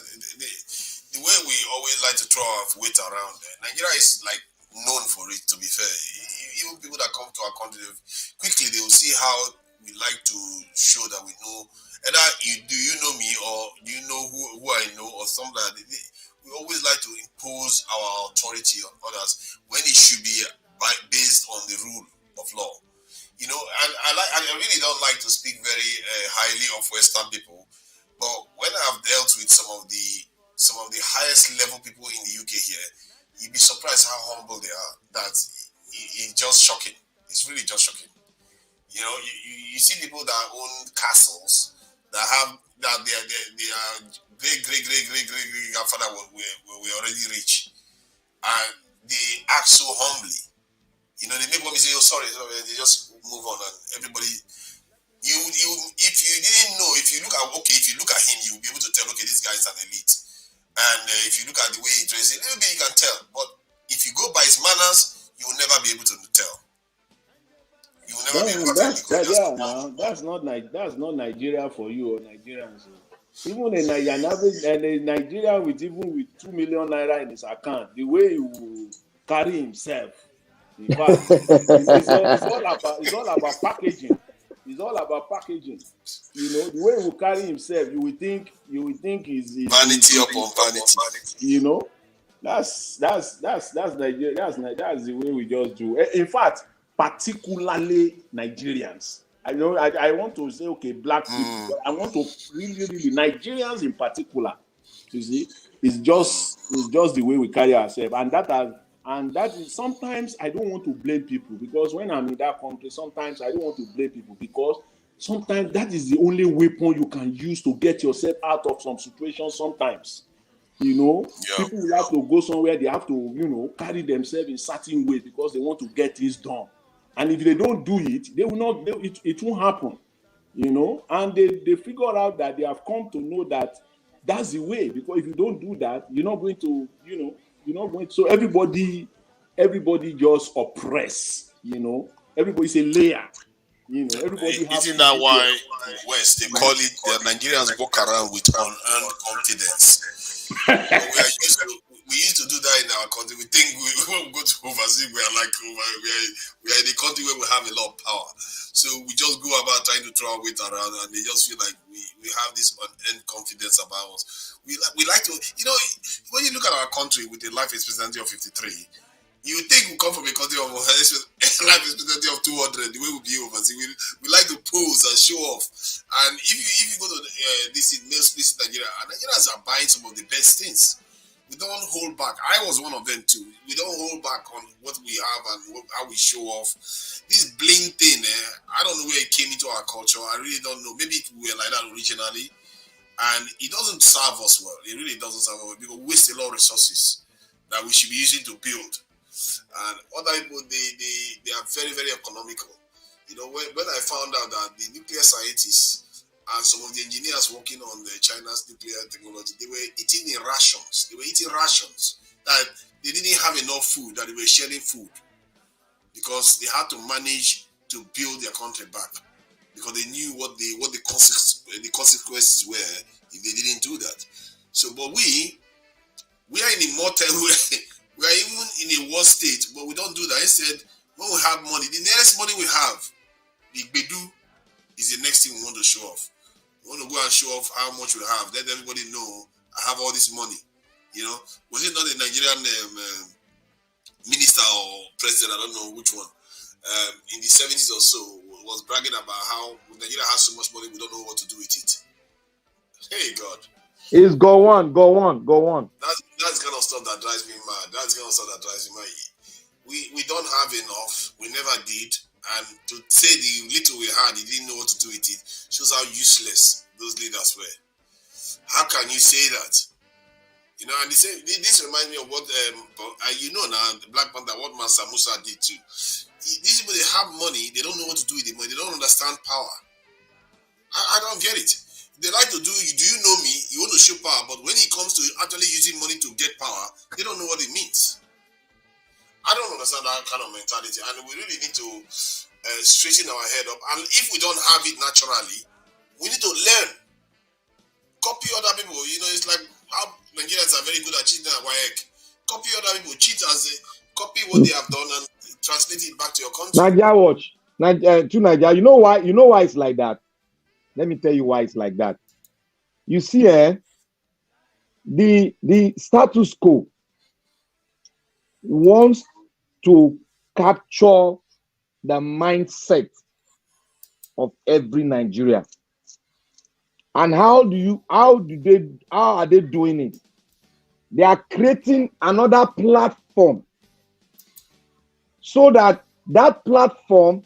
The way we always like to throw our weight around, Nigeria is like known for it, to be fair. Even people that come to our country, quickly they will see how we like to show that we know. Either do you know me, or do you know who I know, or something like that. We always like to impose our authority on others when it should be based on the rule of law. You know, and I really don't like to speak very highly of Western people, but when I've dealt with some of the highest level people in the UK here, you'd be surprised how humble they are. That it's just shocking. It's really just shocking. You know, you see people that own castles that have that they are great grandfather were already rich, and they act so humbly. You know, they make one say, "Oh, sorry," they just move on, and everybody. You if you didn't know, if you look at him, you'll be able to tell. Okay, this guy is an elite, and if you look at the way he dresses, a little bit you can tell. But if you go by his manners, you will never be able to tell. You will never be able to tell, because that's not Nigeria for you or Nigerians. Even an average a Nigerian with 2 million naira in his account, the way he will carry himself, in fact, it's all about packaging. It's all about packaging. You know, the way he will carry himself, you will think is vanity upon vanity. You know, that's Nigeria. That's the way we just do. In fact, particularly Nigerians. I know I want to say, okay, black people, but I want to really Nigerians in particular. You see, it's just the way we carry ourselves, and that is sometimes I don't want to blame people, because when I'm in that country, sometimes I don't want to blame people, because sometimes that is the only weapon you can use to get yourself out of some situations. Sometimes, you know, people will have to go somewhere, they have to, you know, carry themselves in certain ways because they want to get things done. And if they don't do it, they will not. It won't happen, you know. And they figure out that they have come to know that that's the way. Because if you don't do that, you're not going to, you know, you're not going to. So everybody just oppress, you know. Everybody's a layer, you know. Everybody has. Isn't that why in the West they call it the Nigerians walk around with unearned confidence? We used to do that in our country. We think when we go to overseas, we are in a country where we have a lot of power. So we just go about trying to throw our weight around, and they just feel like we have this unearned confidence about us. We like to, you know, when you look at our country with a life expectancy of 53, you think we come from a country of life expectancy of 200. The way we be overseas, we like to pose and show off. And if you go to this Nigeria, Nigerians are buying some of the best things. We don't hold back. I was one of them too. We don't hold back on what we have and how we show off. This bling thing, I don't know where it came into our culture. I really don't know. Maybe we were like that originally, and it doesn't serve us well. It really doesn't serve us well, because we waste a lot of resources that we should be using to build. And other people, they are very, very economical. You know, when I found out that the nuclear scientists and some of the engineers working on the China's nuclear technology, they were eating in rations. They were eating rations that they didn't have enough food, that they were sharing food, because they had to manage to build their country back, because they knew what the consequences were if they didn't do that. So, but we are in a mortal way. We are even in a worse state, but we don't do that. Instead, when we have money, the next money we have, the Bedu, is the next thing we want to show off. We want to go and show off how much we have. Let everybody know I have all this money. You know, was it not a Nigerian minister or president, I don't know which one, in the 70s or so, was bragging about how Nigeria has so much money, we don't know what to do with it. Hey, God. It's go on. That's the kind of stuff that drives me mad. We don't have enough. We never did. And to say the little we had, he didn't know what to do with it, shows how useless those leaders were. How can you say that? You know, and this reminds me of what, now, the Black Panther, what Mansa Musa did too. These people, they have money, they don't know what to do with the money, they don't understand power. I don't get it. They like to do you know me, you want to show power, but when it comes to actually using money to get power, they don't know what it means. I don't understand that kind of mentality, and we really need to straighten our head up. And if we don't have it naturally, we need to learn. Copy other people. You know, it's like how Nigerians are very good at cheating at WAEC. Copy other people, cheat as they copy what they have done and translate it back to your country. Nigeria watch. To Nigeria. You know why it's like that? Let me tell you why it's like that. You see, the status quo wants to capture the mindset of every Nigerian. And how are they doing it? They are creating another platform so that platform,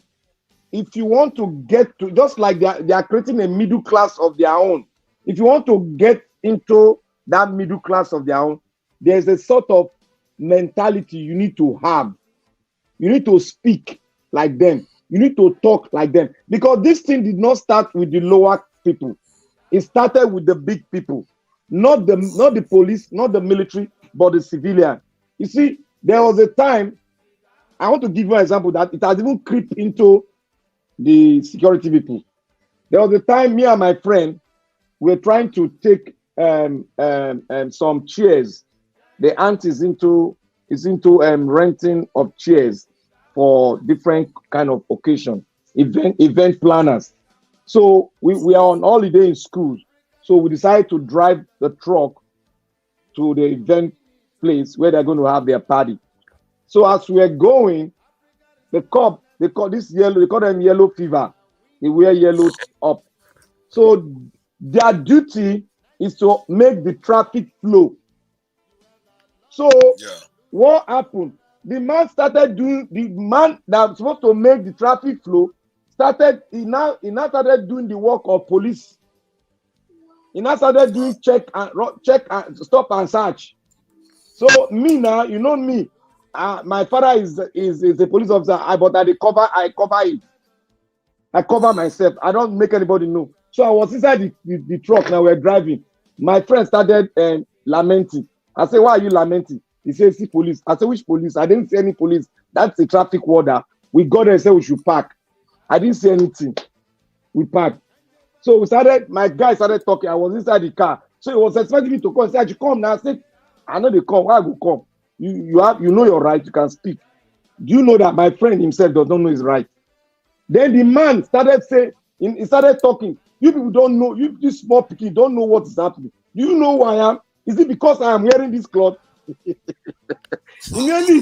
if you want to get to, just like they are creating a middle class of their own. If you want to get into that middle class of their own, there's a sort of mentality you need to have. You need to speak like them. You need to talk like them. Because this thing did not start with the lower people. It started with the big people. Not the police, not the military, but the civilian. You see, there was a time, I want to give you an example that it has even creeped into the security people. There was a time me and my friend were trying to take some chairs. The aunt is into renting of chairs for different kind of occasion, event planners. So we are on holiday in school. So we decided to drive the truck to the event place where they're going to have their party. So as we are going, they call them yellow fever. They wear yellow up. So their duty is to make the traffic flow. So what happened? The man that was supposed to make the traffic flow he now started doing the work of police. He now started doing check and stop and search. So me now, you know me, my father is a police officer, but I cover it. I cover myself. I don't make anybody know. So I was inside the truck. Now we're driving. My friend started lamenting. I said, "Why are you lamenting?" He said, "See police." I said, "Which police?" I didn't see any police. That's the traffic warden. We got there and said we should park. I didn't see anything. We parked. So my guy started talking. I was inside the car. So he was expecting me to come. He said, "You come now." I said, "I know they come. Why I go come? You know your right. You can speak." Do you know that my friend himself does not know his right? Then the man started saying, he started talking. You people don't know, this small people don't know what is happening. Do you know who I am? Is it because I am wearing this cloth? He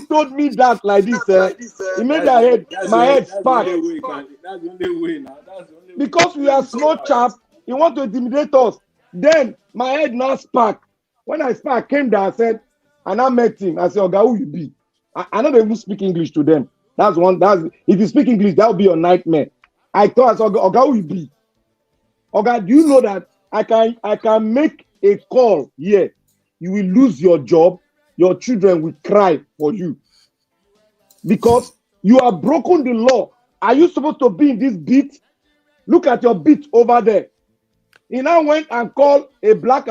told me that like this. He made my head spark. That's the only way now. Because we are small chaps, he want to intimidate us. Then my head now spark. When I came down, I said, and I met him. I said, "Oga, who you be?" I don't even speak English to them. If you speak English, that will be your nightmare. I thought, "Oga, who you be? Oga, do you know that I can make a call here? You will lose your job. Your children will cry for you because you have broken the law. Are you supposed to be in this beat? Look at your beat over there." He now went and called a black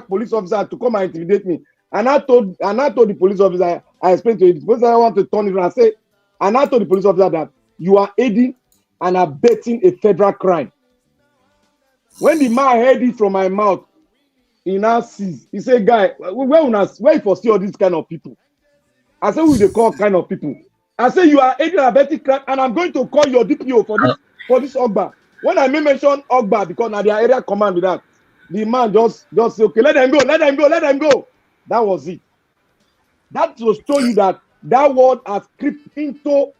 police officer to come and intimidate me. And I told the police officer, I explained to him, the police officer want to turn it around. And I told the police officer that you are aiding and abetting a federal crime. When the man heard it from my mouth, he now sees. He said, "Guy, where you foresee all these kind of people?" I said, "Who they call kind of people?" I said, "You are aiding and abetting crime, and I'm going to call your DPO for this Ogba." When I mention Ogba, because now their area command with that, the man just say, "Okay, let them go. That was it. That was to show you that that word has crept into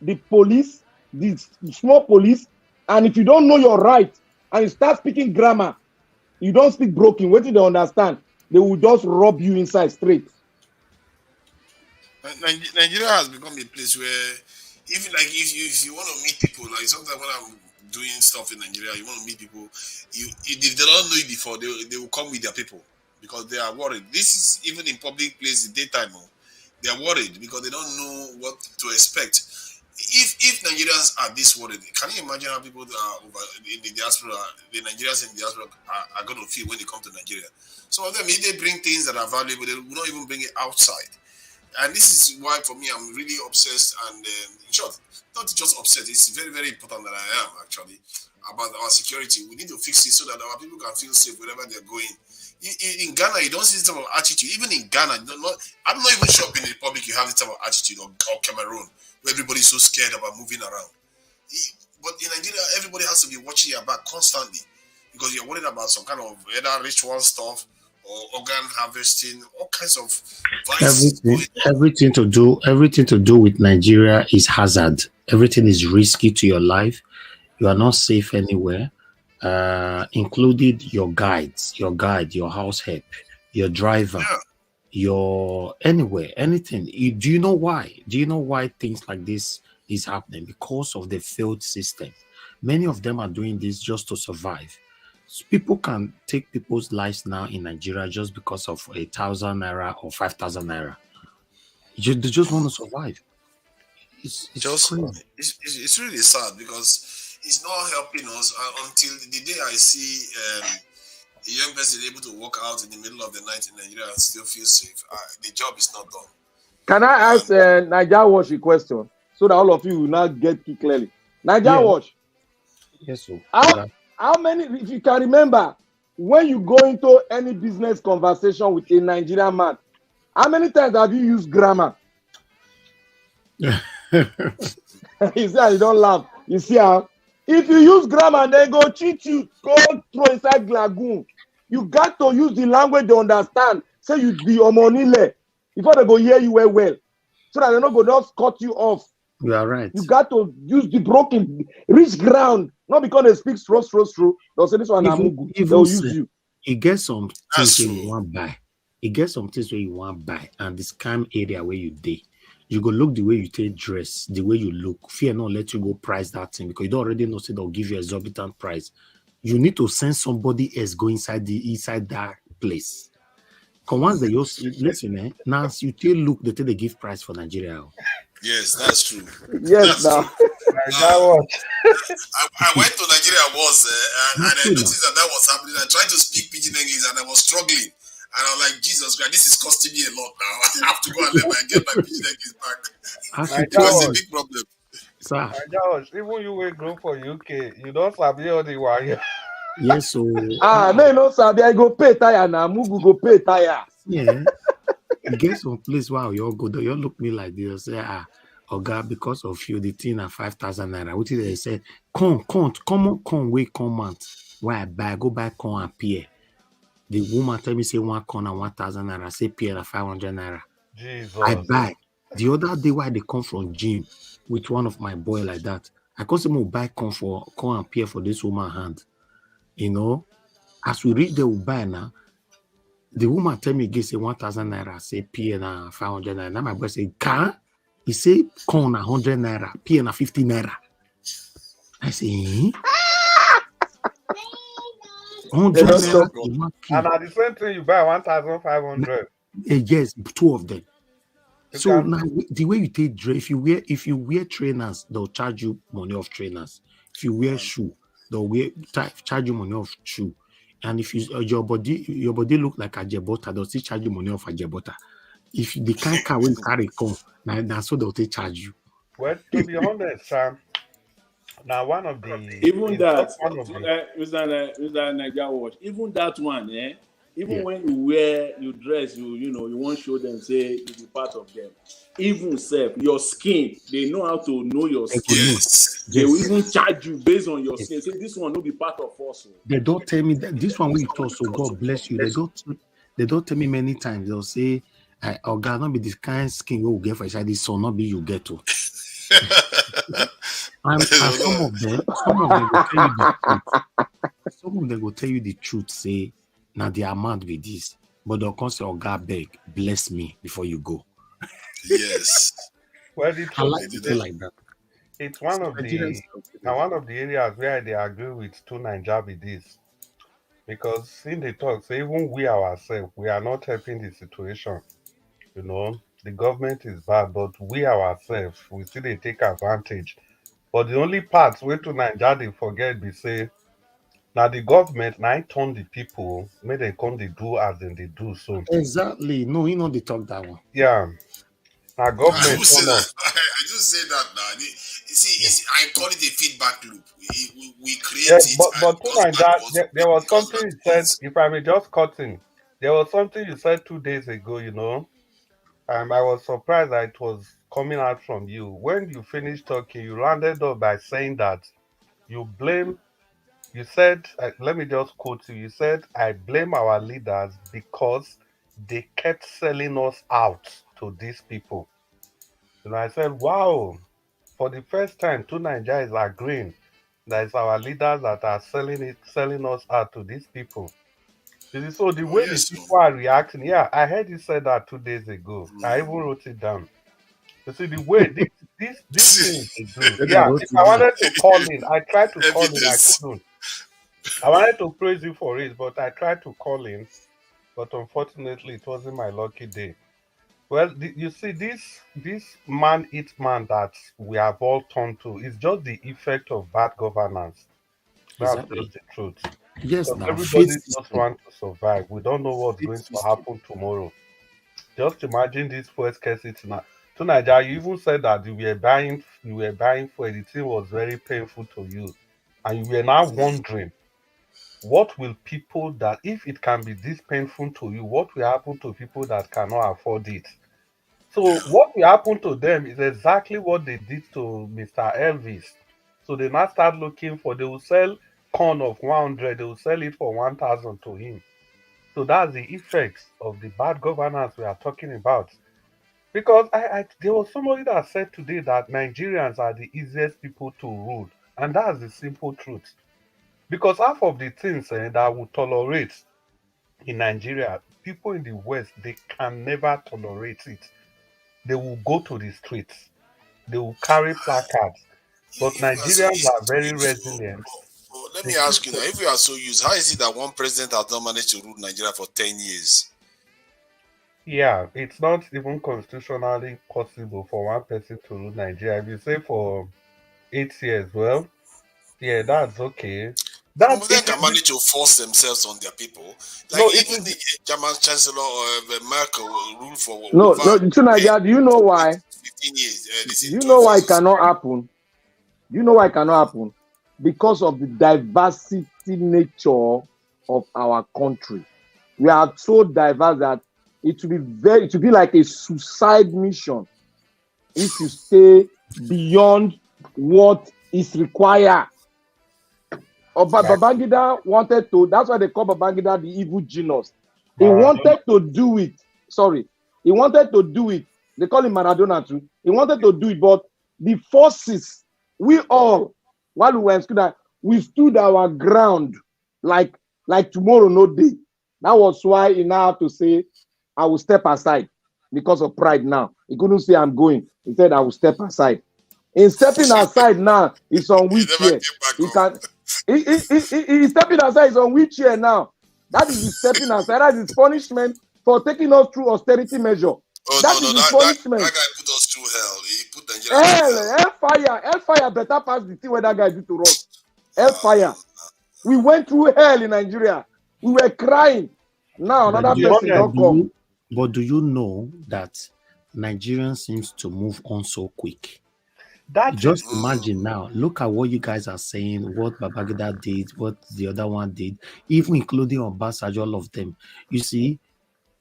the police, the small police, and if you don't know your right and you start speaking grammar, you don't speak broken, what do they understand? They will just rub you inside straight. Nigeria has become a place where even like if you want to meet people, like sometimes when I'm doing stuff in Nigeria, you want to meet people, if they don't know you before, they will come with their people because they are worried. This is even in public places, daytime, they are worried because they don't know what to expect. If Nigerians are this worried, can you imagine how people that are over in the diaspora, the Nigerians in the diaspora are going to feel when they come to Nigeria? Some of them, if they bring things that are valuable, they will not even bring it outside. And this is why, for me, I'm really obsessed. And in short, not just obsessed, it's very, very important that I am actually about our security. We need to fix it so that our people can feel safe wherever they're going. In Ghana, you don't see this type of attitude. Even in Ghana, I'm not even sure in the Republic you have this type of attitude, or Cameroon, where everybody's so scared about moving around. But in Nigeria, everybody has to be watching your back constantly because you're worried about some kind of either ritual stuff or organ harvesting, all kinds of vices. Everything to do with Nigeria is hazard. Everything is risky to your life. You are not safe anywhere, including your guides, your house help, your driver, your anywhere, anything. Do you know why? Do you know why things like this is happening? Because of the failed system. Many of them are doing this just to survive. So people can take people's lives now in Nigeria just because of 1,000 naira or 5,000 naira. They just want to survive. It's really sad because it's not helping us until the day I see a young person able to walk out in the middle of the night in Nigeria and still feel safe. The job is not done. Can I ask Niger Wash a question so that all of you will now get it clearly? Niger Wash. Yes, sir. How many, if you can remember, when you go into any business conversation with a Nigerian man, how many times have you used grammar? You see how you don't laugh. You see how? If you use grammar, they go cheat you, go throw inside lagoon. You got to use the language they understand. Say you be omonile before they go hear you well. So that they don't go just cut you off. You are right. You got to use the broken, rich ground. Not because they speak through. They'll say this one Amugu. They'll use you. You get some things where you want to buy. You get some things where you want to buy. And the scam area where you dey, you go look the way you take dress, the way you look. Fear not let you go price that thing because you don't already know say they'll give you exorbitant price. You need to send somebody else go inside that place. Because once they listen, now you take look, they give price for Nigeria. Yes, that's true. Yes, now. I went to Nigeria once and I noticed that was happening. I tried to speak pidgin English and I was struggling. And I was like, Jesus Christ, this is costing me a lot now. I have to go and get my pidgin English back. Because it's a big problem. Sir. Even you will grow for UK, you don't sabi all the wire. Yes, so. No, no, sabi. I go pay tire now. Mugu go pay tire. Yeah. You get some place, wow, you go there, you look me like this, say, Oga, because of you, the thing at 5,000 naira. What did they say? Come wait, come out. Why I buy, go buy corn and pear. The woman tell me say one corn and 1,000 naira, say pear at 500 naira. Jesus. I buy. The other day, why they come from gym with one of my boy like that, I can't say buy corn and pear for this woman hand. You know, as we reach there, we buy now. The woman tell me again say 1,000 naira, say pear na 500 naira. Now my boy say, can? He say corn na 100 naira, pear na 50 naira. I say, 100 naira. And at the same thing, you buy 1,500. Yes, two of them. So now the way you take dress, if you wear trainers, they'll charge you money of trainers. If you wear shoe, they'll charge you money of shoe. And if your body look like a jebota, they'll still charge you money of a jebota. If the kind car will carry come, now so they'll charge you. Well, to be honest, Sam, now one of the even that Mr. Niger Watch, even that one, even when you dress, you won't show them, say you be part of them. Even your skin, they know how to know your skin. Yes. They will even charge you based on your skin. Say this one will be part of us. They don't tell me that this one will talk. So God bless you. They don't tell me many times. They'll say, Oga, not be this kind skin you will get for inside this son, not be you get to. and some of them will tell you the truth. Some of them will tell you the truth, say, now the amount be this. But they'll come say, Oga, beg, bless me before you go. Yes. Well, the I truth like is to this. do like that. It's one of the areas where they agree with two Naija be this. Because in the talk, say even we ourselves, we are not helping the situation. You know, the government is bad, but we ourselves, we still they take advantage. But the only parts where to Naija they forget be say, now the government now turn the people, may they come they do as then they do so. Exactly. No, you know they talk that one. Yeah. Now I government will say turn up. that. I just say that now. You see, I call it a feedback loop. We create Yeah, it and but it to comes back to Naija, us. there was It comes something back you to said, us. if I may just cut in, there was something you said 2 days ago, you know. I was surprised that it was coming out from you. When you finished talking, you rounded up by saying that you blame, you said, let me just quote you, you said, I blame our leaders because they kept selling us out to these people. And I said, wow, for the first time, two Nigeria is agreeing that it's our leaders that are selling us out to these people. You see, so the Oh way the yes, no. people are reacting, yeah, I heard you said that 2 days ago. I even Mm. wrote it down. You see, the way this thing they do. Then I Yeah, wrote if it I down. wanted to call in, I tried to call in, I Evidence. couldn't. I wanted to praise you for it, but I tried to call in, but unfortunately, it wasn't my lucky day. Well, you see, this man eat man that we have all turned to is just the effect of bad governance. That's Exactly. just the truth. Yes, Because now faith everybody just system. wants to survive. We don't know what's Faith going to system. happen tomorrow. Just imagine this fuel scarcity now. To Nigeria, you even said that you were buying fuel. The thing was very painful to you, and you were now wondering what will people that if it can be this painful to you, what will happen to people that cannot afford it? So Yeah. what will happen to them is exactly what they did to Mr. Elvis. So they now start looking for they will sell corn of 100, they will sell it for 1,000 to him. So that's the effects of the bad governance we are talking about. Because there was somebody that said today that Nigerians are the easiest people to rule, and that's the simple truth. Because half of the things that we tolerate in Nigeria, people in the West they can never tolerate it. They will go to the streets, they will carry placards. But If we are so Nigerians used, are very if resilient. let They me keep ask you now, if we are so used, how is it that one president has not managed to rule Nigeria for 10 years? Yeah, it's not even constitutionally possible for one person to rule Nigeria. If you say for 8 years, well, yeah, that's okay. Some That of them it can is manage to force themselves on their people. Like no, it even is the German Chancellor Merkel ruled for No, over no, Chunaja, do you know why? 15 years. This Do is you know 12 why it years. cannot happen? Do you know why it cannot happen? Because of the diversity nature of our country. We are so diverse that it will be like a suicide mission if you stay beyond what is required. Babangida wanted to, that's why they call Babangida the evil genius. He Maradona. wanted to do it. Sorry. He wanted to do it. They call him Maradona too. He wanted to do it, but the forces, we all, while we were in school, we stood our ground like tomorrow, no day. That was why he now had to say, I will step aside because of pride now. He couldn't say I'm going. He said, I will step aside. In stepping aside now, he's on He never wheelchair. came back He up. can he's stepping aside, he's on wheelchair now. That is his stepping aside. That is his punishment for taking us through austerity measure. Oh That no, is no, his that punishment. guy put us through hell. He put Nigeria through hell. Hellfire better pass the thing what that guy did to us. No, Hellfire. We went through hell in Nigeria. We were crying. Now But another do you, person don't come. do you know that Nigerian seems to move on so quick? That Just is imagine now, look at what you guys are saying, what Babagida did, what the other one did, even including Obasanjo, all of them. You see,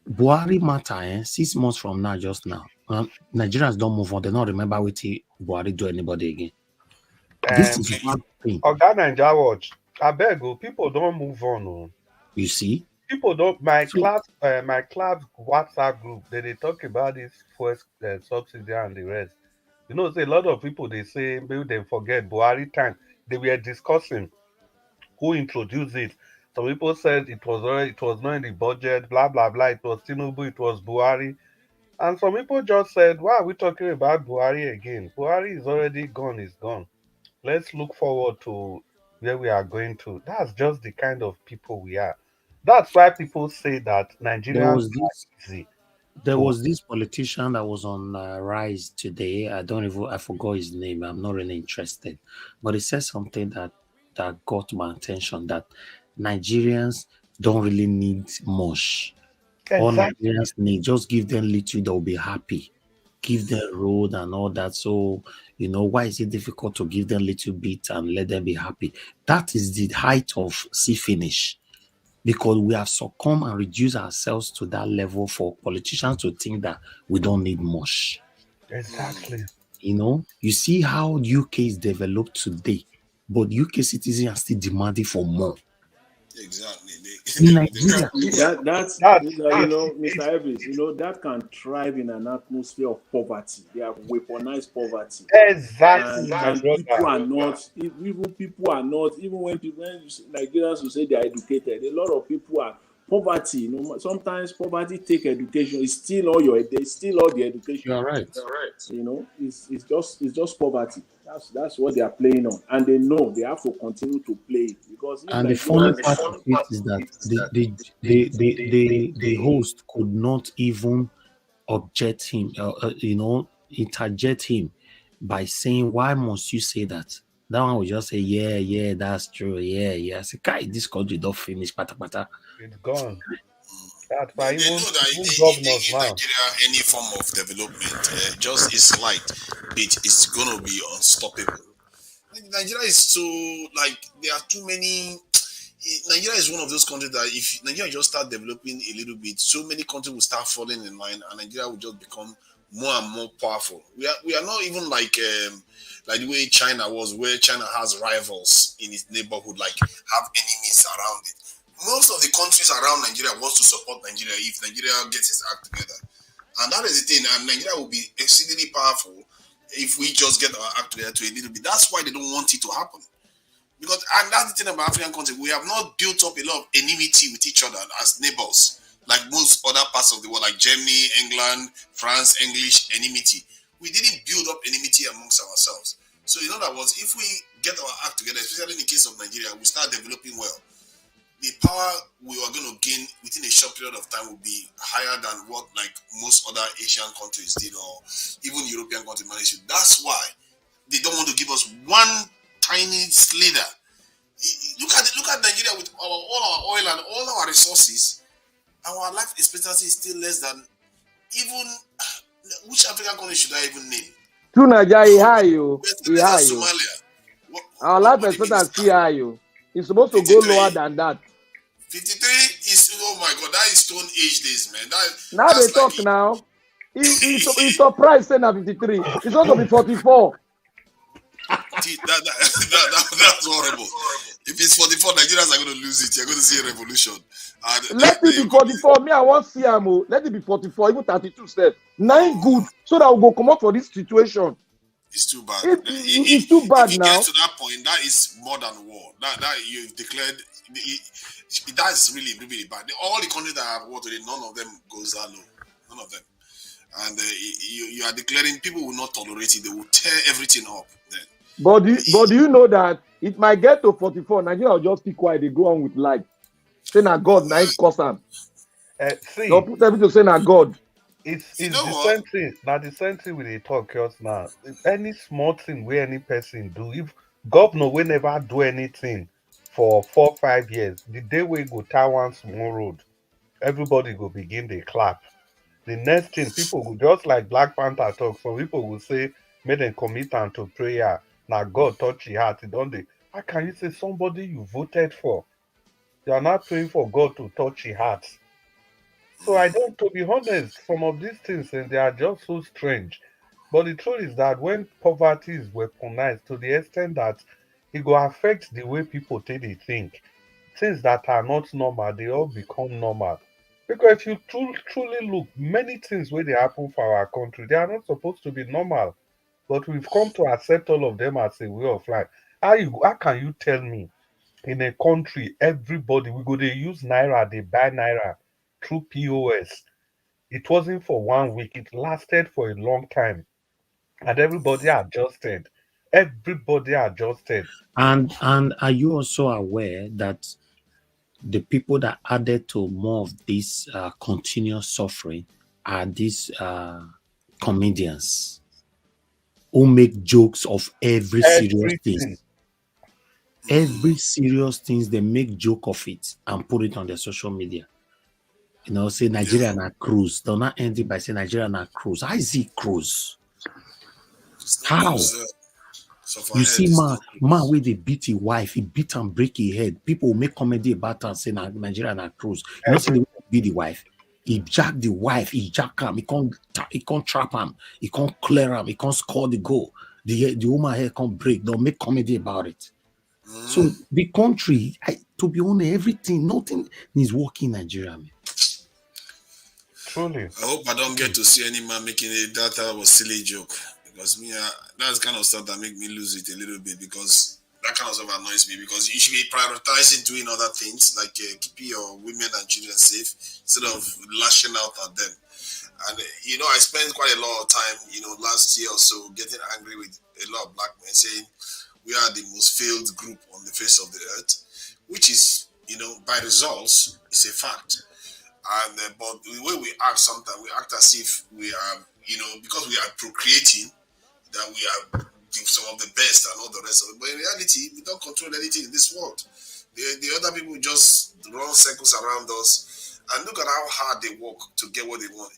Buhari matter, 6 months from now, just now. Nigerians don't move on. They don't remember what Buhari do anybody again. This is okay. one thing. Oga Naija watch. I beg you, people don't move on. You see, people don't. My So class, my class WhatsApp group, they talk about this first subsidy and the rest. Say a lot of people they say maybe they forget Buhari time. They were discussing who introduced it. Some people said it was not in the budget, blah blah blah. It was Tinubu, it was Buhari, and some people just said, "Why are we talking about Buhari again? Buhari is already gone. Is gone. Let's look forward to where we are going to." That's just the kind of people we are. That's why people say that there Nigerians was are this easy there to. was this politician that was on Rise today. I forgot his name. I'm not really interested, but he said something that got my attention. That Nigerians don't really need much. All Exactly. Nigerians need, just give them little, they'll be happy. Give them road and all that. So, why is it difficult to give them little bit and let them be happy? That is the height of see finish, because we have succumbed and reduced ourselves to that level for politicians to think that we don't need much. Exactly. You see how UK is developed today, but UK citizens are still demanding for more. Exactly. In They can't Nigeria, do more. That's That's Mr. Evans, that can thrive in an atmosphere of poverty. They have weaponized poverty. exactly, and my and people brother. are not even people are not even when Nigerians will say they are educated, a lot of people are poverty. Sometimes poverty take education. It's still all they still all the education. you are right. It's just poverty. That's what they are playing on, and they know they have to continue to play it because if And the funny Nigerians part of it is that the host could not even object him, interject him by saying, "Why must you say that?" That one will just say, "Yeah, yeah, that's true. Yeah, yeah." I say, "Guy, this country don't finish, pata pata." It's gone. That's why They even know that even if they governors give now. Nigeria any form of development, just a slight bit, is going to be unstoppable. Nigeria is so, like, there are too many. Nigeria is one of those countries that if Nigeria just start developing a little bit, so many countries will start falling in line, and Nigeria will just become more and more powerful. We are not even like the way China was, where China has rivals in its neighborhood, like have enemies around it. Most of the countries around Nigeria wants to support Nigeria if Nigeria gets its act together, and that is the thing. And Nigeria will be exceedingly powerful if we just get our act together to a little bit. That's why they don't want it to happen. Because, and that's the thing about African countries, we have not built up a lot of enmity with each other as neighbors, like most other parts of the world, like Germany, England, France, English enmity. We didn't build up enmity amongst ourselves. So, in other words, if we get our act together, especially in the case of Nigeria, we start developing well, the power we are going to gain within a short period of time will be higher than what like most other Asian countries did, or even European countries managed to. That's why they don't want to give us one tiny slither. Look at Nigeria with all our oil and all our resources. Our life expectancy is still less than even which African country should I even name? To Nigeria, he high you. We're still He less high than you. Somalia. What, Our what, life what do you mean it's expectancy high you. It's supposed to go lower 53? than that. 53 is, oh my god, that is stone age days, man. Now they That's like talk now. He's surprised saying that 53. It's supposed to be 44. that's horrible. If it's 44, Nigerians are going to lose it. You're going to see a revolution. And Let it be 44. Me, I want CMO. Let it be 44, even 32 steps. 9 good. So that we'll go come out for this situation. It's too bad. It's too bad if it now. gets to that point, that is more than war. That you've declared. That is really, really bad. All the countries that have war today, none of them goes that low. None of them. And you are declaring people will not tolerate it. They will tear everything up. Then. But do you know that it might get to 44? Nigeria will just keep quiet. They go on with life. Say na God, na cause am. See, They'll put everything to say na God. it's You know the what? same thing. Now the same thing with the talk just now. If any small thing where any person do, if governor will never do anything for 4 5 years, the day we go tie one small road, everybody go begin they clap. The next thing people will just like Black Panther talk. Some people will say, make them commit and to prayer. Now God touch your heart. It don't they? How can you say somebody you voted for? You are not praying for God to touch your heart. So I don't, to be honest, some of these things and they are just so strange. But the truth is that when poverty is weaponized to the extent that it will affect the way people take they think, things that are not normal, they all become normal. Because if you truly look, many things where they happen for our country, they are not supposed to be normal. But we've come to accept all of them as a way of life. How can you tell me in a country, everybody we go they use naira, they buy naira through POS. It wasn't for 1 week, it lasted for a long time, and everybody adjusted. Everybody adjusted. And are you also aware that the people that added to more of this continuous suffering are these comedians who make jokes of every serious thing. Everything. Every serious things, they make joke of it and put it on their social media. You know, say Nigeria na cruise. They'll not end it by saying Nigeria na cruise. How is it cruise? How? You see, man where they beat his wife, he beat and break his head. People make comedy about her saying Nigeria na cruise. You know, see the way he beat the wife. He jack the wife, he jack him, he can't trap him, he can't clear him, he can't score the goal. The woman head can't break. They'll make comedy about it. So the country, to be honest, everything, nothing is working in Nigeria, man. Truly. I hope I don't get to see any man making that was silly joke, because me, that's kind of stuff that make me lose it a little bit, because that kind of stuff annoys me, because you should be prioritizing doing other things like keeping your women and children safe instead of lashing out at them. And you know, I spent quite a lot of time, you know, last year or so getting angry with a lot of black men saying we are the most failed group on the face of the earth, which is, you know, by results, it's a fact. And but the way we act sometimes, we act as if we are, you know, because we are procreating, that we are some of the best and all the rest of it. But in reality, we don't control anything in this world. The other people just run circles around us, and look at how hard they work to get what they want.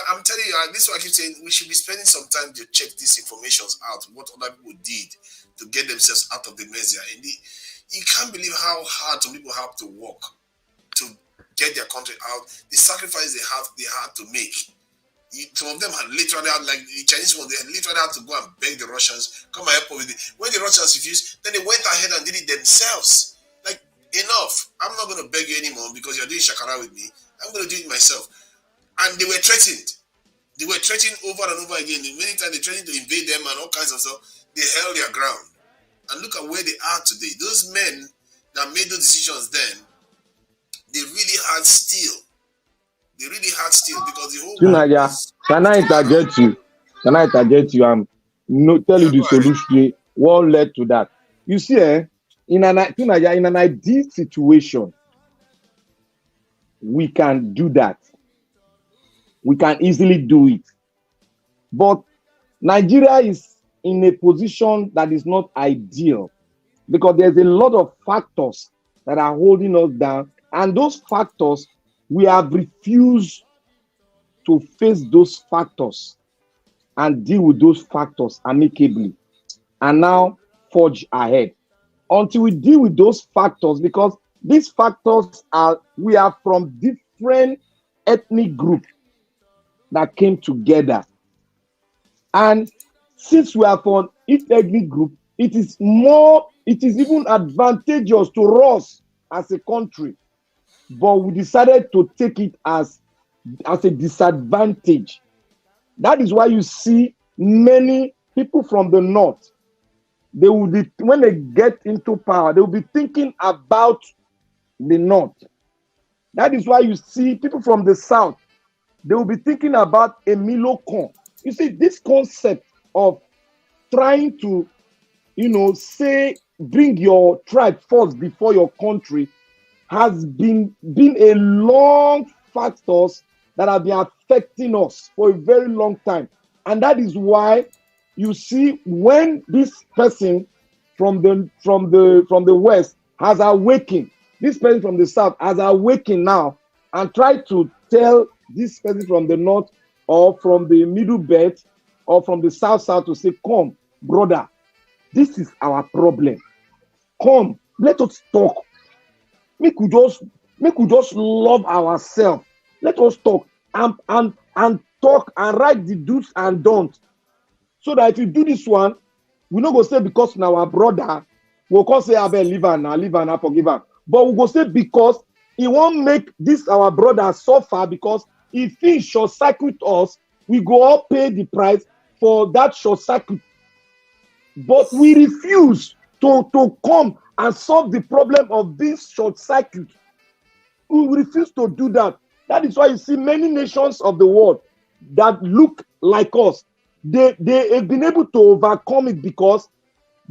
I'm telling you, this is what I keep saying. We should be spending some time to check these informations out, what other people did to get themselves out of the mess. You can't believe how hard some people have to work to get their country out. The sacrifice they had to make. Some of them had literally had, like the Chinese one, they had literally had to go and beg the Russians, come and help with it. When the Russians refused, then they went ahead and did it themselves. Like, enough. I'm not going to beg you anymore because you're doing shakara with me. I'm going to do it myself. And they were threatened. They were threatened over and over again. Many times they threatened to invade them and all kinds of stuff. They held their ground. And look at where they are today. Those men that made those decisions then, they really had steel. They really had steel because the whole Tunaya, can I interject you? Can I interject you and tell you the solution? What led to that? You see, in an ideal situation, we can do that. We can easily do it. But Nigeria is in a position that is not ideal because there's a lot of factors that are holding us down. And those factors, we have refused to face those factors and deal with those factors amicably and now forge ahead until we deal with those factors, because these factors we are from different ethnic groups that came together. And since we are from each ethnic group, it is even advantageous to us as a country. But we decided to take it as a disadvantage. That is why you see many people from the north, when they get into power, they will be thinking about the north. That is why you see people from the south, they will be thinking about a Milo Con. You see, this concept of trying to, bring your tribe first before your country has been a long factors that have been affecting us for a very long time. And that is why you see when this person from the west has awakened, this person from the south has awakened now and tried to tell this person from the north or from the middle belt or from the south to say, come, brother, this is our problem. Come, let us talk. Make we just love ourselves. Let us talk and talk and write the do's and don'ts. So that if you do this one, we not go say because now our brother will come say, I better leave and forgive her. but we go say because he won't make this our brother suffer, because if he short circuit us, we go all pay the price for that short circuit. But we refuse to come and solve the problem of this short circuit. We refuse to do that. That is why you see many nations of the world that look like us, they have been able to overcome it because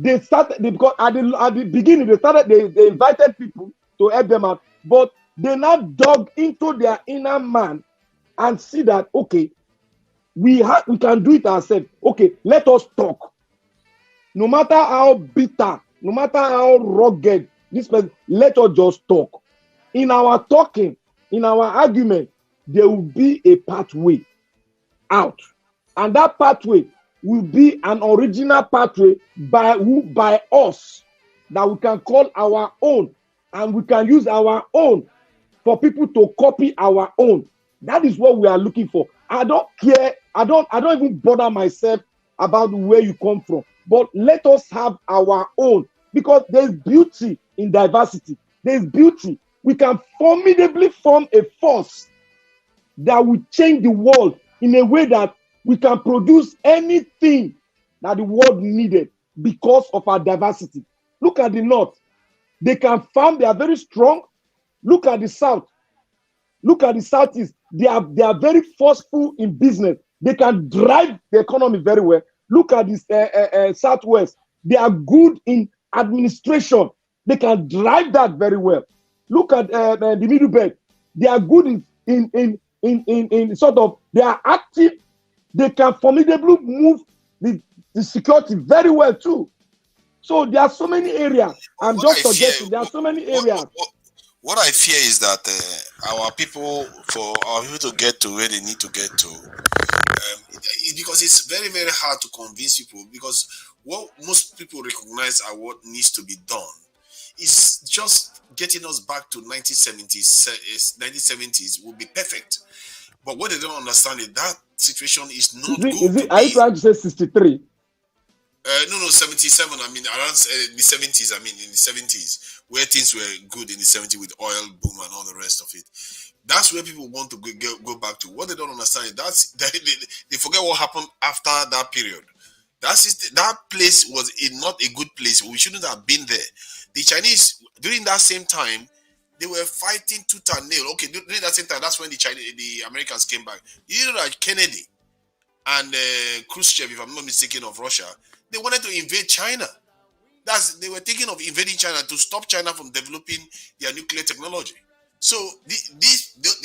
because at the beginning they invited people to help them out, but they now dug into their inner man and see that okay, we can do it ourselves. Okay, let us talk. No matter how bitter, no matter how rugged this person, let us just talk. In our talking, in our argument, there will be a pathway out. And that pathway will be an original pathway by us that we can call our own, and we can use our own for people to copy our own. That is what we are looking for. I don't care. I don't even bother myself about where you come from. But let us have our own, because there's beauty in diversity. There's beauty. We can formidably form a force that will change the world in a way that we can produce anything that the world needed because of our diversity. Look at the North. They can farm. They are very strong. Look at the South. Look at the Southeast. They are very forceful in business. They can drive the economy very well. Look at this Southwest. They are good in administration. They can drive that very well. Look at the Middle Belt. They are good in sort of, they are active. They can formidably move the security very well too. So there are so many areas. I'm just suggesting there are so many areas. What I fear is that for our people to get to where they need to get to, because it's very, very hard to convince people, because what most people recognize are what needs to be done is just getting us back to 1970s will be perfect. But what they don't understand is that situation is not good. Are you trying to say 63? No, 77. I mean, around the 70s. I mean, in the 70s, where things were good in the 70s with oil boom and all the rest of it. That's where people want to go back to. What they don't understand is they forget what happened after that period. That place was not a good place. We shouldn't have been there. The Chinese, during that same time, they were fighting tooth and nail. Okay, during that same time, that's when the Americans came back. You know that Kennedy and Khrushchev, if I'm not mistaken, of Russia, they wanted to invade China. They were thinking of invading China to stop China from developing their nuclear technology. So the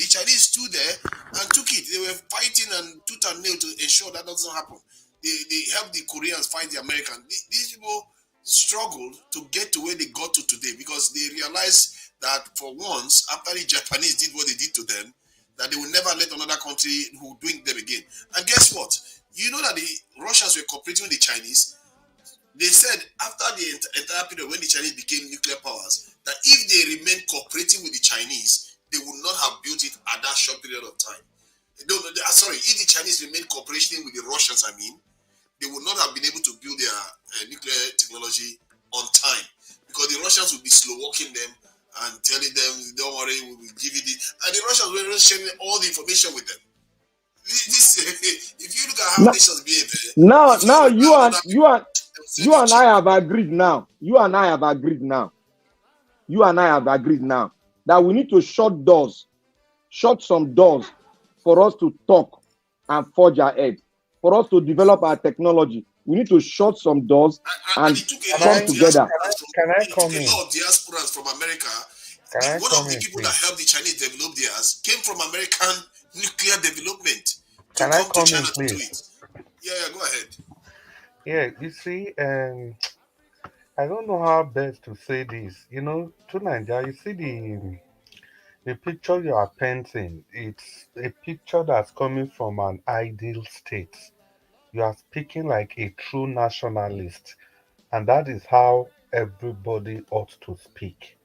Chinese stood there and took it. They were fighting and tooth and nail to ensure that doesn't happen. They helped the Koreans fight the Americans. These people struggled to get to where they got to today, because they realized that for once, after the Japanese did what they did to them, that they will never let another country who doing them again. And guess what? You know that the Russians were cooperating with the Chinese. They said after the entire period when the Chinese became nuclear powers, that if they remained cooperating with the Chinese, they would not have built it at that short period of time. If the Chinese remained cooperating with the Russians, they would not have been able to build their nuclear technology on time, because the Russians would be slow walking them and telling them, don't worry, we will give you this. And the Russians were sharing all the information with them. If you look at how nations behave, now you and I have agreed now. You and I have agreed now that we need to shut some doors for us to talk and forge ahead, for us to develop our technology. We need to shut some doors and come together. Can I come in? A lot of diasporans from America. One of the people that helped the Chinese develop theirs came from American nuclear development. Can I come in, please? Yeah, go ahead. Yeah, you see, I don't know how best to say this. You know, to Nigeria, you see the picture you are painting. It's a picture that's coming from an ideal state. You are speaking like a true nationalist, and that is how everybody ought to speak.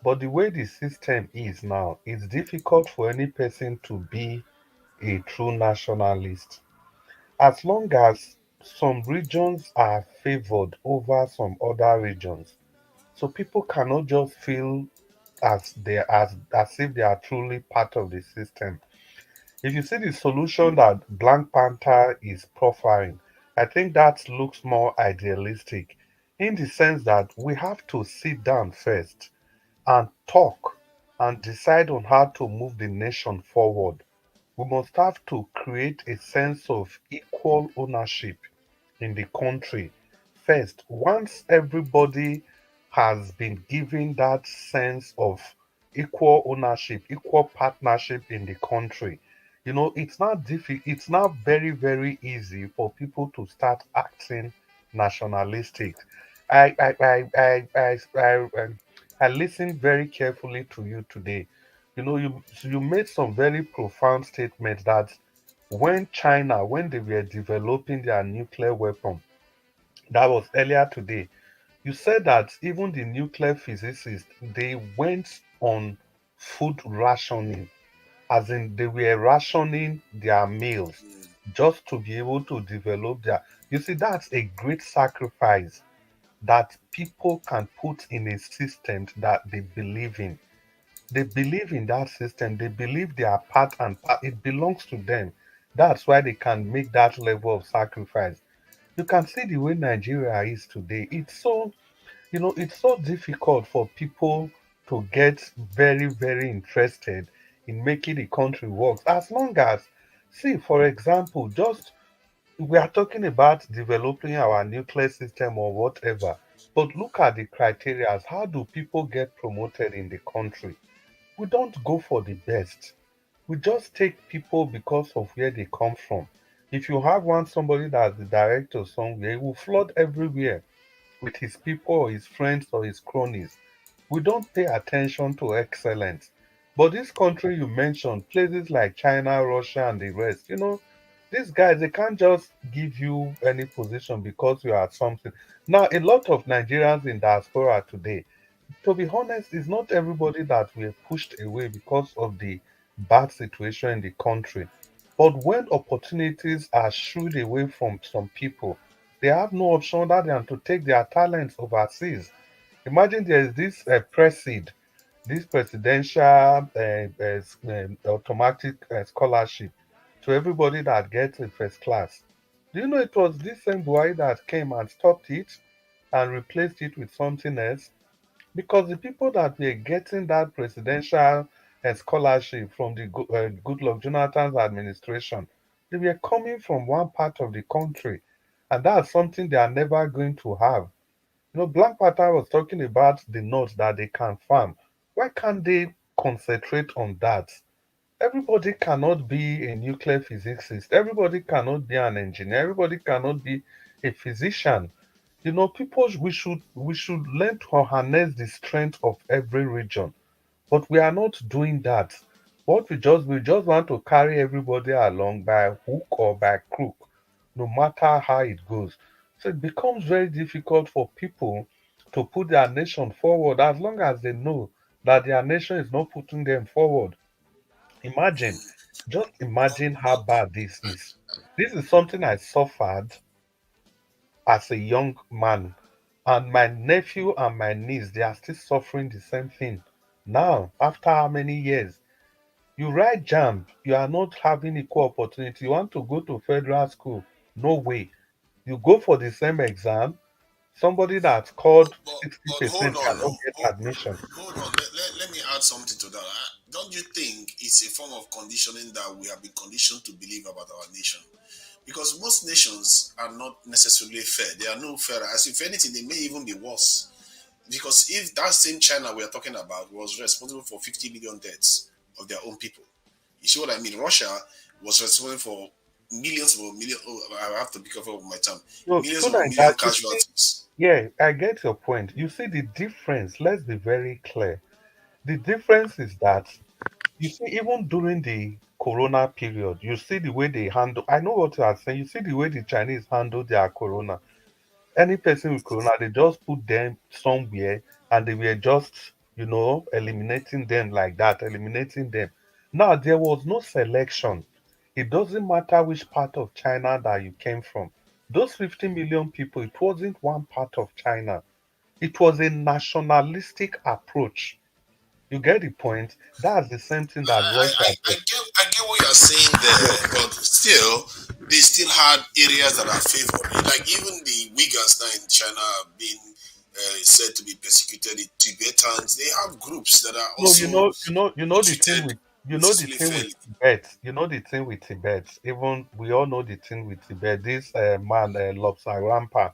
But the way the system is now, it's difficult for any person to be a true nationalist. As long as some regions are favored over some other regions, so people cannot just feel as if they are truly part of the system. If you see the solution that Black Panther is profiling, I think that looks more idealistic in the sense that we have to sit down first and talk and decide on how to move the nation forward. We must have to create a sense of equal ownership in the country first. Once everybody has been given that sense of equal ownership, equal partnership in the country, it's not difficult. It's not very, very easy for people to start acting nationalistic. I listened very carefully to you today. You made some very profound statements that when China, when they were developing their nuclear weapon, that was earlier today, you said that even the nuclear physicists, they went on food rationing, as in they were rationing their meals just to be able to develop their. You see, that's a great sacrifice that people can put in a system that they believe in. They believe in that system. They believe they are part and part. It belongs to them. That's why they can make that level of sacrifice. You can see the way Nigeria is today. It's so difficult for people to get very, very interested in making the country work. As long as, see, for example, just we are talking about developing our nuclear system or whatever, but look at the criteria. How do people get promoted in the country? We don't go for the best. We just take people because of where they come from. If you have somebody that's the director somewhere, he will flood everywhere with his people or his friends or his cronies. We don't pay attention to excellence. But this country you mentioned, places like China, Russia, and the rest, these guys, they can't just give you any position because you are something. Now, a lot of Nigerians in diaspora today, to be honest, it's not everybody that were pushed away because of the bad situation in the country. But when opportunities are shooed away from some people, they have no option other than to take their talents overseas. Imagine there is this this presidential automatic scholarship to everybody that gets a first class. Do you know it was this same Buhari that came and stopped it and replaced it with something else? Because the people that were getting that presidential scholarship from the Goodluck Jonathan's administration, they were coming from one part of the country, and that's something they are never going to have. Black Panther was talking about the notes that they can farm. Why can't they concentrate on that? Everybody cannot be a nuclear physicist. Everybody cannot be an engineer. Everybody cannot be a physician. People we should learn to harness the strength of every region, but we are not doing that. What we just want to carry everybody along by hook or by crook, no matter how it goes. So it becomes very difficult for people to put their nation forward as long as they know that their nation is not putting them forward. Imagine, just imagine how bad this is. This is something I suffered as a young man. And my nephew and my niece, they are still suffering the same thing. Now, after how many years? You write JAMB, you are not having equal opportunity. You want to go to federal school? No way. You go for the same exam, somebody that But, scored but hold 60% on, cannot get admission. hold on. Let me add something to that. Don't you think it's a form of conditioning that we have been conditioned to believe about our nation? Because most nations are not necessarily fair. They are no fairer. As if anything, they may even be worse. Because if that same China we are talking about was responsible for 50 million deaths of their own people, you see what I mean? Russia was responsible for millions of million. Oh, I have to be careful with my term. So, Millions of like million that, you see, casualties. yeah, I get your point. You see the difference. Let's be very clear. The difference is that you see, even during the corona period, you see the way they handle. I know what you are saying. You see the way the Chinese handle their corona. Any person with corona, they just put them somewhere and they were just, eliminating them like that, eliminating them. Now, there was no selection. It doesn't matter which part of China that you came from. Those 50 million people, it wasn't one part of China. It was a nationalistic approach. You get the point? That's the same thing that Russia did. I get what you're saying there, but still, they still had areas that are favored. Like even the Uyghurs now in China are being said to be persecuted. The Tibetans, they have groups that are No, also you know the thing treated with relatively fairly. Tibet. You know the thing with Tibet. Even we all know the thing with Tibet. This man, Lobsang Rampa.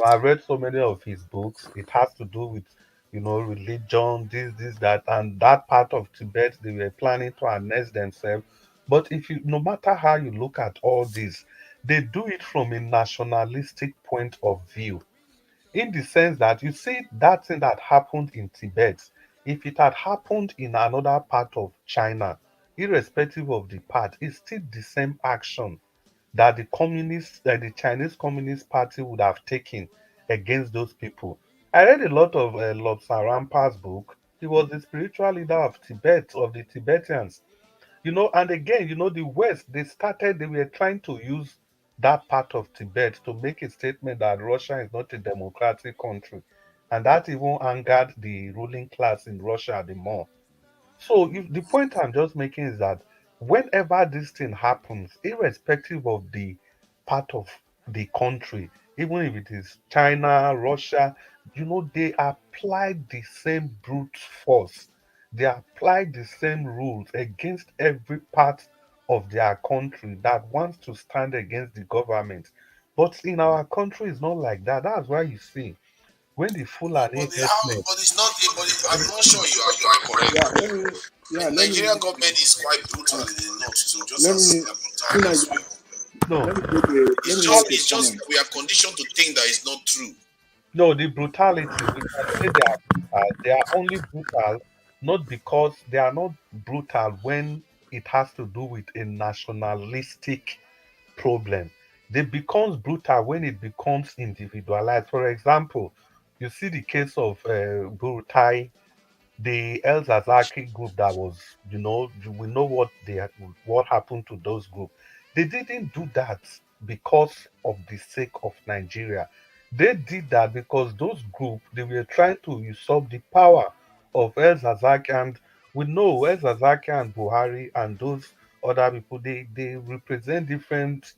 I read so many of his books. It has to do with, religion, this, that, and that part of Tibet. They were planning to annex themselves. But no matter how you look at all this, they do it from a nationalistic point of view, in the sense that you see that thing that happened in Tibet, if it had happened in another part of China, irrespective of the part, it's still the same action that the Chinese Communist Party would have taken against those people. I read a lot of Lord Sarampa's book. He was the spiritual leader of Tibet, of the Tibetans. And again, the West, they were trying to use that part of Tibet to make a statement that Russia is not a democratic country. And that even angered the ruling class in Russia the more. So the point I'm just making is that whenever this thing happens, irrespective of the part of the country, even if it is China, Russia, they apply the same brute force. They apply the same rules against every part of their country that wants to stand against the government. But in our country, it's not like that. That's why you see when the But Fulani they have, herdsmen. but it's not. But I'm not sure you are correct. Yeah, let me. Yeah, let me. Nigerian government is quite brutal Uh, in the north, so just let as me. they are brutal Soon as elsewhere. No, let me make a let me make a It's just comment. we are conditioned to think that it's not true. no, the brutality, we can say they are brutal. They are only brutal not because they are not brutal when it has to do with a nationalistic problem. They becomes brutal when it becomes individualized. For example, you see the case of Burutai, the El Zazaki group that was, we know what happened to those groups. They didn't do that because of the sake of Nigeria. They did that because those groups they were trying to usurp the power of El Zazaki, and we know El Zazaki and Buhari and those other people they represent different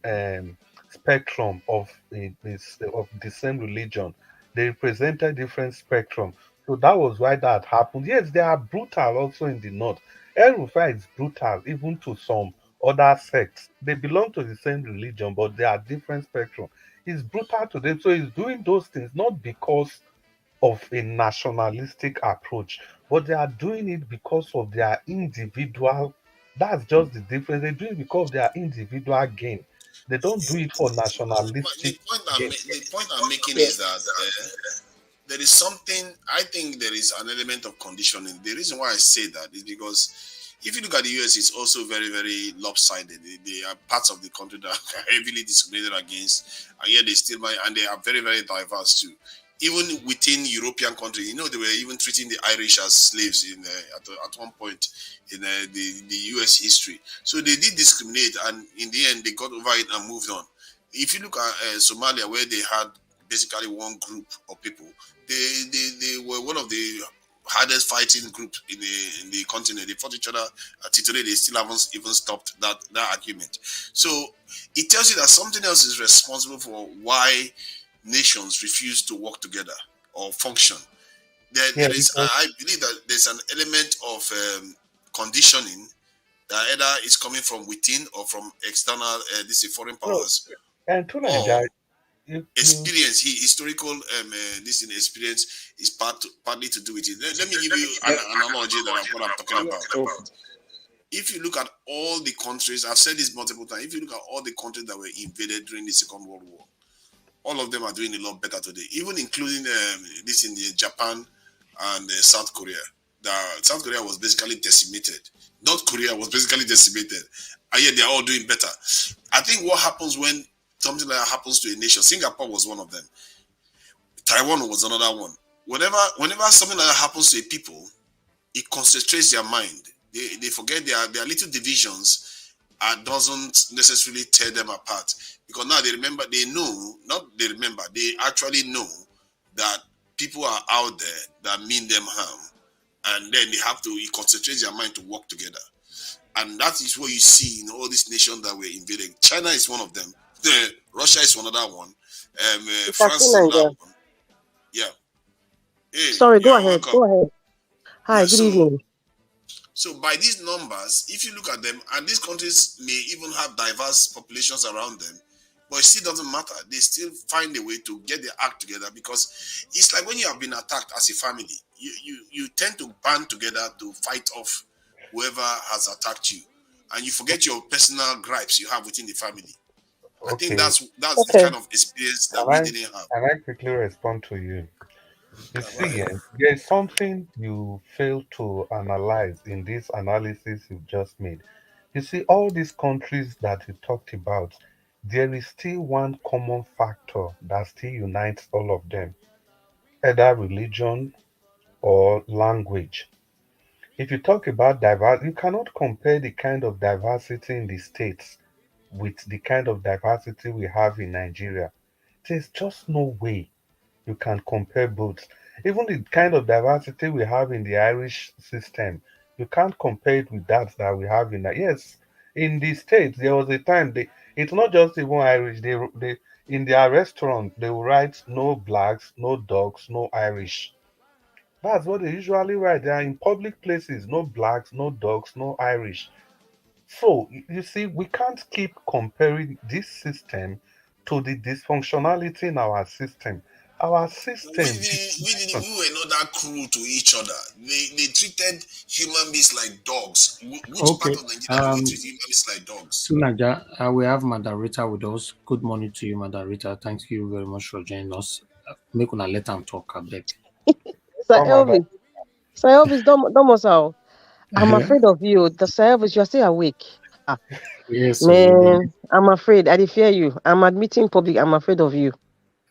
spectrum of the same religion. They represented different spectrum, so that was why that happened. Yes, they are brutal also in the north. El Rufai is brutal even to some other sects. They belong to the same religion, but they are different spectrum. He's brutal to them. So he's doing those things not because of a nationalistic approach, but they are doing it because of their individual. That's just the difference. They do it because of their individual gain. They don't do it for nationalistic gain. The point I'm making Yeah, is that there is something. I think there is an element of conditioning. The reason why I say that is because if you look at the US, it's also very, very lopsided. They are parts of the country that are heavily discriminated against, and yet they still might, and they are very, very diverse too. Even within European countries, they were even treating the Irish as slaves at one point in the US history. So they did discriminate, and in the end, they got over it and moved on. If you look at Somalia, where they had basically one group of people, they were one of the hardest fighting group in the continent. They fought each other till today. They still haven't even stopped that argument. So it tells you that something else is responsible for why nations refuse to work together or function. Yeah, There is, because I believe that there's an element of conditioning that either is coming from within or from external, this is foreign no, powers, and to or Nigeria, you experience. Historical this in experience is partly to do with it. Let me give you an analogy that what I'm talking about. okay. If you look at all the countries, I've said this multiple times. If you look at all the countries that were invaded during the Second World War, all of them are doing a lot better today, even including this in the Japan and South Korea. South Korea was basically decimated. North Korea was basically decimated, and yet they're all doing better. I think what happens when something like that happens to a nation, Singapore was one of them. Taiwan was another one. Whenever something like that happens to a people, it concentrates their mind. They forget their little divisions doesn't necessarily tear them apart, because now they actually know that people are out there that mean them harm, and then they have to concentrate their mind to work together. And that is what you see in all these nations that were invaded. China is one of them. Russia is another one. France is another one. Yeah. Hey, Sorry, you go are ahead. welcome. Go ahead. Hi, Yeah. good evening. So by these numbers, if you look at them, and these countries may even have diverse populations around them, but it still doesn't matter. They still find a way to get their act together, because it's like when you have been attacked as a family, you tend to band together to fight off whoever has attacked you, and you forget your personal gripes you have within the family. I think Okay, that's the Okay. kind of experience that can we I didn't have. can I quickly respond to you? You Go see, ahead. there is something you fail to analyze in this analysis you've just made. You see, all these countries that you talked about, there is still one common factor that still unites all of them, either religion or language. If you talk about diversity, you cannot compare the kind of diversity in the States with the kind of diversity we have in Nigeria. There's just no way you can compare both. Even the kind of diversity we have in the Irish system, you can't compare it with that we have in that. Yes, in the States, there was a time it's not just even Irish. They in their restaurant they will write no blacks, no dogs, no Irish. That's what they usually write. They are in public places, no blacks, no dogs, no Irish. So you see, we can't keep comparing this system to the dysfunctionality in our system. Our system, We were not that cruel to each other. They treated human beings like dogs. Which part Okay. of Nigeria do we treat human beings like dogs? Sunaja, we have Madam Rita with us. Good morning to you, Madam Rita. Thank you very much for joining us. Make una let them talk a bit. Sir come on, Elvis. Sir Elvis, don't how. I'm Yeah. afraid of you. The Sir Elvis, you're still awake. Ah, Yes, so indeed. man, I'm afraid. I dey fear you. I'm admitting in public. I'm afraid of you.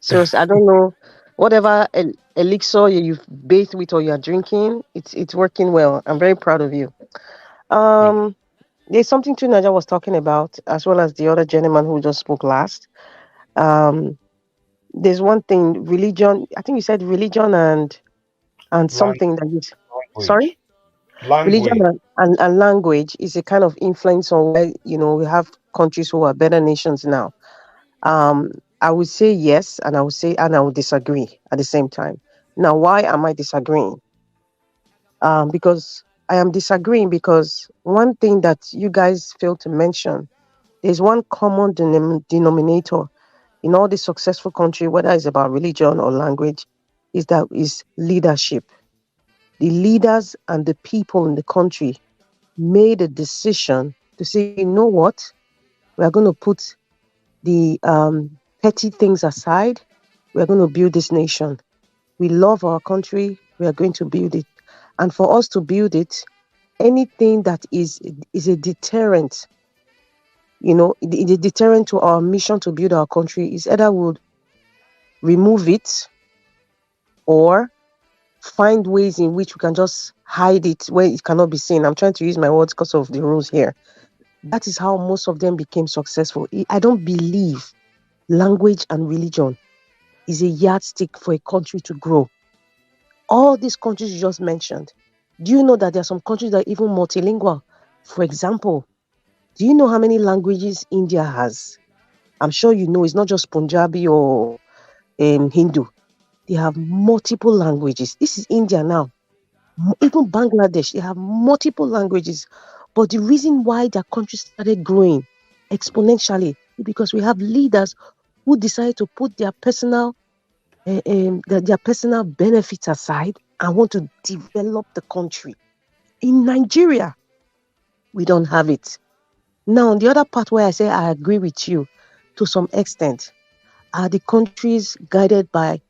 Seriously, I don't know. Whatever elixir you've bathed with or you're drinking, it's working well. I'm very proud of you. Um, there's something too Naja was talking about, as well as the other gentleman who just spoke last. Um, there's one thing, religion. I think you said religion and something that you sorry, language, religion language. and language is a kind of influence on where we have countries who are better nations now. Um, I would say yes, and I would say and I would disagree at the same time. Now, why am I disagreeing? Because I am disagreeing because one thing that you guys fail to mention, there's one common denominator in all the successful country, whether it's about religion or language, is leadership. The leaders and the people in the country made a decision to say, you know what, we are going to put the petty things aside. We are going to build this nation. We love our country. We are going to build it. And for us to build it, anything that is a deterrent, the deterrent to our mission to build our country is either we'll remove it or find ways in which we can just hide it where it cannot be seen. I'm trying to use my words because of the rules here. That is how most of them became successful. I don't believe language and religion is a yardstick for a country to grow. All these countries you just mentioned, do you know that there are some countries that are even multilingual? For example, do you know how many languages India has? I'm sure you know it's not just Punjabi or Hindu. They have multiple languages. This is India now. Even Bangladesh, they have multiple languages. But the reason why their country started growing exponentially is because we have leaders who decide to put their personal benefits aside and want to develop the country. In Nigeria, we don't have it. Now, the other part where I say I agree with you to some extent are the countries guided by,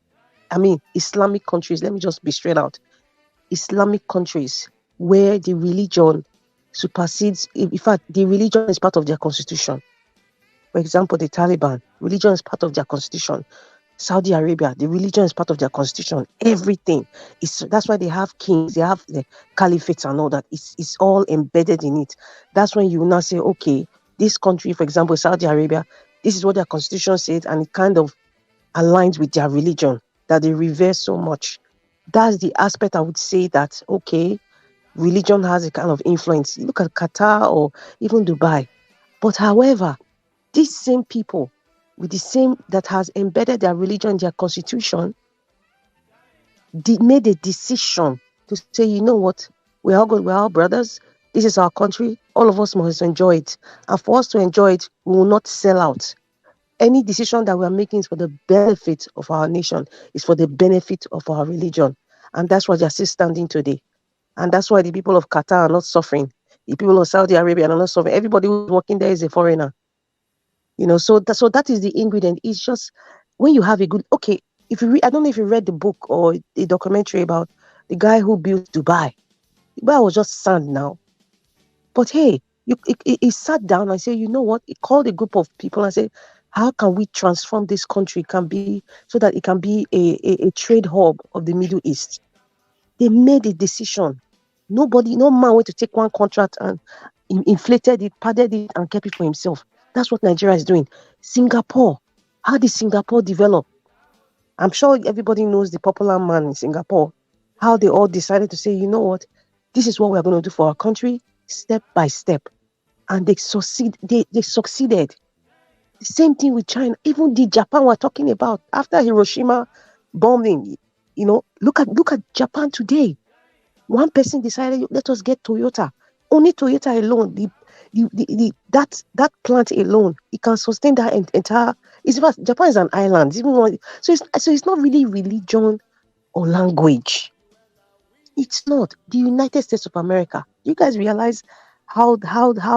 Islamic countries. Let me just be straight out. Islamic countries where the religion supersedes, in fact, the religion is part of their constitution. For example, the Taliban, religion is part of their constitution. Saudi Arabia, the religion is part of their constitution. Everything is that's why they have kings, they have the caliphates and all that. It's all embedded in it. That's when you now say, okay, this country, for example, Saudi Arabia, this is what their constitution says, and it kind of aligns with their religion that they revere so much. That's the aspect I would say that, okay, religion has a kind of influence. You look at Qatar or even Dubai. But however, these same people with the same that has embedded their religion in their constitution, made a decision to say, you know what, we're all good, we're all brothers. This is our country. All of us must enjoy it. And for us to enjoy it, we will not sell out. Any decision that we're making is for the benefit of our nation, is for the benefit of our religion. And that's why they're still standing today. And that's why the people of Qatar are not suffering. The people of Saudi Arabia are not suffering. Everybody who's working there is a foreigner. So that is the ingredient. It's just when you have a good, okay, if you read, I don't know if you read the book or the documentary about the guy who built Dubai. Dubai was just sand now. But hey, he sat down and said, you know what? He called a group of people and said, how can we transform this country so that it can be a trade hub of the Middle East? They made a decision. No man went to take one contract and inflated it, padded it, and kept it for himself. That's what Nigeria is doing. Singapore. How did Singapore develop? I'm sure everybody knows the popular man in Singapore. How they all decided to say, you know what? This is what we're going to do for our country, step by step. And they succeeded. The same thing with China. Even the Japan we're talking about after Hiroshima bombing. Look at Japan today. One person decided, let us get Toyota. Only Toyota alone, that plant alone, it can sustain that entire. Japan is an island. So it's not really religion or language. It's not. The United States of America. You guys realize how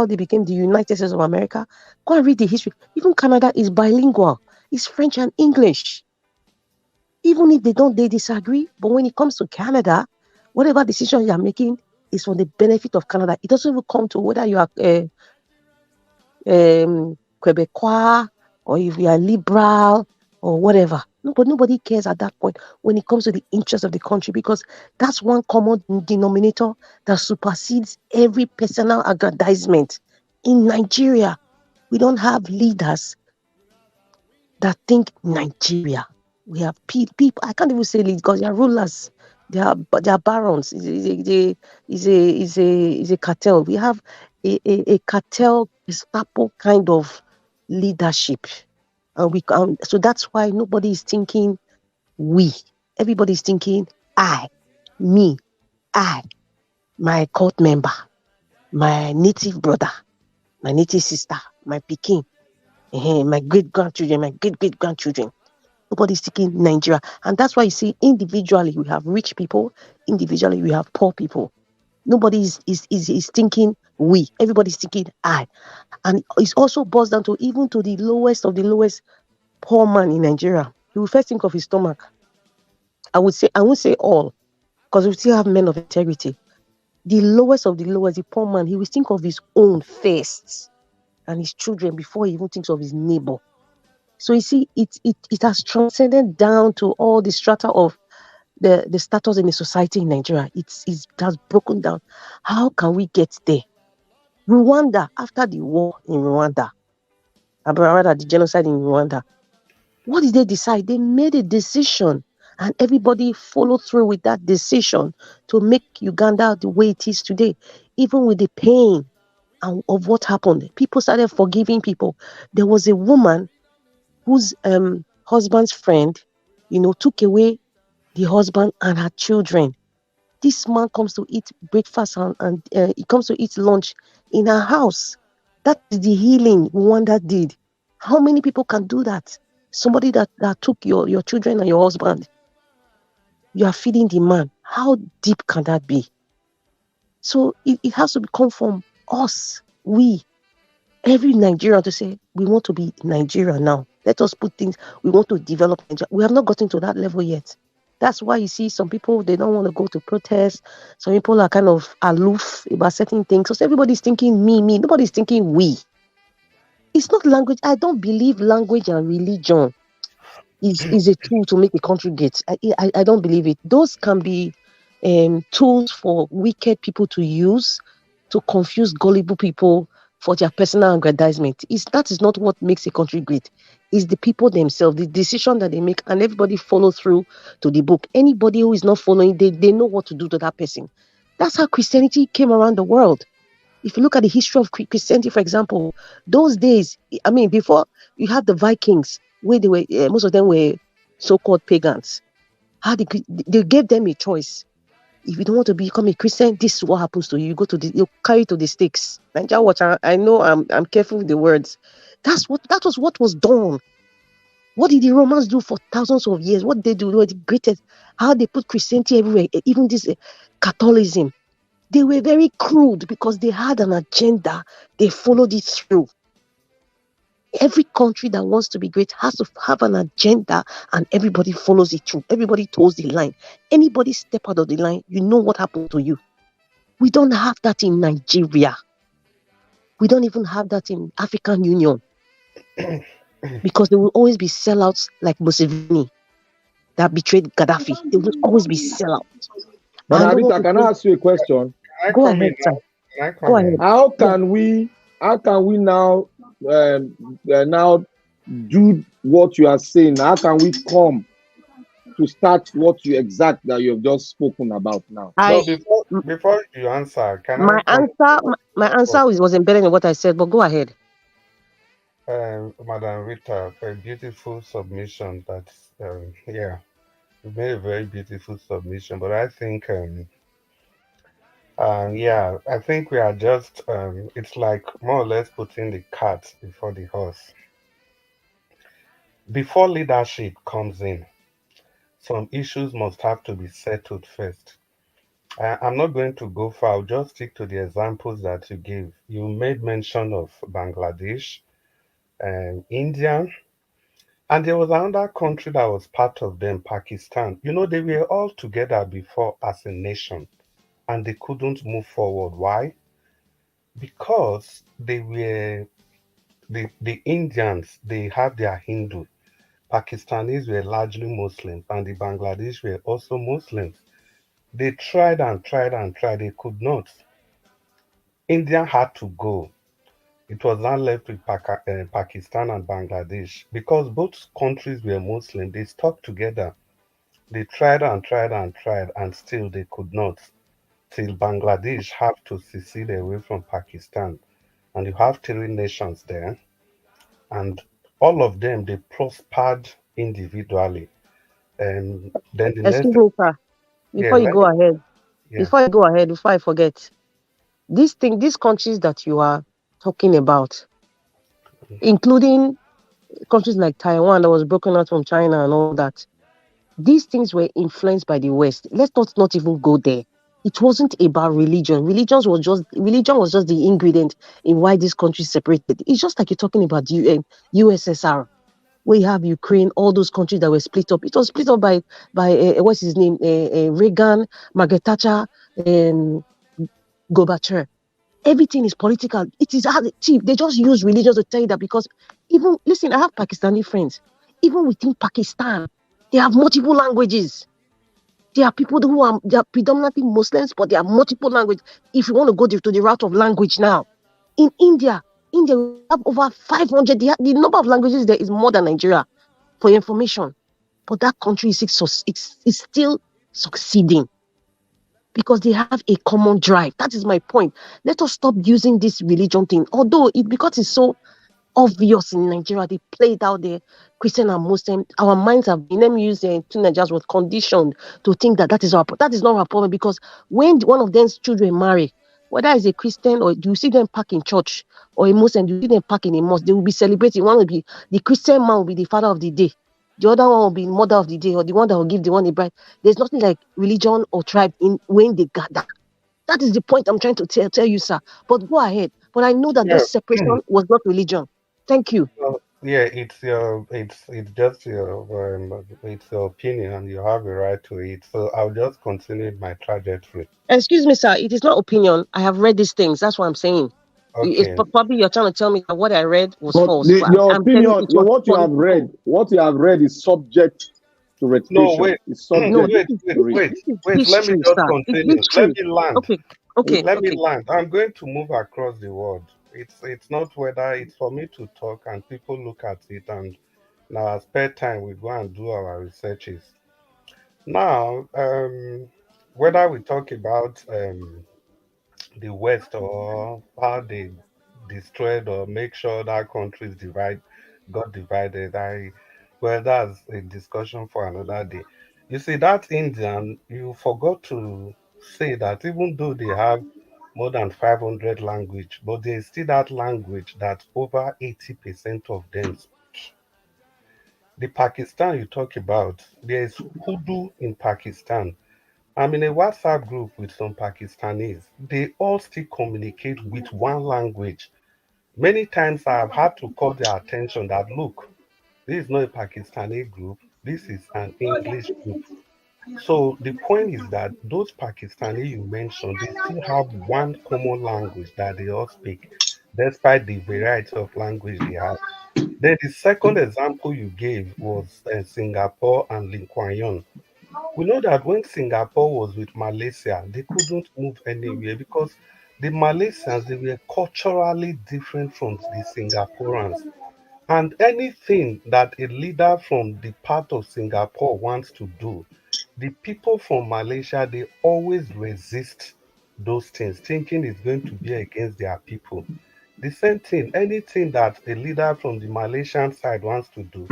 they became the United States of America? Go and read the history. Even Canada is bilingual. It's French and English. Even if they disagree, but when it comes to Canada, whatever decision you are making is for the benefit of Canada. It doesn't even come to whether you are Quebecois or if you are liberal or whatever. Nobody cares at that point when it comes to the interest of the country, because that's one common denominator that supersedes every personal aggrandizement. In Nigeria, we don't have leaders that think Nigeria. We have people. I can't even say leaders because they are rulers. They are barons. Is a cartel. We have a cartel Gestapo kind of leadership, and so that's why nobody is thinking we. Everybody is thinking I, me, I, my court member, my native brother, my native sister, my pikin, my great grandchildren, my great great grandchildren. Nobody's thinking Nigeria. And that's why you see individually we have rich people, individually we have poor people. Nobody is thinking we. Everybody's thinking I. And it also boils down to even to the lowest of the lowest poor man in Nigeria. He will first think of his stomach. I won't say all, because we still have men of integrity. The lowest of the lowest, the poor man, he will think of his own first and his children before he even thinks of his neighbor. So you see, it has transcended down to all the strata of the status in the society in Nigeria. It has broken down. How can we get there? Rwanda, after the war in Rwanda, rather the genocide in Rwanda, what did they decide? They made a decision, and everybody followed through with that decision to make Uganda the way it is today. Even with the pain of what happened, people started forgiving people. There was a woman whose husband's friend, took away the husband and her children. This man comes to eat breakfast and he comes to eat lunch in her house. That is the healing Rwanda did. How many people can do that? Somebody that took your children and your husband. You are feeding the man. How deep can that be? So it has to come from us, every Nigerian, to say, we want to be Nigeria now. Let us put things, we want to develop Nigeria. We have not gotten to that level yet. That's why you see some people, they don't want to go to protest. Some people are kind of aloof about certain things. So everybody's thinking me. Nobody's thinking we. It's not language. I don't believe language and religion is a tool to make the country great. I don't believe it. Those can be tools for wicked people to use to confuse gullible people for their personal aggrandizement. That is not what makes a country great. It's the people themselves, the decision that they make, and everybody follow through to the book. Anybody who is not following, they know what to do to that person. That's how Christianity came around the world. If you look at the history of Christianity, for example, those days, I mean, before you had the Vikings, where they were, most of them were so-called pagans. How they gave them a choice. If you don't want to become a Christian, this is what happens to you. You go to you carry to the stakes. Nigeria watch. I know I'm careful with the words. That was what was done. What did the Romans do for thousands of years? What they do? They were the greatest. How they put Christianity everywhere, even this Catholicism. They were very crude because they had an agenda. They followed it through. Every country that wants to be great has to have an agenda, and everybody follows it through. Everybody toes the line. Anybody step out of the line, you know what happened to you. We don't have that in Nigeria. We don't even have that in African Union. Because there will always be sellouts like Museveni that betrayed Gaddafi. There will always be sellouts. But Abita, can I ask you a question? Go ahead, sir. Go ahead. How can we now now do what you are saying? How can we come to start what you exact that you have just spoken about now? Before you answer, my answer was embedded in what I said, but go ahead. Madam Rita, for a beautiful submission. That's yeah, you made a very beautiful submission. But I think yeah, I think we are just it's like more or less putting the cart before the horse. Before leadership comes in, some issues must have to be settled first. I'm not going to go far. I'll just stick to the examples that you gave. You made mention of Bangladesh and India, and there was another country that was part of them, Pakistan. You know, they were all together before as a nation, and they couldn't move forward. Why? Because they were the Indians. They had their Hindu. Pakistanis were largely Muslims, and the Bangladesh were also Muslims. They tried and tried and tried. They could not. India had to go. It was now left with Pakistan and Bangladesh. Because both countries were Muslim, they stuck together. They tried and tried and tried, and still they could not. Till Bangladesh have to secede away from Pakistan. And you have three nations there. And all of them, they prospered individually. And then the next... Excuse me, sir. Before you go ahead, before I forget, these countries that you are talking about, including countries like Taiwan that was broken out from China and all that, these things were influenced by the West. Let's not even go there. It wasn't about religion. Religion was just the ingredient in why these countries separated. It's just like you're talking about USSR, where you have Ukraine, all those countries that were split up. It was split up by what's his name, Reagan, Margaret Thatcher, Gorbachev. Everything is political. It is they just use religion to tell you that, because even listen, I have Pakistani friends. Even within Pakistan, they have multiple languages. There are people they are predominantly Muslims, but they have multiple languages. If you want to go to the route of language now, in India we have over 500. The number of languages there is more than Nigeria, for information. But that country is still succeeding because they have a common drive. That is my point. Let us stop using this religion thing. Although because it's so obvious in Nigeria, they play it out there, Christian and Muslim. Our minds have been, let me use teenagers, was conditioned to think that is not our problem, because when one of them's children marry, whether it's a Christian or you see them pack in church, or a Muslim, you see them pack in a mosque, they will be celebrating. One will be the Christian man will be the father of the day. The other one will be mother of the day, or the one that will give the one a bride. There's nothing like religion or tribe in when they gather. That is the point I'm trying to tell you, sir. But go ahead. But I know that this separation was not religion. Thank you. Yeah, it's just it's your opinion, and you have a right to it. So I'll just continue my trajectory. Excuse me, sir. It is not opinion. I have read these things. That's what I'm saying. Okay. It's probably you're trying to tell me that what I read was false. Your opinion, what you have read is subject to retribution. No, wait. Wait. Let me just continue. Let me land. Okay. Let me land. I'm going to move across the world. It's not whether it's for me to talk and people look at it and In our spare time, we go and do our researches. Now, whether we talk about the West or how they destroyed or make sure that countries got divided. Well, that's a discussion for another day. You see, that Indian, you forgot to say that even though they have more than 500 language, but there's still that language that over 80% of them. The Pakistan you talk about, there's Urdu in Pakistan. I'm in a WhatsApp group with some Pakistanis. They all still communicate with one language. Many times I've had to call their attention that look, this is not a Pakistani group, this is an English group. So the point is that those Pakistani you mentioned, they still have one common language that they all speak, despite the variety of language they have. Then the second example you gave was Singapore and Lee Kuan Yew. We know that when Singapore was with Malaysia, they couldn't move anywhere because the Malaysians they were culturally different from the Singaporeans. And anything that a leader from the part of Singapore wants to do, the people from Malaysia they always resist those things, thinking it's going to be against their people. The same thing, anything that a leader from the Malaysian side wants to do,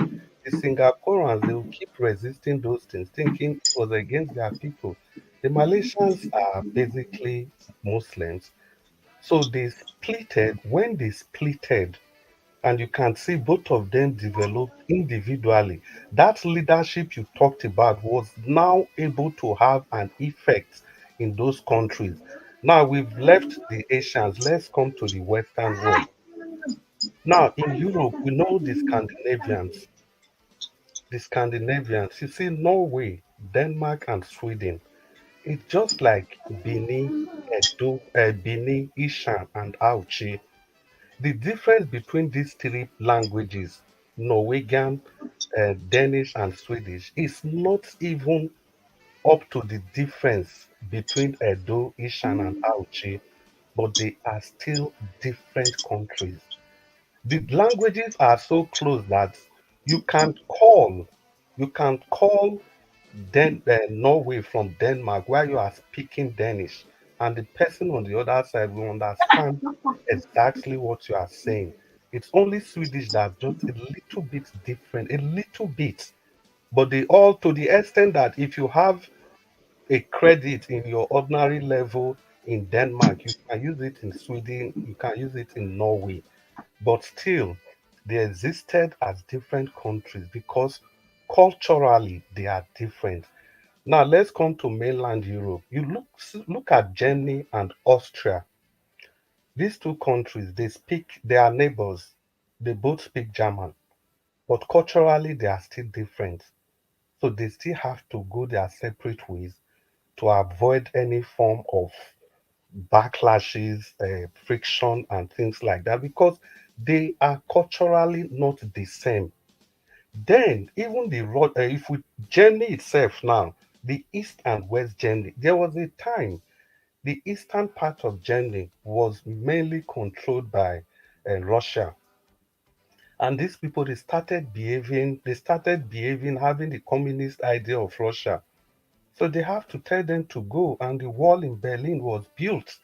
the Singaporeans they will keep resisting those things, thinking it was against their people. The Malaysians are basically Muslims, so they splitted. When they splitted, and you can see both of them developed individually. That leadership you talked about was now able to have an effect in those countries. Now we've left the Asians, let's come to the Western world. Now, in Europe, we know the Scandinavians, you see, Norway, Denmark, and Sweden. It's just like Benin, Ishan, and Auchi. The difference between these three languages, Norwegian, Danish, and Swedish, is not even up to the difference between Edo, Ishan, and Auchi, but they are still different countries. The languages are so close that you can call you can call Norway from Denmark while you are speaking Danish, and the person on the other side will understand exactly what you are saying. It's only Swedish that's just a little bit different, a little bit, but they all to the extent that if you have a credit in your ordinary level in Denmark, you can use it in Sweden, you can use it in Norway, but still they existed as different countries because culturally they are different. Now let's come to mainland Europe. You look at Germany and Austria. These two countries, they are neighbors. They both speak German, but culturally they are still different. So they still have to go their separate ways to avoid any form of backlashes, friction, and things like that because they are culturally not the same. Then, even if we Germany itself now, the East and West Germany, there was a time the eastern part of Germany was mainly controlled by Russia. And these people they started behaving, having the communist idea of Russia. So they have to tell them to go, and the wall in Berlin was built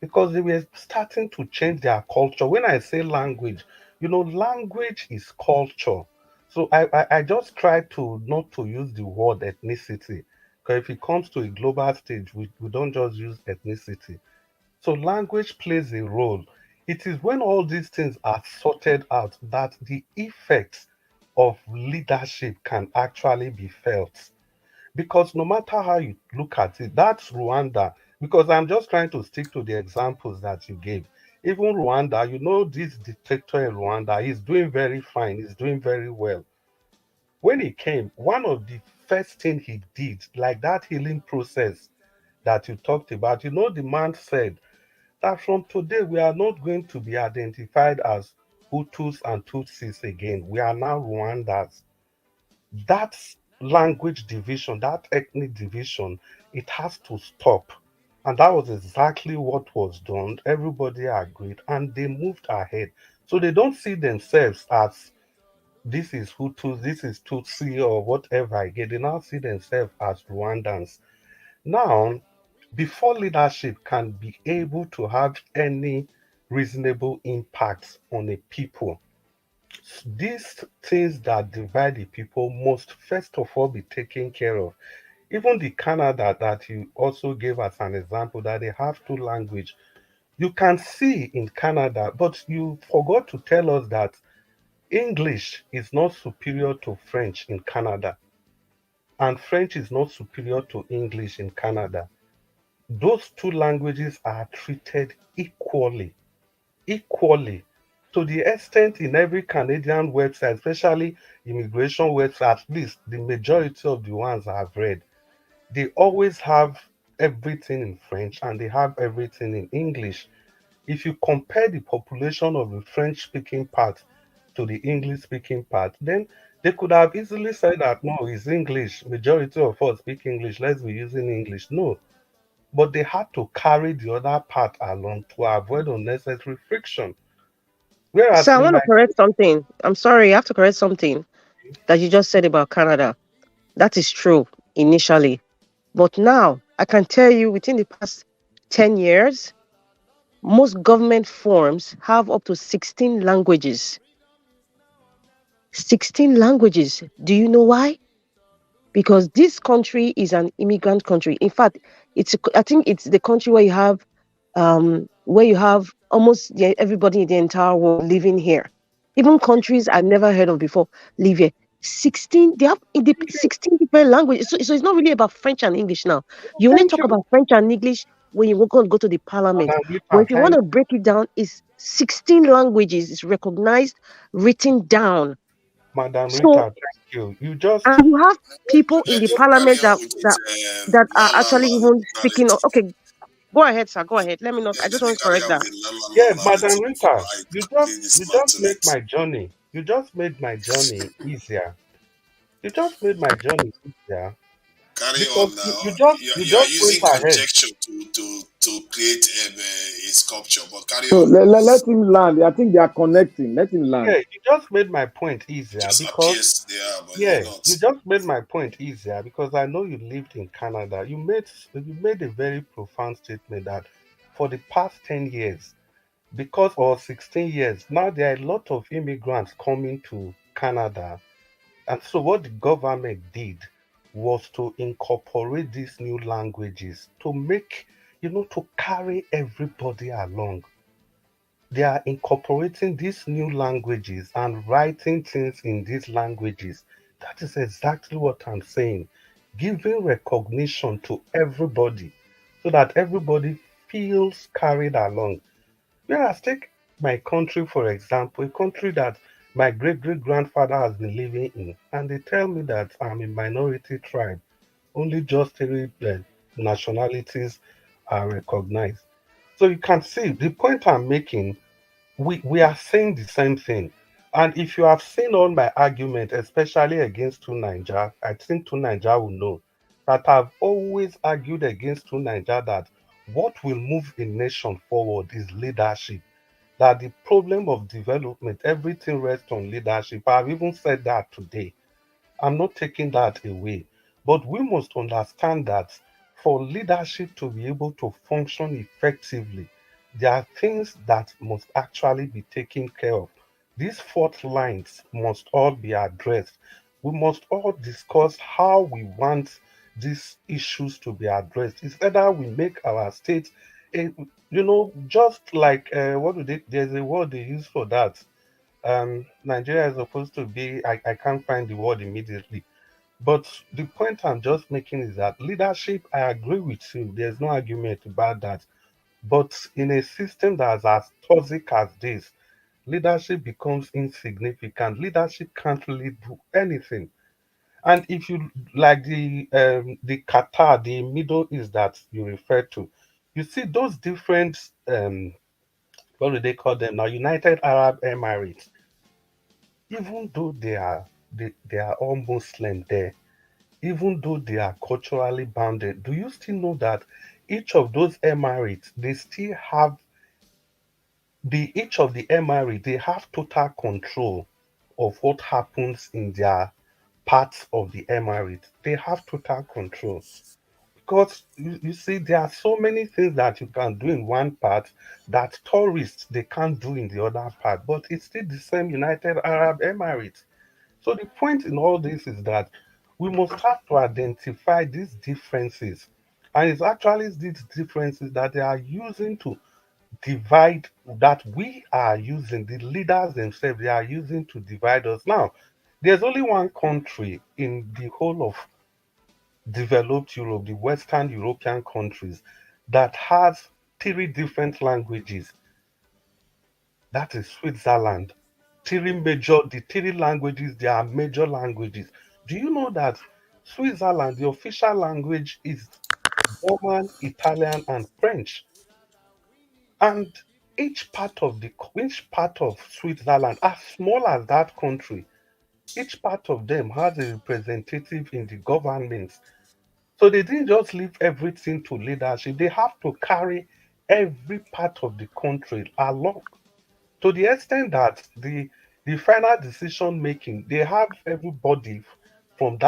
because they were starting to change their culture. When I say language, language is culture. So I just try to not to use the word ethnicity. Because if it comes to a global stage, we don't just use ethnicity. So language plays a role. It is when all these things are sorted out that the effects of leadership can actually be felt. Because no matter how you look at it, that's Rwanda. Because I'm just trying to stick to the examples that you gave. Even Rwanda, this dictator in Rwanda, he's doing very fine, he's doing very well. When he came, one of the first thing he did, like that healing process that you talked about, the man said that from today we are not going to be identified as Hutus and Tutsis again. We are now Rwandans. That language division, that ethnic division, it has to stop. And that was exactly what was done. Everybody agreed and they moved ahead. So they don't see themselves as this is Hutu, this is Tutsi, or whatever again. They now see themselves as Rwandans. Now, before leadership can be able to have any reasonable impact on a people, these things that divide the people must first of all be taken care of. Even the Canada that you also gave as an example, that they have two language, you can see in Canada, but you forgot to tell us that English is not superior to French in Canada, and French is not superior to English in Canada. Those two languages are treated equally, equally, to the extent in every Canadian website, especially immigration websites, at least the majority of the ones I've read, they always have everything in French and they have everything in English. If you compare the population of the French speaking part to the English speaking part, then they could have easily said that no, it's English. Majority of us speak English. Let's be using English. No, but they had to carry the other part along to avoid unnecessary friction. So Whereas I in want to my correct something. I'm sorry, I have to correct something that you just said about Canada. That is true initially. But now I can tell you within the past 10 years, most government forms have up to 16 languages. 16 languages. Do you know why? Because this country is an immigrant country. In fact, I think it's the country where you have almost everybody in the entire world living here. Even countries I've never heard of before live here. 16, they have 16 different languages. So it's not really about French and English now. You only thank talk you, about French and English when you go to the parliament. Madam But Rita, if you want thank to break it down, it's 16 languages. It's recognized, written down. Madam So, Rita, thank you. You just and you have people in Let's the just carry parliament on with it. that La are la actually la, even speaking. narrative. Okay, go ahead, sir. Go ahead. Let me not. Yeah, I just let me want to carry correct on that. with the la la yeah, la Madam narrative before Rita, I you just quickly you just dismantle made it. my journey. You just made my journey easier. You just made my journey easier Carry because on you, now. you just you You are just went using ahead. conjecture to create a sculpture, but carry So on, let please. him land. I think they are connecting. Let him Yeah, land. you just made my point It easier just because appears they are, but they're yeah, not. you just made my point easier because I know you lived in Canada. You made a very profound statement that for the past 10 years, because or 16 years, now there are a lot of immigrants coming to Canada. And so what the government did was to incorporate these new languages to make, to carry everybody along. They are incorporating these new languages and writing things in these languages. That is exactly what I'm saying. Giving recognition to everybody so that everybody feels carried along. Whereas, take my country, for example, a country that my great great grandfather has been living in, and they tell me that I'm a minority tribe. Only just three nationalities are recognized. So you can see the point I'm making, we are saying the same thing. And if you have seen all my argument, especially against two Niger, I think two Niger will know that I've always argued against two Niger that what will move a nation forward is leadership. That the problem of development, everything rests on leadership. I've even said that today. I'm not taking that away. But we must understand that for leadership to be able to function effectively, there are things that must actually be taken care of. These fault lines must all be addressed. We must all discuss how we want these issues to be addressed. It's either we make our state, a, just like what do they? There's a word they use for that. Nigeria is supposed to be. I can't find the word immediately. But the point I'm just making is that leadership, I agree with you. There's no argument about that. But in a system that's as toxic as this, leadership becomes insignificant. Leadership can't really do anything. And if you like the Qatar, the Middle East that you refer to, you see those different what do they call them now? United Arab Emirates. Even though they are all Muslim there, even though they are culturally bounded, do you still know that each of those emirates they still have the each of the emirate they have total control of what happens in their parts of the emirate. They have total control. Because you see, there are so many things that you can do in one part that tourists they can't do in the other part, but it's still the same United Arab Emirates. So the point in all this is that we must have to identify these differences. And it's actually these differences that they are using to divide, that we are using, the leaders themselves, they are using to divide us. Now, there's only one country in the whole of developed Europe, the Western European countries, that has three different languages. That is Switzerland. The three languages, they are major languages. Do you know that Switzerland, the official language is German, Italian, and French? And each part of Switzerland, as small as that country, each part of them has a representative in the government. So they didn't just leave everything to leadership. They have to carry every part of the country along to the extent that the final decision making, they have everybody from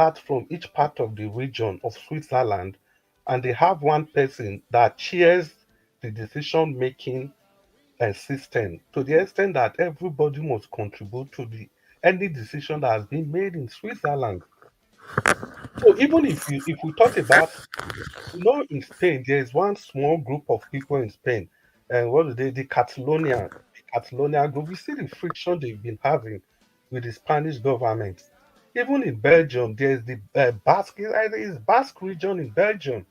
each part of the region of Switzerland, and they have one person that chairs the decision making system to the extent that everybody must contribute to the any decision that has been made in Switzerland. So even if we talk about, in Spain, there is one small group of people in Spain, and what are they? The Catalonia group. We see the friction they've been having with the Spanish government. Even in Belgium, there is the Basque region in Belgium.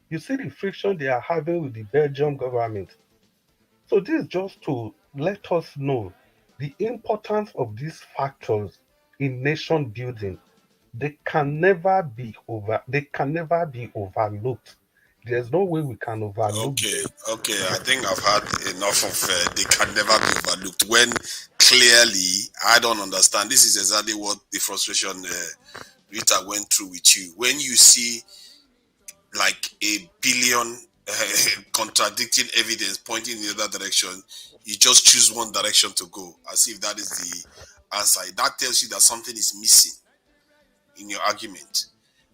You see the friction they are having with the Belgium government. So this is just to let us know the importance of these factors in nation building. They can never be overlooked. There's no way we can overlook Okay, them. okay. I think I've had enough of they can never be overlooked. When clearly I don't understand. This is exactly what the frustration Rita went through with you. When you see like a billion contradicting evidence pointing in the other direction, you just choose one direction to go, as if that is the answer. That tells you that something is missing in your argument.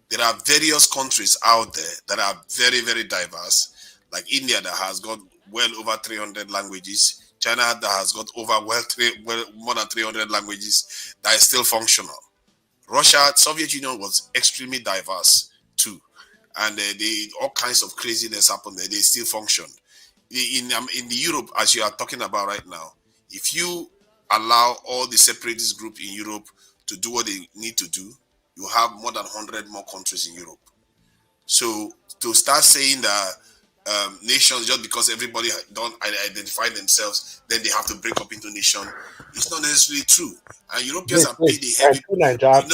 There are various countries out there that are very, very diverse, like India that has got well over 300 languages, China that has got over more than 300 languages that is still functional. Russia, Soviet Union was extremely diverse too, and all kinds of craziness happened there. They still functioned. In the Europe, as you are talking about right now, if you allow all the separatist group in Europe to do what they need to do, you have more than 100 more countries in Europe. So to start saying that nations, just because everybody don't identify themselves, then they have to break up into nations, it's not necessarily true. And Europeans have paid the heavy. Tunaja,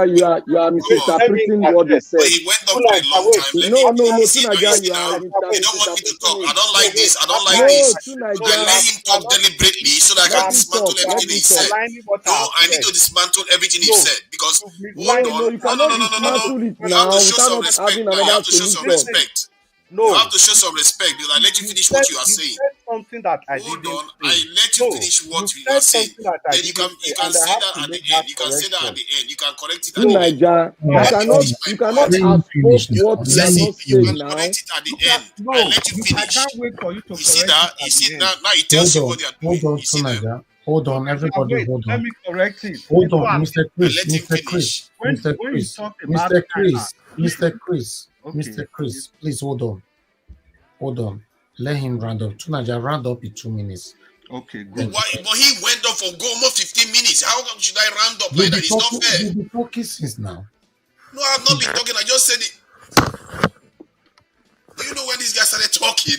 you are misinterpreting what they said. But he went on for a long time. No, Tunaja, Tunaja, you are you don't want me to talk. I misinterpreting it. don't like this. I don't like No, this. Tunaja, I let him talk deliberately so that I can dismantle everything he said. No, I need to dismantle everything he said because hold on. you cannot dismantle it You have now to show some without respect. having You another have to show some solution. respect. No, You have to show some respect because I let you finish what you are saying. said something that I Hold didn't on, say. I let you finish what you are saying. Then you can say that at the end. You can say that at the end. You can correct it at the end. Tunaja, you cannot finish outpost what you Let have me not You said can now. correct it at the end. No, I let you I finish. can't wait for you to You see correct that? it You at see the now? end. Now it tells you hold what on, they are doing. hold on, You see that? Tunaja. Hold on, everybody, Wait, hold let on. me correct it. Hold Before on, I'm- Mr. I Chris, let him Mr. finish. Chris, when Mr. when you Chris, talk about Mr. China, Chris, Mr. Chris, okay, Mr. Chris, please hold on. Hold on. Let him round up. Tunaja, round up in 2 minutes. okay, But good. but he went on for almost 15 minutes. How should I round up like that? It's not fair. You'll be talking since now. No, I've not been talking. I just said it. Do you know when this guy started talking?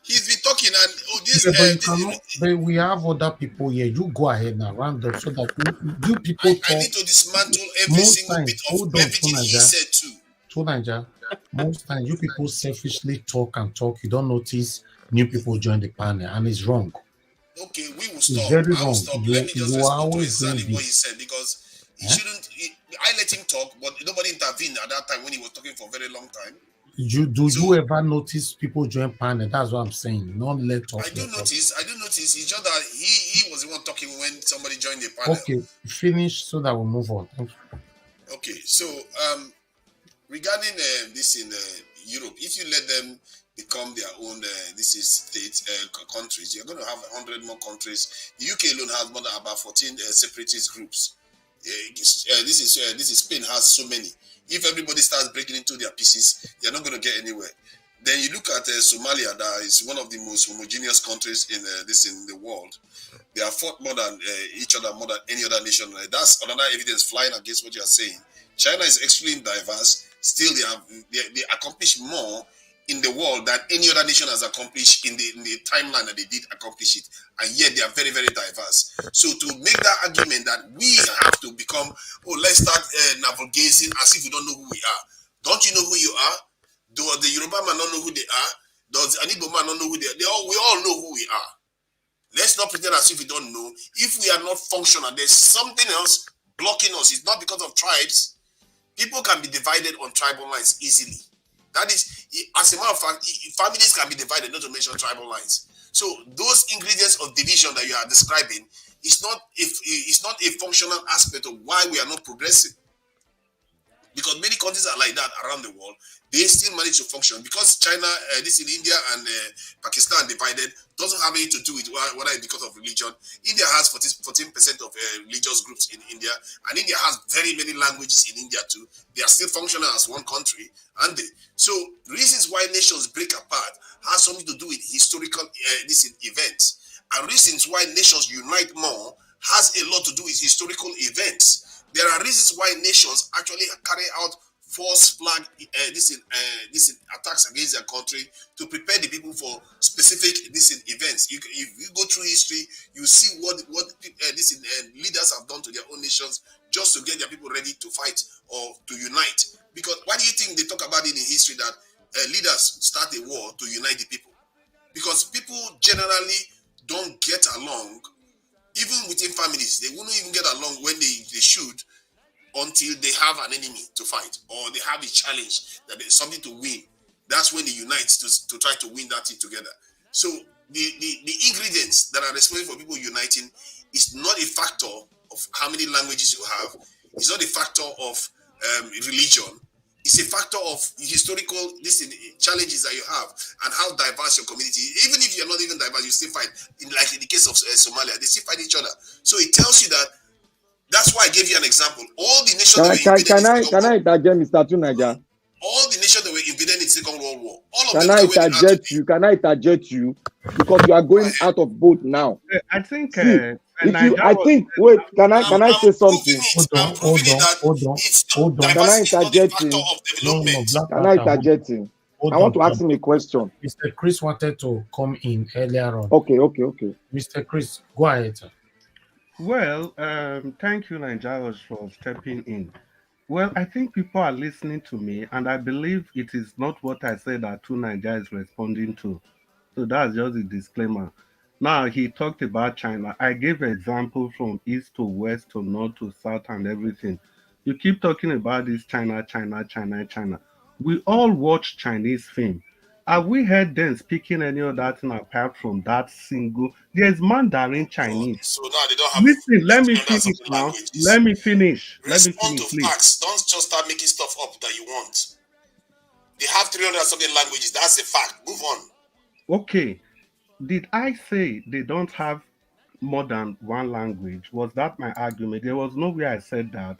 He's been talking and But we have other people here. You go ahead now, round up so that you people I talk. need to dismantle every Most single times, bit of hold on, everything he said too. Tunaja, most times you people selfishly talk and talk. You don't notice new people join the panel, and it's wrong. Okay, we will It's stop. very I will wrong. stop. Let me just You are respond to always doing exactly what he this. said because he shouldn't. I let him talk, but nobody intervened at that time when he was talking for a very long time. You ever notice people join panel? That's what I'm saying. Not let us. I do notice notice, it's just that he was the one talking when somebody joined the panel. Okay, finish so that we move on. Okay, so regarding this in Europe, if you let them become their own this is state countries, you're going to have 100 more countries. The UK alone has more than about 14 separatist groups. This is Spain has so many. If everybody starts breaking into their pieces, you're not going to get anywhere. Then you look at Somalia, that is one of the most homogeneous countries in the world. They are fought more than each other, more than any other nation. That's another evidence flying against what you are saying. China is extremely diverse. Still, they accomplish more in the world than any other nation has accomplished in the timeline that they did accomplish it. And yet they are very, very diverse. So to make that argument that we have to become, let's start navel gazing as if we don't know who we are. Don't you know who you are? Do the Yoruba man not know who they are? Does the Igbo man not know who they are? We all know who we are. Let's not pretend as if we don't know. If we are not functional, there's something else blocking us. It's not because of tribes. People can be divided on tribal lines easily. That is, as a matter of fact, families can be divided, not to mention tribal lines. So those ingredients of division that you are describing is not a functional aspect of why we are not progressing. Because many countries are like that around the world, they still manage to function. Because China, this in India and Pakistan divided, doesn't have anything to do with whether it's because of religion. India has 14% of religious groups in India, and India has very many languages in India too. They are still functional as one country, aren't they? So reasons why nations break apart has something to do with historical events, and reasons why nations unite more has a lot to do with historical events. There are reasons why nations actually carry out false flag attacks against their country to prepare the people for specific events. If you go through history, you see what leaders have done to their own nations just to get their people ready to fight or to unite. Because why do you think they talk about it in history that leaders start a war to unite the people? Because people generally don't get along. Even within families, they wouldn't even get along when they should, until they have an enemy to fight or they have a challenge that there's something to win. That's when they unite to try to win that thing together. So the ingredients that are responsible for people uniting is not a factor of how many languages you have. It's not a factor of religion. It's a factor of historical challenges that you have and how diverse your community is. Even if you're not even diverse, you still fight. Like in the case of Somalia, they still fight each other. So it tells you that. That's why I gave you an example. All the nations that were invaded can I interject, Mr. Tunaja? All the nations that were invaded in the Second World War. All of Can them I interject you? Can I interject you? Because you are going out of boat now. I think. See, wait. Can I say something? Hold on. Can I interject him? Can I interject him? I want to ask him a question. Mr. Chris wanted to come in earlier on. Okay. Mr. Chris, go ahead. Well, thank you, Nigeria, for stepping in. Well, I think people are listening to me, and I believe it is not what I said that Two Nigeria is responding to. So that's just a disclaimer. Now, he talked about China. I gave examples from east to west to north to south and everything. You keep talking about this China. We all watch Chinese film. Have we heard them speaking any other thing apart from that single? There's Mandarin Chinese. So now they don't have. Listen, let me finish now. Let me finish. Respond to please. facts. Don't just start making stuff up that you want. They have 300 something languages. That's a fact. Move on. Okay. Did I say they don't have more than one language? Was that my argument? There was no way I said that.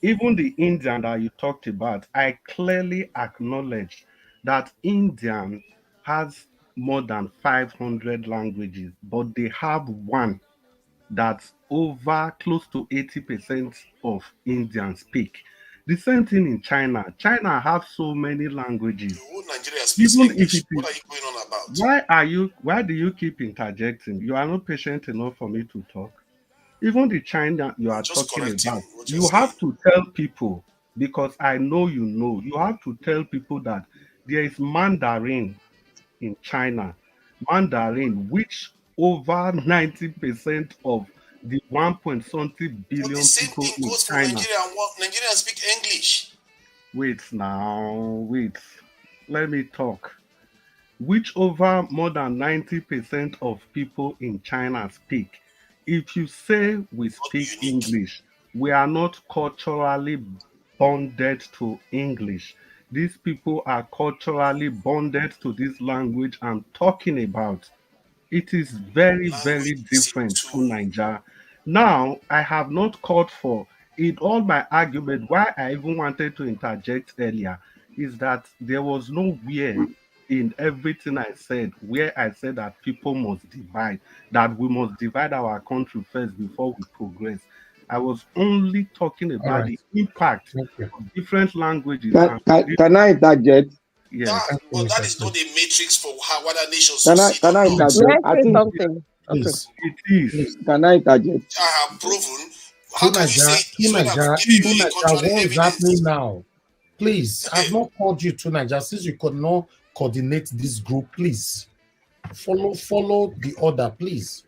Even the Indian that you talked about, I clearly acknowledge that Indian has more than 500 languages, but they have one that's over close to 80% of Indians speak. The same thing in China. China have so many languages. The whole Nigeria speaks English. What are you going on about? Why do you keep interjecting? You are not patient enough for me to talk. Even the China you are talking about, you have to tell people, because I know, you have to tell people that there is Mandarin in China. Mandarin, which over 90% of the 1.something billion the same people thing in goes China. For Nigeria. Nigerians speak English. Wait. Let me talk. which over more than 90% of people in China speak. If you say we speak unique. English, we are not culturally bonded to English. These people are culturally bonded to this language I'm talking about. It is very, very Language is a different to tool. Nigeria. Now, I have not called for in all my argument. Why I even wanted to interject earlier is that there was nowhere in everything I said where I said that people must divide, that we must divide our country first before we progress. I was only talking All about right. the impact Thank you. of different languages Can, and can, can I interject? yes. Thank you, But that Mr. is not Steve. a matrix for how other nations Can I succeed can or I not. May interject? I I say think something? Okay. Please, It is. please. can I interject? I have proven. How To can you say Nigeria, to it's when I've Nigeria, given to you a Nigeria, contrary what is happening evidence? now? Please, I've not called you to Nigeria since you could not coordinate this group. Please follow the order, please.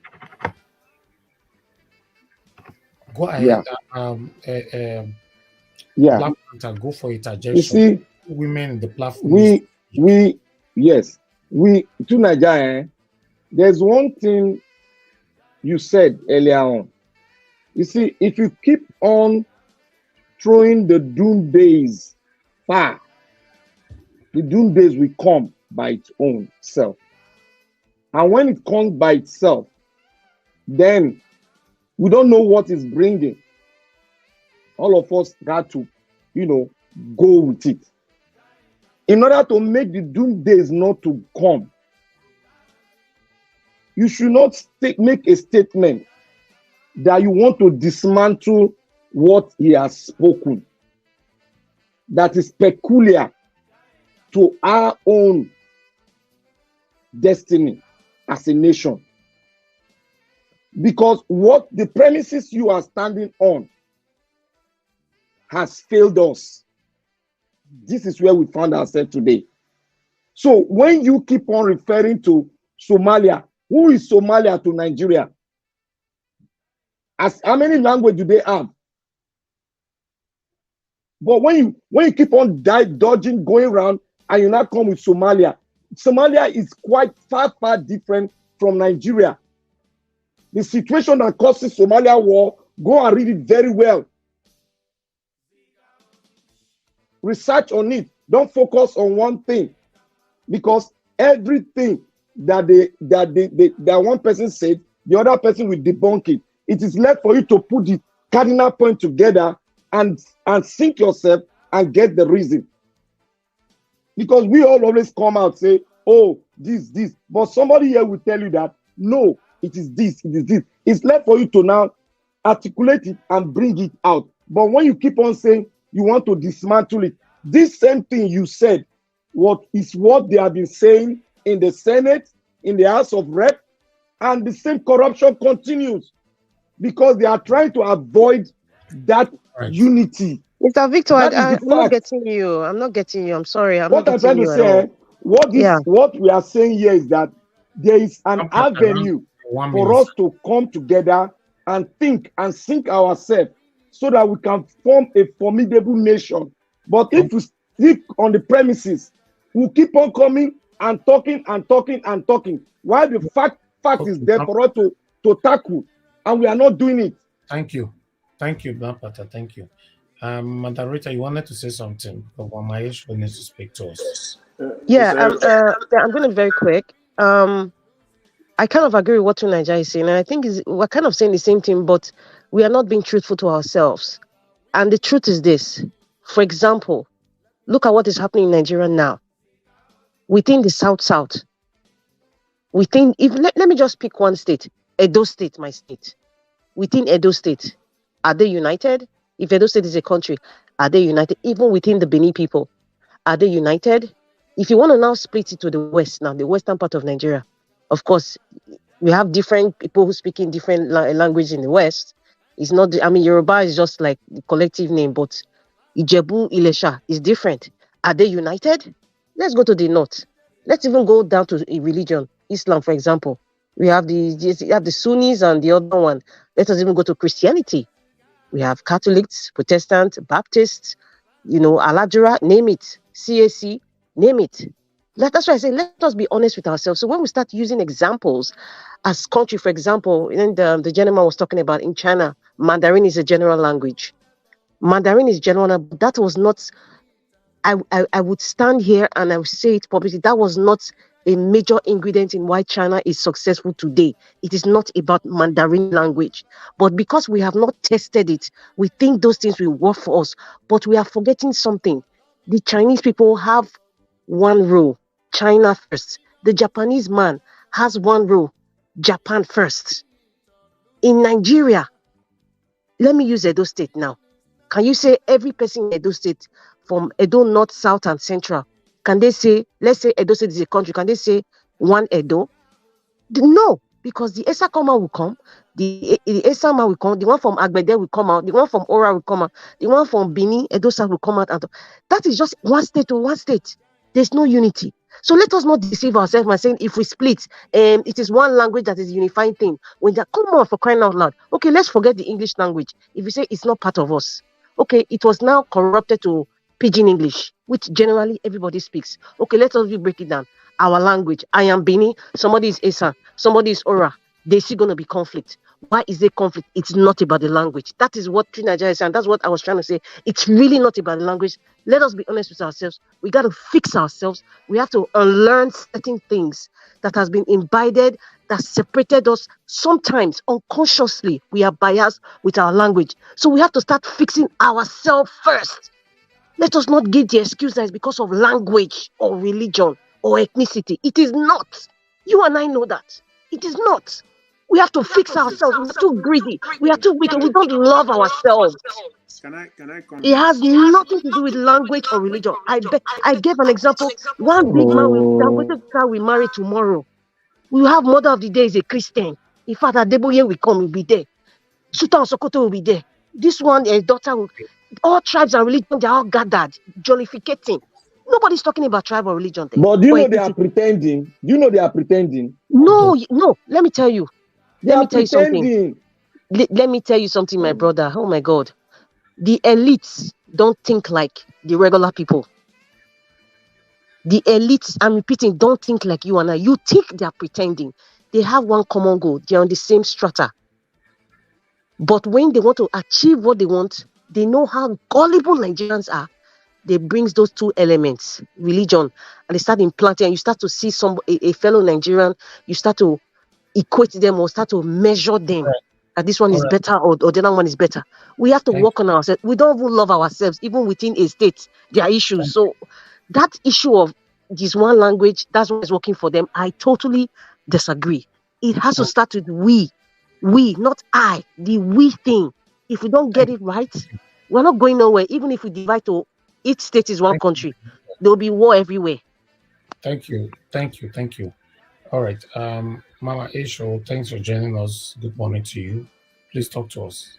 Go ahead. Yeah, yeah. Black Panther, go for You interjection. see, Women in the platform needs to we speak. we yes, we to Nigeria. There's one thing you said earlier on. You see, if you keep on throwing the doom days far, the doom days will come by its own self. And when it comes by itself, then we don't know what it's bringing. All of us got to, go with it. In order to make the doom days not to come, you should not make a statement that you want to dismantle what he has spoken that is peculiar to our own destiny as a nation. Because what the premises you are standing on has failed us. This is where we found ourselves today. So when you keep on referring to Somalia, who is Somalia to Nigeria? How many languages do they have? But when you keep on dodging, going around, and you now come with Somalia, Somalia is quite far different from Nigeria. The situation that causes Somalia war, go and read it very well. Research on it. Don't focus on one thing, because everything that one person said, the other person will debunk it. It is left for you to put the cardinal point together and think yourself and get the reason. Because we all always come out say, oh, this, but somebody here will tell you that no, it is this, it is this. It's left for you to now articulate it and bring it out. But when you keep on saying you want to dismantle it, this same thing you said, what they have been saying in the Senate, in the House of Rep, and the same corruption continues because they are trying to avoid that unity. Mr. Victor, That is I'm the not fact. getting you. I'm not getting you. I'm sorry. What I'm trying to say, what we are saying here is that there is an avenue for us to come together and think and think ourselves so that we can form a formidable nation. But if we stick on the premises, we'll keep on coming and talking and talking and talking, while the fact is there for us to tackle, and we are not doing it. Thank you, Black Panther. Thank you. Moderator, you wanted to say something, but Mahesh needs to speak to us. Yeah, I'm going to be very quick. I kind of agree with what Nigeria is saying, and I think we're kind of saying the same thing, but we are not being truthful to ourselves. And the truth is this. For example, look at what is happening in Nigeria now. Within the South, let me just pick one state, Edo State, my state. Within Edo State, are they united? If Edo State is a country, are they united? Even within the Benin people, are they united? If you want to now split it to the west, now the western part of Nigeria, of course, we have different people who speak in different language in the west. It's not, Yoruba is just like the collective name, but Ijebu, Ilesha is different. Are they united? Let's go to the north. Let's even go down to a religion, Islam, for example. We have the Sunnis and the other one. Let us even go to Christianity. We have Catholics, Protestants, Baptists, Alajira, name it, CAC, name it. That's why I say let us be honest with ourselves. So when we start using examples as country, for example, and the gentleman was talking about in China, Mandarin is a general language. Mandarin is general, but that was not. I would stand here and I would say it publicly. That was not a major ingredient in why China is successful today. It is not about Mandarin language. But because we have not tested it, we think those things will work for us. But we are forgetting something. The Chinese people have one rule, China first. The Japanese man has one rule, Japan first. In Nigeria, let me use Edo State now. Can you say every person in Edo State, from Edo North, South, and Central, can they say, let's say Edo State is a country, can they say one Edo? No, because the Esa Koma will come, the Esa man will come, the one from Agbede will come out, the one from Ora will come out, the one from Bini, Edo South will come out. And that is just one state to one state. There's no unity. So let us not deceive ourselves by saying if we split, it is one language that is a unifying thing. When they come on, for crying out loud, okay, let's forget the English language. If we say it's not part of us, okay, it was now corrupted to Pidgin English, which generally everybody speaks. Okay, let us break it down. Our language, I am Bini, somebody is Esa, somebody is Ora. There's still going to be conflict. Why is there conflict? It's not about the language. That is what Nigeria is saying. That's what I was trying to say. It's really not about the language. Let us be honest with ourselves. We got to fix ourselves. We have to unlearn certain things that has been imbibed, that separated us. Sometimes unconsciously, we are biased with our language. So we have to start fixing ourselves first. Let us not give the excuse that it's because of language or religion or ethnicity. It is not. You and I know that. It is not. We have to fix ourselves. We're too greedy. We are too wicked. We don't love ourselves. Can I comment? It has nothing to do with language or religion. I gave an example. One big man we marry tomorrow. We have Mother of the Day is a Christian. In fact, Adeboye will come, will be there. Sultan Sokoto will be there. This one, a daughter will. All tribes and religion, they're all gathered, jollificating. Nobody's talking about tribe or religion there. But do you know they are pretending? Do you know they are pretending? No. Let me tell you. Let me tell you something. Let me tell you something, my brother. Oh my God. The elites don't think like the regular people. The elites, I'm repeating, don't think like you and I. You think they are pretending. They have one common goal. They're on the same strata. But when they want to achieve what they want, they know how gullible Nigerians are. They brings those two elements, religion, and they start implanting, and you start to see a fellow Nigerian, you start to equate them or start to measure them. Right. That this one is better or the other one is better. We have to work on ourselves. We don't even love ourselves, even within a state. There are issues. So that issue of this one language, that's what is working for them. I totally disagree. It has to start with we, not I, the we thing. If we don't get it right, we're not going nowhere. Even if we divide to each state is one country, there will be war everywhere. Thank you. All right. Mama Isho, thanks for joining us. Good morning to you. Please talk to us.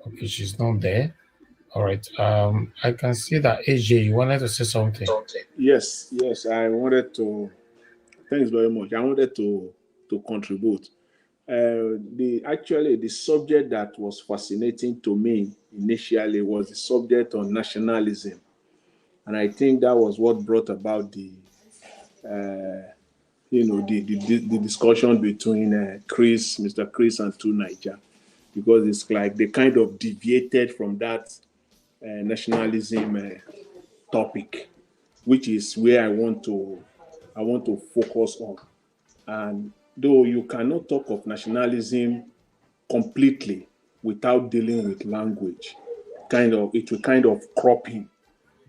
Okay, she's not there. All right. I can see that AJ, you wanted to say something. Yes. I wanted to. Thanks very much. I wanted to contribute. The subject that was fascinating to me initially was the subject on nationalism, and I think that was what brought about the discussion between Mr. Chris and 2Naija, because it's like they kind of deviated from that nationalism topic, which is where I want to focus on. And though you cannot talk of nationalism completely without dealing with language, it will kind of crop in,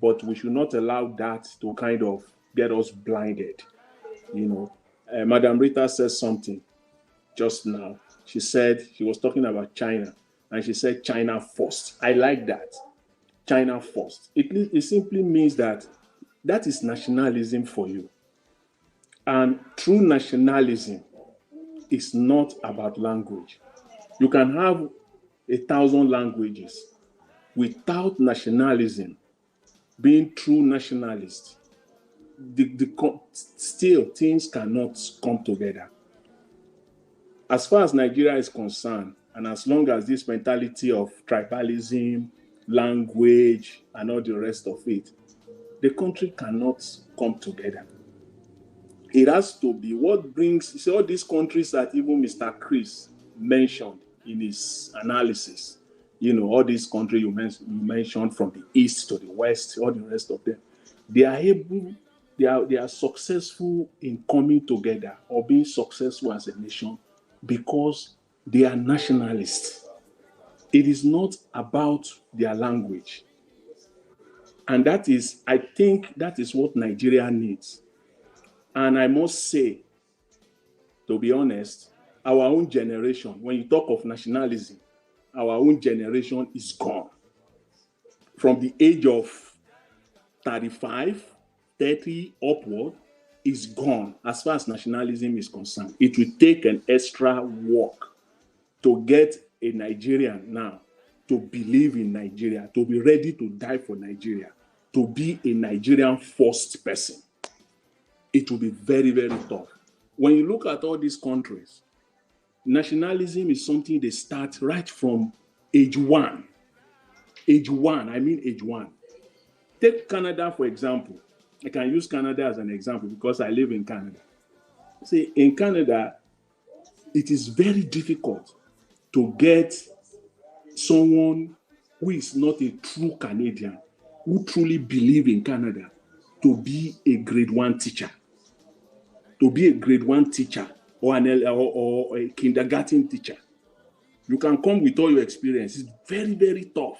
but we should not allow that to kind of get us blinded. Madam Rita said something just now. She said she was talking about China, and she said China first. I like that. China first. It simply means that is nationalism for you. And true nationalism is not about language. You can have 1,000 languages without nationalism, being true nationalist. Still, things cannot come together. As far as Nigeria is concerned, and as long as this mentality of tribalism, language, and all the rest of it, the country cannot come together. It has to be what brings, all these countries that even Mr. Chris mentioned in his analysis, all these countries you mentioned from the east to the west, all the rest of them, they are successful in coming together or being successful as a nation because they are nationalists. It is not about their language. And I think that is what Nigeria needs. And I must say, to be honest, our own generation, when you talk of nationalism, our own generation is gone. From the age of 35, 30 upward, is gone as far as nationalism is concerned. It will take an extra work to get a Nigerian now to believe in Nigeria, to be ready to die for Nigeria, to be a Nigerian first person. It will be very, very tough. When you look at all these countries, nationalism is something they start right from age one. Age one. Take Canada, for example. I can use Canada as an example because I live in Canada. See, in Canada, it is very difficult to get someone who is not a true Canadian, who truly believes in Canada, to be a grade 1 teacher. To be a grade 1 teacher or a kindergarten teacher. You can come with all your experience. It's very, very tough.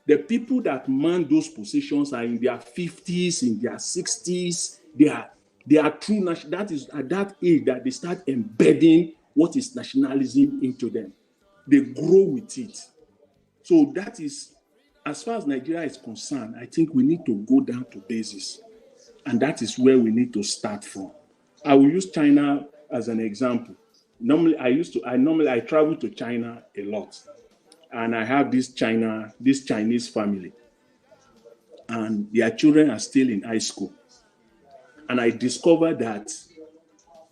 The people that man those positions are in their 50s, in their 60s. They are true. That is at that age that they start embedding what is nationalism into them. They grow with it. So that is, as far as Nigeria is concerned, I think we need to go down to basis. And that is where we need to start from. I will use China as an example. Normally, I travel to China a lot. And I have this Chinese family. And their children are still in high school. And I discovered that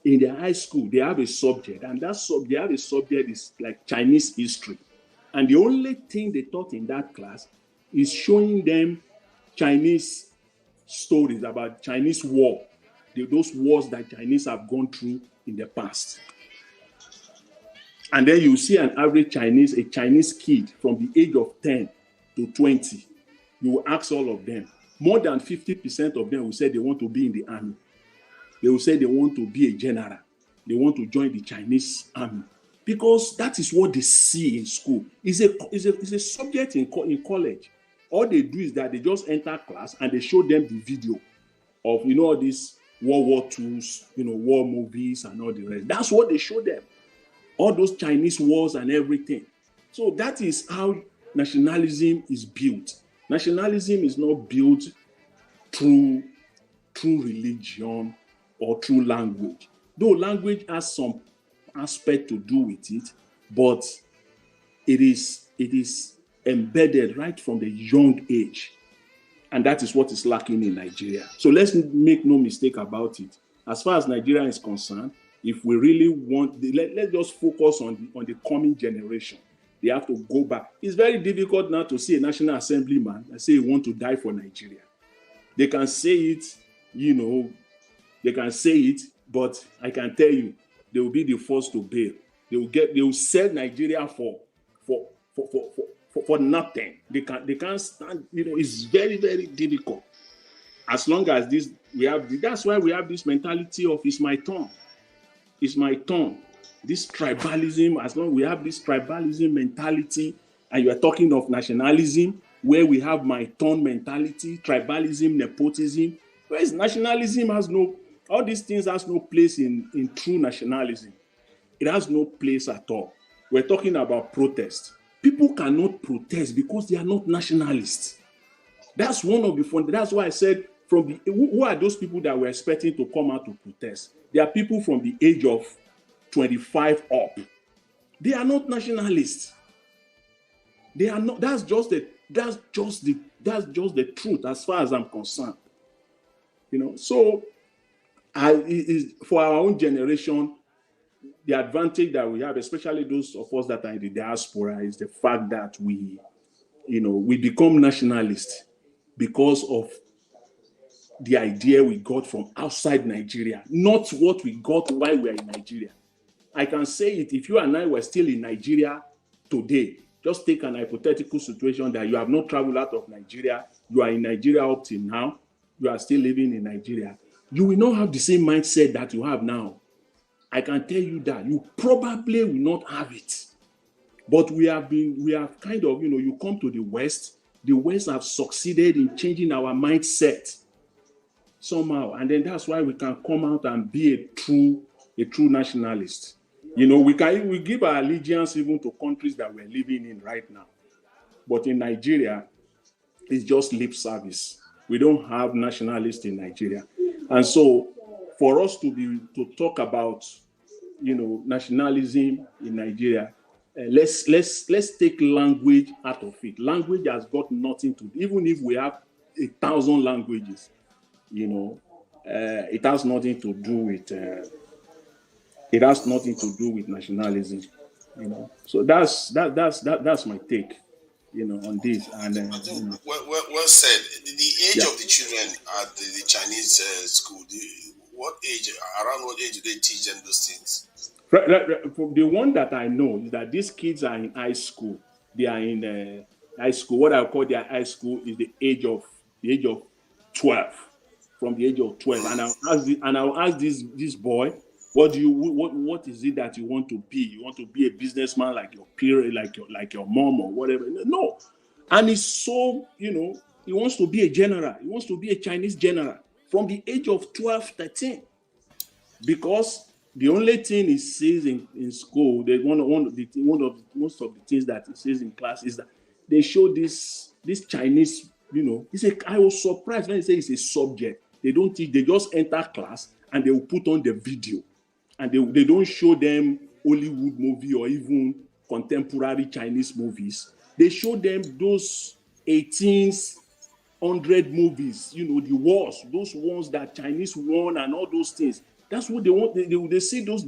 in their high school, they have a subject. And they have a subject is like Chinese history. And the only thing they taught in that class is showing them Chinese stories about Chinese war. Those wars that Chinese have gone through in the past. And then you see a Chinese kid from the age of 10 to 20. You will ask all of them. More than 50% of them will say they want to be in the army. They will say they want to be a general. They want to join the Chinese army. Because that is what they see in school. It's a subject in college. All they do is that they just enter class and they show them the video of, all these World War IIs, war movies and all the rest. That's what they show them. All those Chinese wars and everything. So that is how nationalism is built. Nationalism is not built through religion or through language. Though language has some aspect to do with it, but it is embedded right from the young age. And that is what is lacking in Nigeria. So let's make no mistake about it. As far as Nigeria is concerned, if we really want, let's just focus on the coming generation. They have to go back. It's very difficult now to see a National Assemblyman and say he want to die for Nigeria. They can say it, but I can tell you, they will be the first to bail. They will sell Nigeria for nothing. They can't stand. It's very, very difficult. As long as that's why we have this mentality of it's my turn. It's my turn. This tribalism, as long as we have this tribalism mentality, and you are talking of nationalism, where we have my turn mentality, tribalism, nepotism, whereas nationalism all these things has no place in true nationalism. It has no place at all. We're talking about protest. People cannot protest because they are not nationalists. That's one of the fun. That's why I said, who are those people that we're expecting to come out to protest? They are people from the age of 25 up. They are not nationalists. They are not. That's just the truth as far as I'm concerned. So for our own generation, the advantage that we have, especially those of us that are in the diaspora, is the fact that we become nationalists because of the idea we got from outside Nigeria, not what we got while we are in Nigeria. I can say it, if you and I were still in Nigeria today, just take an hypothetical situation that you have not traveled out of Nigeria, you are in Nigeria up till now, you are still living in Nigeria, you will not have the same mindset that you have now. I can tell you that you probably will not have it. But we have kind of, you come to the West have succeeded in changing our mindset somehow. And then that's why we can come out and be a true nationalist. We give our allegiance even to countries that we're living in right now. But in Nigeria, it's just lip service. We don't have nationalists in Nigeria. And so for us to talk about, nationalism in Nigeria, let's take language out of it. Language has got nothing to do, even if we have 1,000 languages, it has nothing to do with nationalism, So that's my take, on this. And I think well said. The age of the children at the Chinese school, around what age do they teach them those things? The one that I know is that these kids are in high school. They are in high school. What I call their high school is the age of 12. From the age of 12, and I'll ask this boy, what is it that you want to be? You want to be a businessman like your parent, like your mom or whatever? No, and it's so he wants to be a general. He wants to be a Chinese general from the age of 12, 13, because the only thing he sees in school, most of the things that he sees in class is that they show this Chinese. I was surprised when they say it's a subject. They don't teach, they just enter class and they will put on the video. And they don't show them Hollywood movie or even contemporary Chinese movies. They show them those 1800 movies, the wars, those ones that Chinese won and all those things. That's what they want. They see those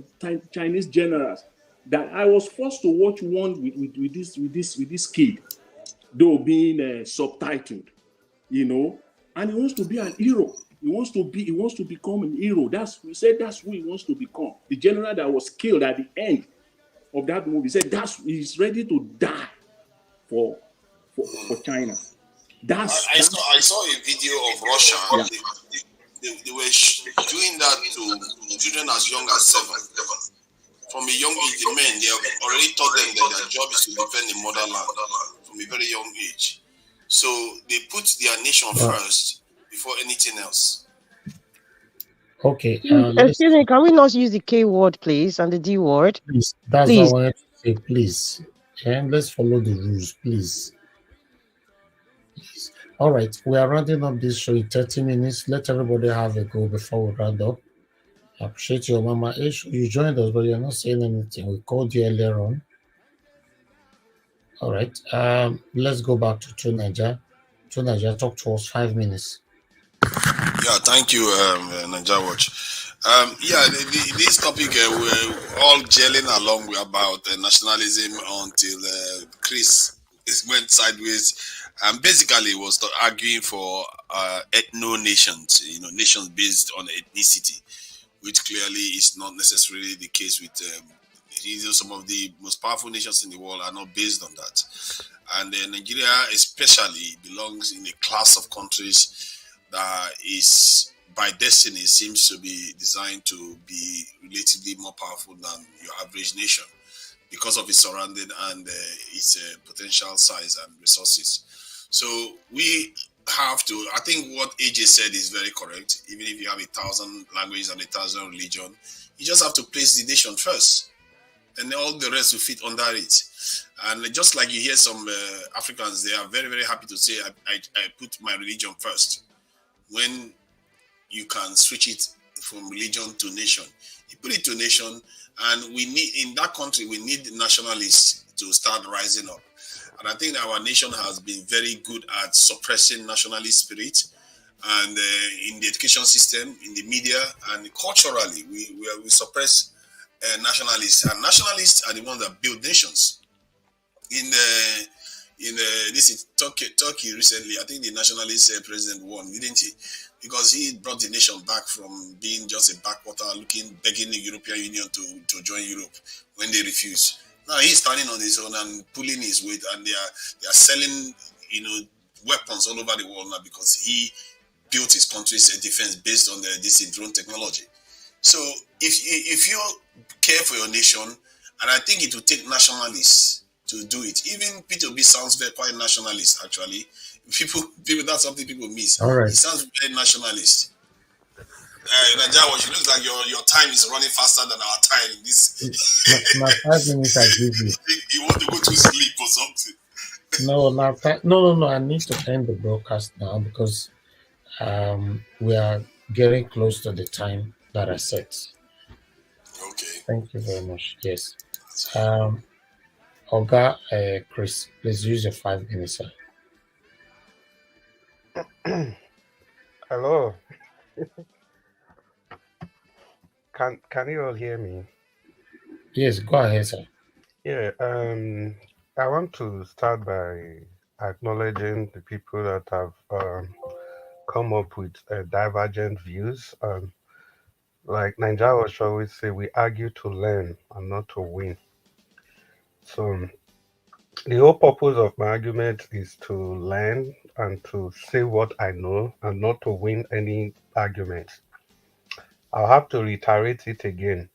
Chinese generals. That I was forced to watch one with this kid, though being subtitled, and he wants to be an hero. He wants to become an hero. We said that's who he wants to become. The general that was killed at the end of that movie said he's ready to die for China. I saw a video of Russia. Yeah. They were doing that to children as young as 7. From a young age, the men, they have already taught them that their job is to defend the motherland from a very young age. So they put their nation first before anything else. Okay. Excuse me, can we not use the K word, please, and the D word? Please. That's what I wanted to say, please. And let's follow the rules, please. All right, we are rounding up this show in 30 minutes. Let everybody have a go before we round up. I appreciate your Mama Ish. You joined us, but you're not saying anything. We called you earlier on. All right, let's go back to True Niger. True Niger, talk to us 5 minutes. Yeah, thank you, Niger Watch. This topic we're all gelling along about nationalism until Chris went sideways. Basically was arguing for ethno-nations, nations based on ethnicity, which clearly is not necessarily the case with some of the most powerful nations in the world are not based on that. And Nigeria especially belongs in a class of countries that is, by destiny, seems to be designed to be relatively more powerful than your average nation because of its surrounding and its potential size and resources. So we have to, I think what AJ said is very correct. Even if you have 1,000 languages and 1,000 religions, you just have to place the nation first. And all the rest will fit under it. And just like you hear some Africans, they are very, very happy to say, I put my religion first. When you can switch it from religion to nation. You put it to nation, and we need, in that country, we need nationalists to start rising up. And I think that our nation has been very good at suppressing nationalist spirit, and in the education system, in the media, and culturally, we suppress nationalists. And nationalists are the ones that build nations. In Turkey recently, I think the nationalist president won, didn't he? because he brought the nation back from being just a backwater begging the European Union to join Europe when they refused. Now he's standing on his own and pulling his weight, and they are selling, weapons all over the world now because he built his country's defense based on this drone technology. So if you care for your nation, and I think it will take nationalists to do it. Even P2B sounds very quite nationalist actually. People that's something people miss. All right. It sounds very nationalist. Najawash, it looks like your time is running faster than our time. My 5 minutes I give you. You want to go to sleep or something? No. I need to end the broadcast now because we are getting close to the time that I set. Okay. Thank you very much. Yes. Oga, Chris, please use your 5 minutes, sir. Hello. Can you all hear me? Yes, go ahead, sir. Yeah. I want to start by acknowledging the people that have come up with divergent views. Like Nigeria was always say, we argue to learn and not to win. So the whole purpose of my argument is to learn and to say what I know and not to win any argument. I'll have to reiterate it again.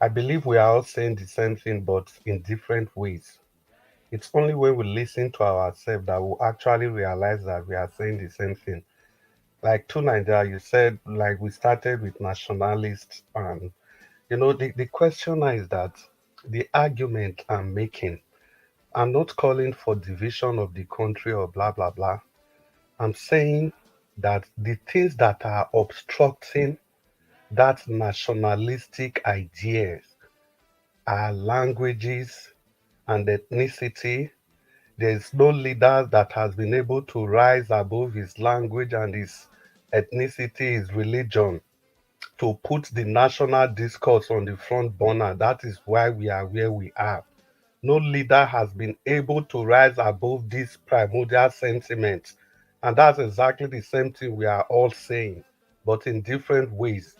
I believe we are all saying the same thing, but in different ways. It's only when we listen to ourselves that we actually realize that we are saying the same thing. Like to Nigeria, you said, like we started with nationalists, and the question is that the argument I'm making, I'm not calling for division of the country or blah blah blah. I'm saying that the things that are obstructing that nationalistic ideas are languages and ethnicity. There's no leader that has been able to rise above his language and his ethnicity, his religion, to put the national discourse on the front burner. That is why we are where we are. No leader has been able to rise above these primordial sentiments. And that's exactly the same thing we are all saying, but in different ways.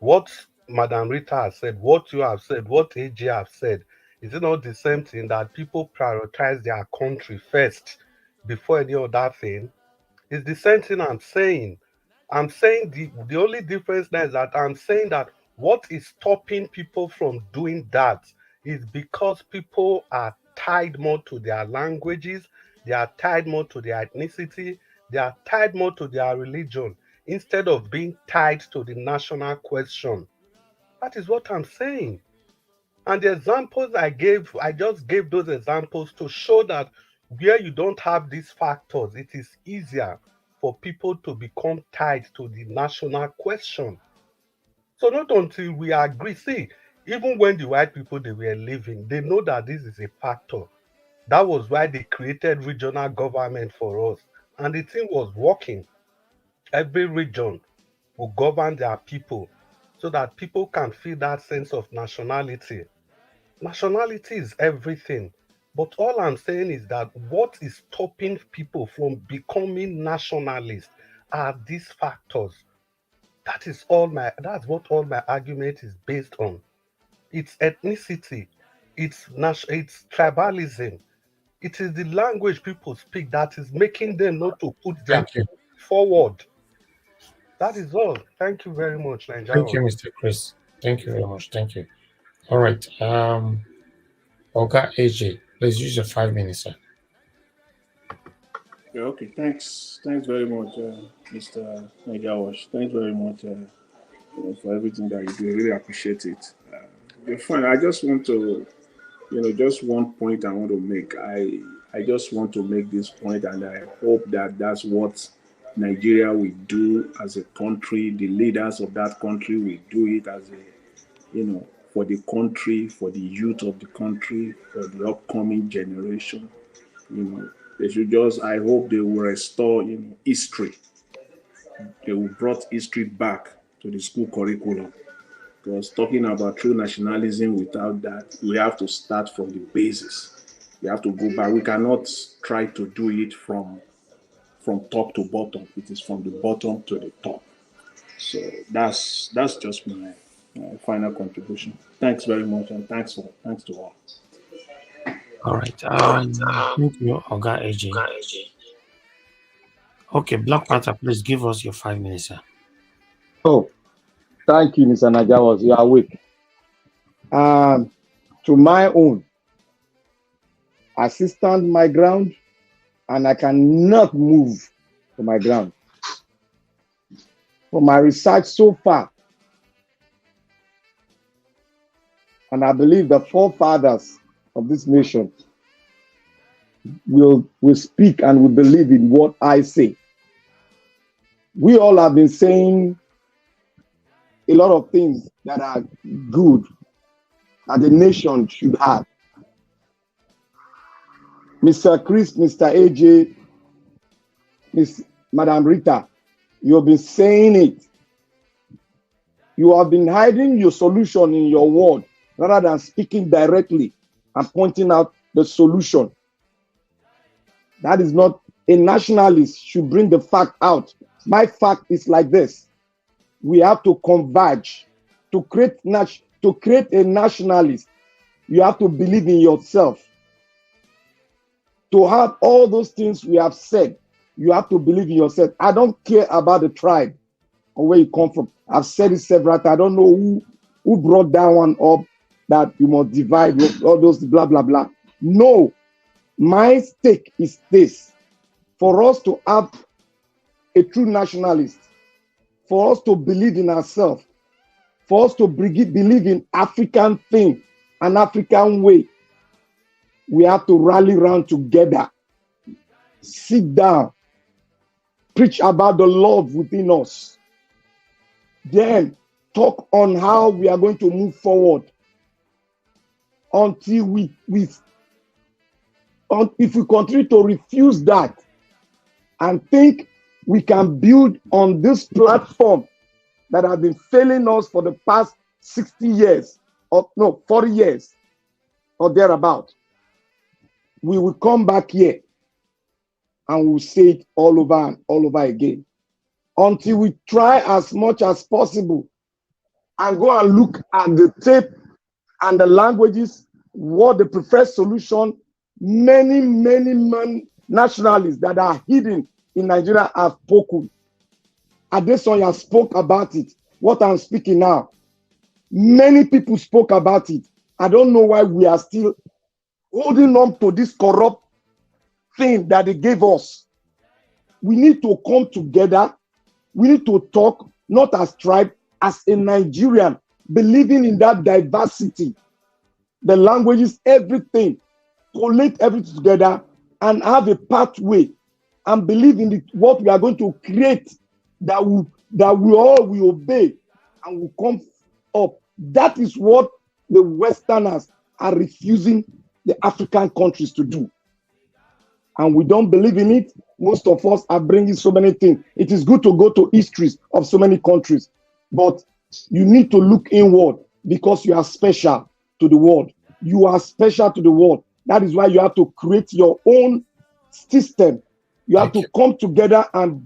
What Madam Rita has said, what you have said, what AJ have said, is it not the same thing that people prioritize their country first before any other thing? It's the same thing I'm saying. I'm saying the only difference now is that I'm saying that what is stopping people from doing that is because people are tied more to their languages, they are tied more to their ethnicity, they are tied more to their religion instead of being tied to the national question. That is what I'm saying. And the examples I gave, I just gave those examples to show that where you don't have these factors, it is easier for people to become tied to the national question. So not until we agree, see, even when the white people they were living, they know that this is a factor. That was why they created regional government for us. And the thing was working. Every region will govern their people so that people can feel that sense of nationality. Nationality is everything. But all I'm saying is that what is stopping people from becoming nationalists are these factors. That's what all my argument is based on. It's ethnicity, it's tribalism, it is the language people speak that is making them not to put their Thank you. forward. That is all. Thank you very much, Thank you, Nigeria. Mr. Chris. Thank you very much. Thank you. All right. Oga AJ, please use your 5 minutes, sir. Yeah, okay, thanks very much, Mr. Najawash. Thanks very much for everything that you do. I really appreciate it. You're fine. I just want to, just one point I want to make. I just want to make this point, and I hope that that's what Nigeria will do as a country. The leaders of that country will do it as for the country, for the youth of the country, for the upcoming generation. They should just. I hope they will restore, history. They will brought history back to the school curriculum. Because talking about true nationalism without that, we have to start from the basis. We have to go back. We cannot try to do it from from top to bottom. It is from the bottom to the top. So that's just my final contribution. Thanks very much, and thanks to all. All right. Thank you, Oga AJ. Okay, Black Panther, please give us your 5 minutes, sir. Oh, thank you, Mr. Najawas. You are awake. To my own, I still stand my ground, and I cannot move to my ground. For my research so far, and I believe the forefathers of this nation will speak and will believe in what I say. We all have been saying a lot of things that are good that the nation should have. Mr. Chris, Mr. AJ, Miss Madam Rita, you have been saying it. You have been hiding your solution in your word rather than speaking directly and pointing out the solution. That is not a nationalist should bring the fact out. My fact is like this. We have to converge to create a nationalist. You have to believe in yourself. To have all those things we have said, you have to believe in yourself. I don't care about the tribe or where you come from. I've said it several times. I don't know who brought that one up, that you must divide all those blah, blah, blah. No, my stake is this. For us to have a true nationalist, for us to believe in ourselves, for us to believe in African thing, an African way, we have to rally around together, sit down, preach about the love within us, then talk on how we are going to move forward until if we continue to refuse that and think we can build on this platform that has been failing us for the past 60 years, 40 years or thereabout, we will come back here and we'll say it all over and all over again until we try as much as possible and go and look at the tape and the languages, what the preferred solution, many nationalists that are hidden in Nigeria have spoken. Adesanya spoke about it. What I'm speaking now, many people spoke about it. I don't know why we are still holding on to this corrupt thing that they gave us. We need to come together. We need to talk, not as tribe, as a Nigerian, believing in that diversity, the languages, everything, collate everything together and have a pathway and believe in what we are going to create that we all will obey and will come up. That is what the Westerners are refusing the African countries to do. And we don't believe in it. Most of us are bringing so many things. It is good to go to histories of so many countries, but you need to look inward because you are special to the world. You are special to the world. That is why you have to create your own system. You have to come together and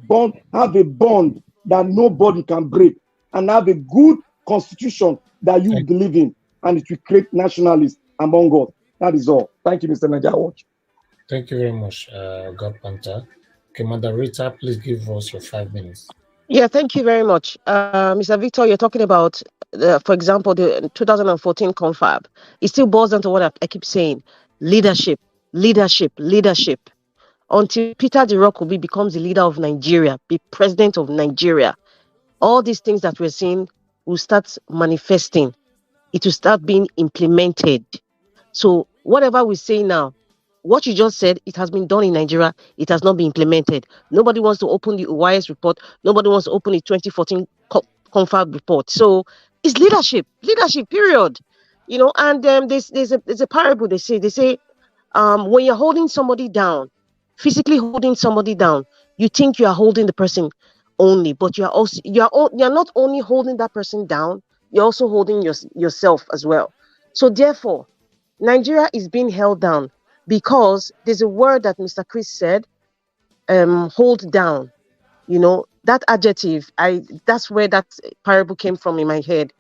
have a bond that nobody can break, and have a good constitution that you believe in, and it will create nationalists among us. That is all. Thank you, Mr. Najawas. Thank you very much, God Panther. Okay, Moderator, please give us your 5 minutes. Yeah, thank you very much. Mr. Victor, you're talking about, for example, the 2014 confab. It still boils down to what I keep saying. Leadership. Until Peter the Rock Obi becomes the leader of Nigeria, be president of Nigeria, all these things that we're seeing will start manifesting. It will start being implemented. So whatever we say now, what you just said, it has been done in Nigeria. It has not been implemented. Nobody wants to open the OYS report. Nobody wants to open the 2014 confab report. So it's leadership, period. You know, and there's a parable they say, when you're holding somebody down, physically holding somebody down, you think you are holding the person only, but you're not only holding that person down, you're also holding yourself as well. So therefore, Nigeria is being held down because there's a word that Mr. Chris said, hold down. You know, that adjective, that's where that parable came from in my head,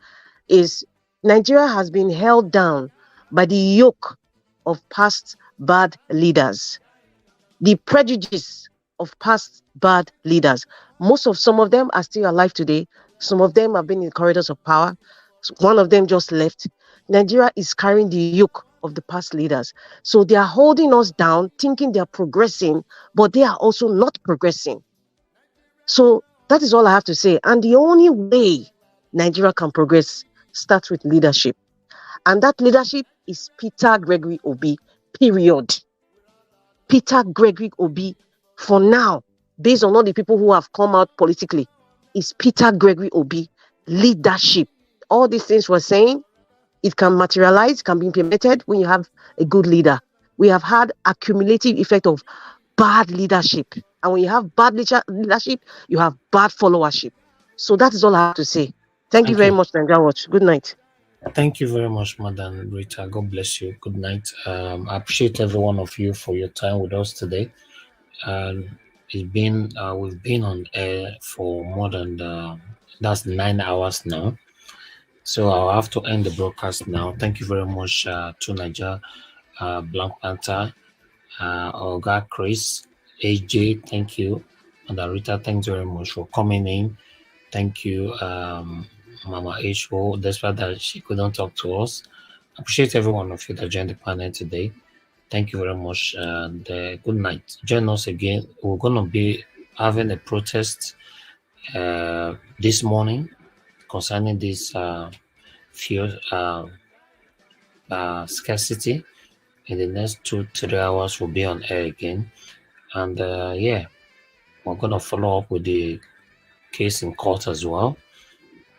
is Nigeria has been held down by the yoke of past bad leaders, the prejudice of past bad leaders. Some of them are still alive today. Some of them have been in the corridors of power. One of them just left. Nigeria is carrying the yoke of the past leaders. So they are holding us down, thinking they are progressing, but they are also not progressing. So that is all I have to say. And the only way Nigeria can progress starts with leadership. And that leadership is Peter Gregory Obi, period. Peter Gregory Obi, for now, based on all the people who have come out politically, is Peter Gregory Obi, leadership. All these things we're saying, it can materialize, can be implemented when you have a good leader. We have had a cumulative effect of bad leadership. And when you have bad leadership, you have bad followership. So that is all I have to say. Thank you very much, Nigeria Watch. Good night. Thank you very much, Madam Rita. God bless you. Good night. I appreciate every one of you for your time with us today. It's been we've been on air for more than that's 9 hours now. So I'll have to end the broadcast now. Thank you very much to Niger, Black Panther, Olga, Chris, AJ. Thank you, Madam Rita. Thanks very much for coming in. Thank you, Mama H.O. Despite that she couldn't talk to us. I appreciate every one of you that joined the panel today. Thank you very much, and good night. Join us again. We're going to be having a protest this morning concerning this fuel scarcity. In the next 2-3 hours, we'll be on air again. And yeah, we're going to follow up with the case in court as well.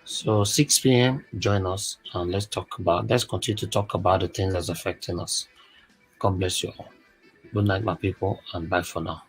So 6 p.m., join us and let's continue to talk about the things that's affecting us. God bless you all. Good night, my people, and bye for now.